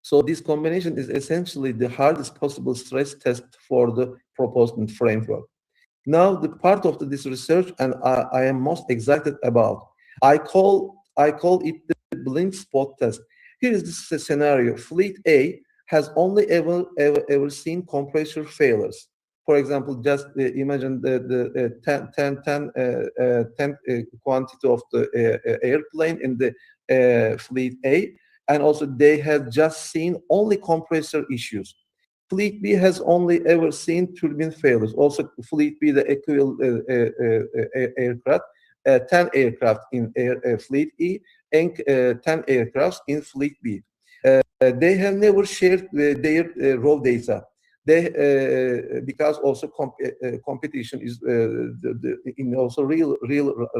So this combination is essentially the hardest possible stress test for the proposed framework. Now, the part of this research, and I am most excited about, I call it the blind spot test. Here is this scenario: Fleet A has only ever seen compressor failures. For example, just imagine the 10 quantity of the airplane in the Fleet A, and also they have just seen only compressor issues. Fleet B has only ever seen turbine failures. Also, Fleet B, the equivalent aircraft, 10 aircraft in Fleet E and 10 aircrafts in Fleet B. They have never shared their raw data. Because also competition is in also real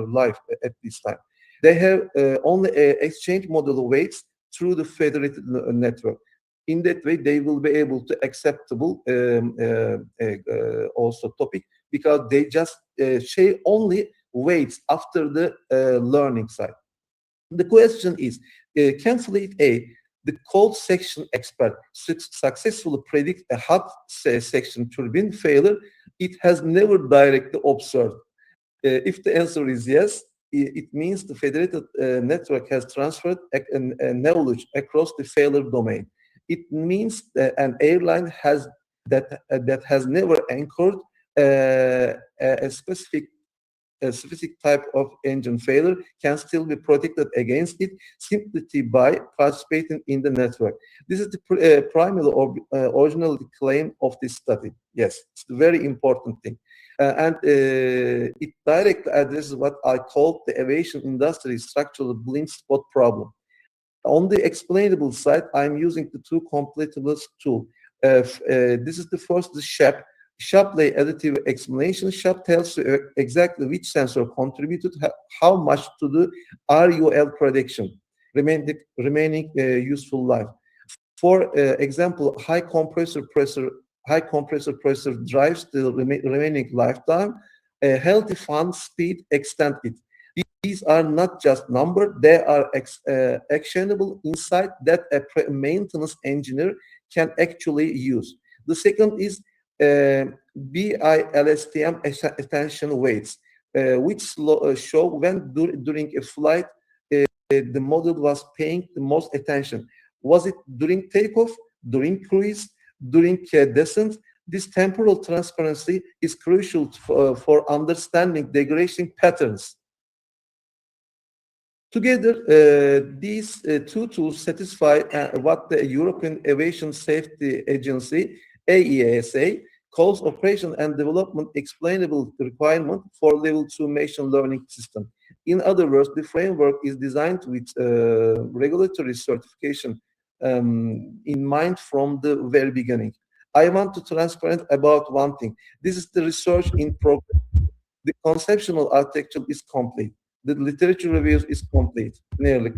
life at this time. They have only exchange model weights through the federated network. In that way, they will be able to acceptable also topic, because they just share only weights after the learning side. The question is, can Fleet A, the cold section expert, successfully predict a hot section turbine failure it has never directly observed? If the answer is yes, it means the federated network has transferred knowledge across the failure domain. It means that an airline has that has never anchored a specific type of engine failure can still be protected against it simply by participating in the network. This is the primary original claim of this study. Yes, it's a very important thing. And it directly addresses what I call the aviation industry structural blind spot problem. On the explainable side, I'm using the two completable tool. This is the first, the SHAP. Shapley additive explanation. SHAP tells you exactly which sensor contributed how much to the RUL prediction, remaining useful life. For example, high compressor pressure drives the remaining lifetime. A healthy fan speed extend it. These are not just numbers; they are actionable insight that a maintenance engineer can actually use. The second is BILSTM attention weights, which show when during a flight the model was paying the most attention. Was it during takeoff, during cruise, during descent? This temporal transparency is crucial for understanding degradation patterns. Together, these two tools satisfy what the European Aviation Safety Agency, AEASA, calls operation and development explainable requirement for level 2 machine learning system. In other words, the framework is designed with regulatory certification in mind from the very beginning. I want to transparent about one thing. This is the research in progress. The conceptual architecture is complete. The literature reviews is complete, nearly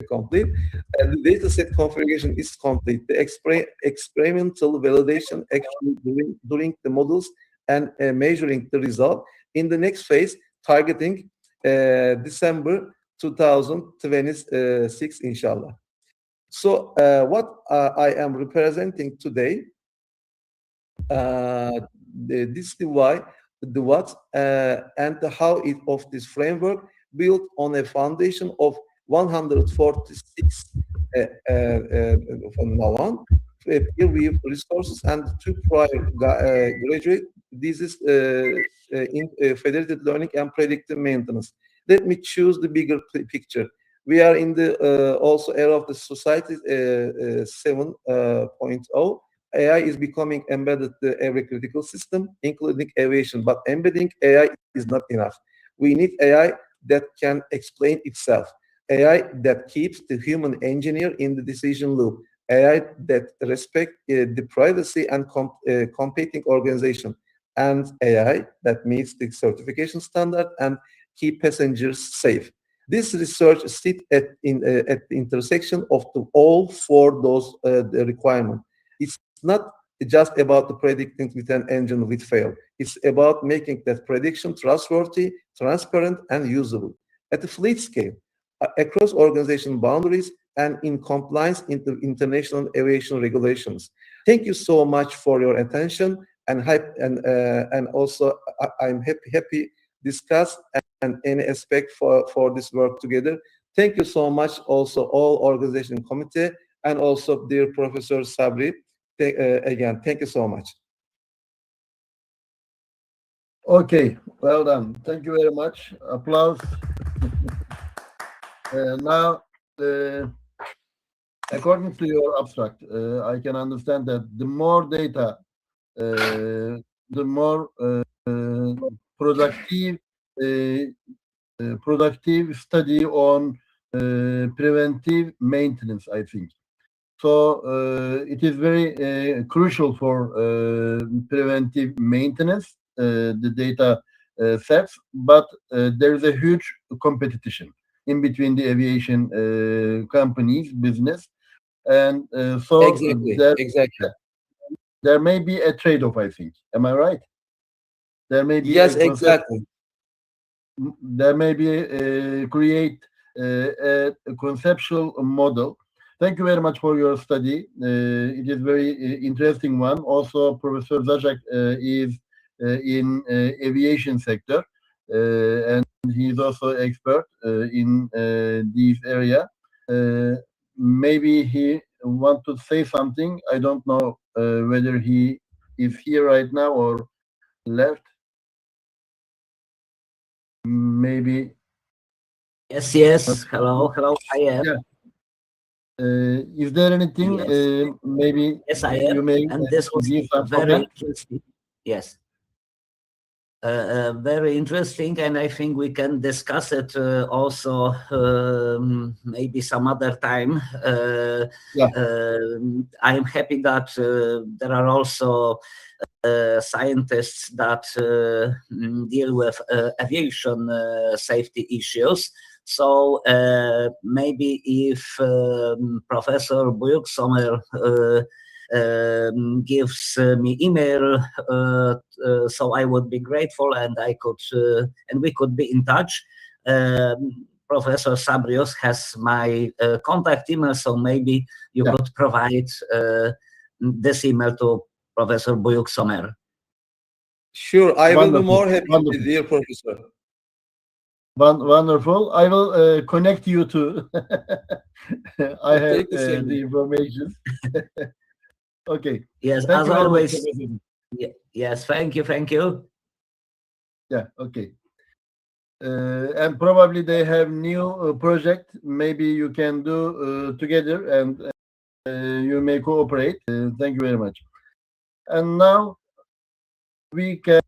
complete. The dataset configuration is complete. The experimental validation actually during the models and measuring the result. In the next phase, targeting December 2026, inshallah. So what I am representing today, this is the why, the what, and the how it of this framework built on a foundation of 146 from now on peer-reviewed resources and two prior graduate. This is in federated learning and predictive maintenance. Let me choose the bigger picture. We are in the also era of the society 7.0. AI is becoming embedded to every critical system, including aviation. But embedding AI is not enough. We need AI that can explain itself, AI that keeps the human engineer in the decision loop, AI that respect the privacy and competing organization, and AI that meets the certification standard and keep passengers safe. This research sits at the intersection of all four those the requirements. It's not just about the predicting with an engine will fail. It's about making that prediction trustworthy, transparent, and usable at the fleet scale, across organization boundaries, and in compliance with the international aviation regulations. Thank you so much for your attention, and also I'm happy discuss and any aspect for this work together. Thank you so much also all organization committee and also dear Professor Sabri. Again, thank you so much. Okay, well done. Thank you very much. Applause. Now, according to your abstract, I can understand that the more data, the more productive productive study on preventive maintenance, I think. So it is very crucial for preventive maintenance, the data sets, but there is a huge competition in between the aviation companies, business, and so Exactly. there may be a trade-off, I think. Am I right? There may be Yes, a concept, exactly. there may be create a conceptual model. Thank you very much for your study. It is very interesting one. Also, Professor Zajac is in aviation sector, and he is also expert in this area. Maybe he want to say something. I don't know whether he is here right now or left. Maybe. Yes. Hello. I am. Yeah. Is there anything Yes. maybe Yes, I you am. may And this was give some very comment? interesting. Yes. Very interesting, and I think we can discuss it also maybe some other time. Yeah. I am happy that there are also scientists that deal with aviation safety issues. So maybe if Professor Buyuk-Sommer gives me email, so I would be grateful, and I could and we could be in touch. Professor Sabrios has my contact email, so maybe you could provide this email to Professor Buyuk-Sommer. Sure, I will be Wonderful. more happy, Wonderful. dear Professor. Wonderful. I will connect you to. I have Thank you so much. the information. Okay. Yes, Thank as you very much, always. Professor. Yes, thank you. Yeah. Okay. And probably they have new project. Maybe you can do together, and you may cooperate. Thank you very much. And now we can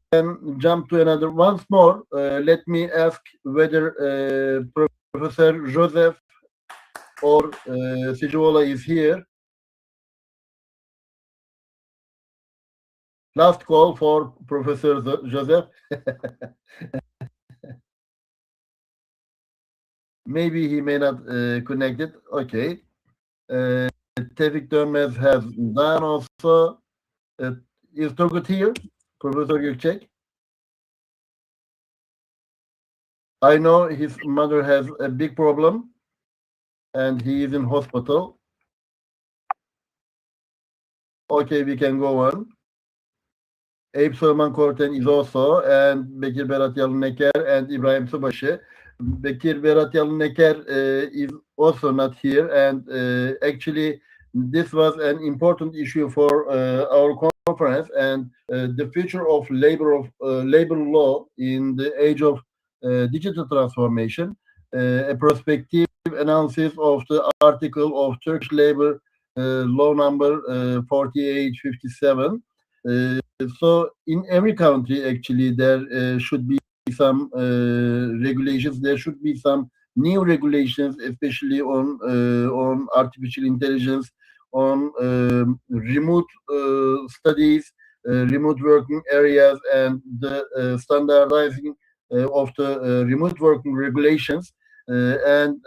jump to another. Once more, let me ask whether Professor Joseph or Sijuola is here. Last call for Professor Joseph. Maybe he may not connect it. Okay. Tevfik Dönmez has done also. Is Turgut here? Professor Gökçek? I know his mother has a big problem and he is in hospital. Okay, we can go on. Eyüp Süleyman Korten is also, and Bekir Berat Yalıneker and Ibrahim Subaşı. Bekir Berat Yalıneker is also not here, and actually this was an important issue for our conference, and the future of labor law in the age of digital transformation, a prospective analysis of the article of Turkish labor law number 4857. So in every country, actually, there should be some regulations. There should be some new regulations, especially on artificial intelligence, on remote studies, remote working areas, and the standardizing of the remote working regulations. And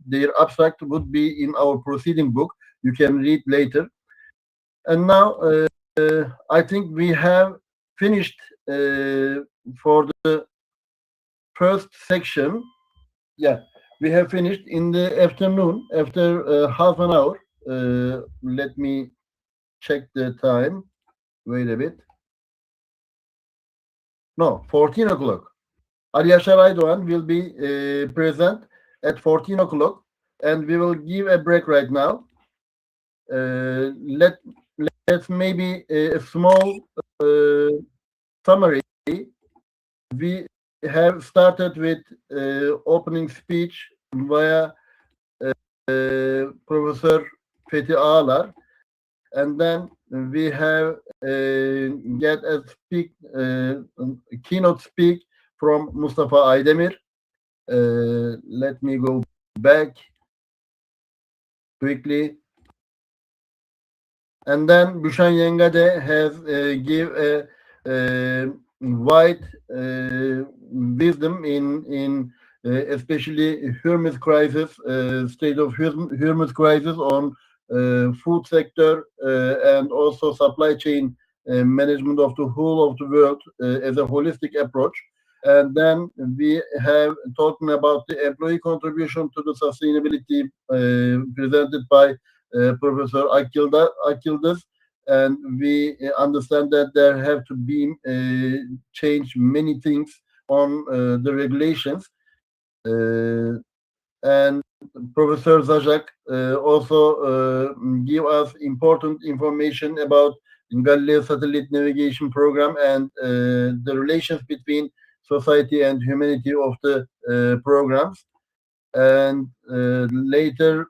their abstract would be in our proceeding book. You can read later. And now I think we have finished for the first section. Yeah, we have finished in the afternoon after half an hour. Let me check the time. Wait a bit. No, 14 o'clock. Ali Yaşar Aydoğan will be present at 14 o'clock, and we will give a break right now. Let's maybe a small summary. We have started with opening speech via Professor Fethi Ağalar, and then we have get a keynote speak from Mustafa Aydemir. Let me go back quickly. And then Büşen Yengade has give a wide wisdom in especially Hormuz crisis, state of Hormuz crisis on food sector and also supply chain management of the whole of the world as a holistic approach. And then we have talking about the employee contribution to the sustainability presented by Professor Akildas, and we understand that there have to be change many things on the regulations. And Professor Zajak also give us important information about Galileo satellite navigation program and the relations between society and humanity of the programs. And later,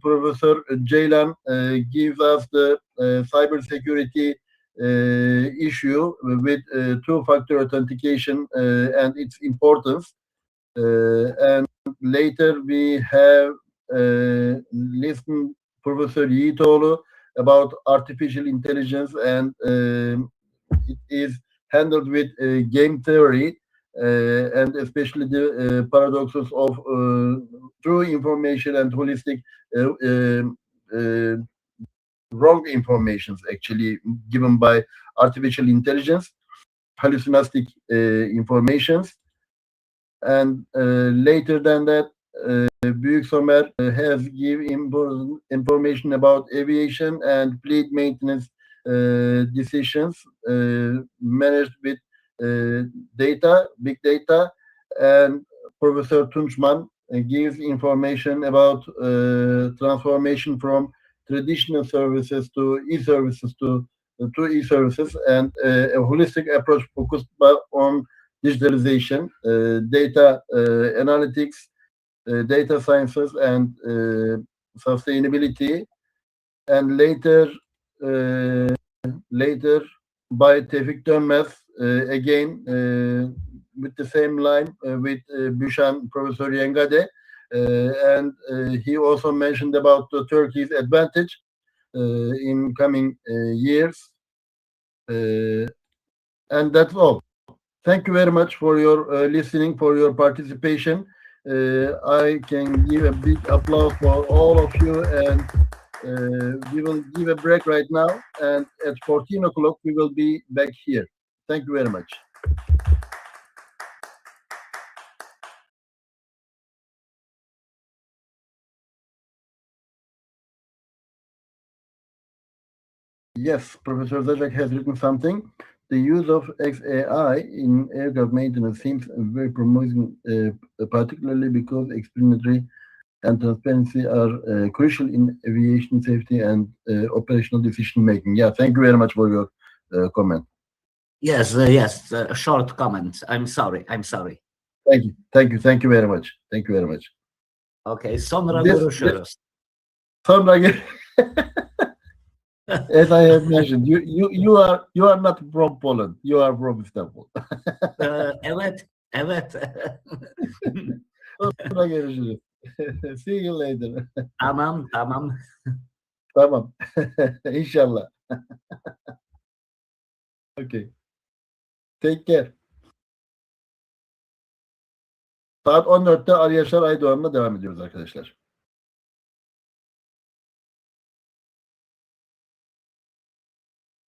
Professor Ceylan gives us the cybersecurity issue with two-factor authentication and its importance. And later, we have listened Professor Yiğitoğlu about artificial intelligence, and it is handled with game theory. And especially the paradoxes of true information and holistic wrong informations actually given by artificial intelligence, hallucinastic informations. And later than that, Büyük Somer has given important information about aviation and fleet maintenance decisions managed with data, big data, and Professor Tunçman gives information about transformation from traditional services to e-services to e-services, and a holistic approach focused on digitalization, data analytics, data sciences, and sustainability. And later by Tevfik Dönmez, again with the same line with Büşen, Professor Yengade, and he also mentioned about the Turkey's advantage in coming years. And that's all. Thank you very much for your listening, for your participation. I can give a big applause for all of you, and we will give a break right now, and at 14 o'clock we will be back here. Thank you very much. Yes, Professor Zajak has written something. The use of XAI in aircraft maintenance seems very promising, particularly because explanatory and transparency are crucial in aviation safety and operational decision making. Yeah, thank you very much for your comment. Yes, yes, a short comment. I'm sorry. Thank you very much. Thank you very much. Okay, sonra This görüşürüz. sonra as I have mentioned, you are not from Poland. You are from Istanbul. Evet, evet. Sonra görüşürüz. See you later. Tamam, tamam. Tamam. İnşallah. Okay. Take care. Saat 14'te Ali Yaşar Aydoğan'la devam ediyoruz arkadaşlar.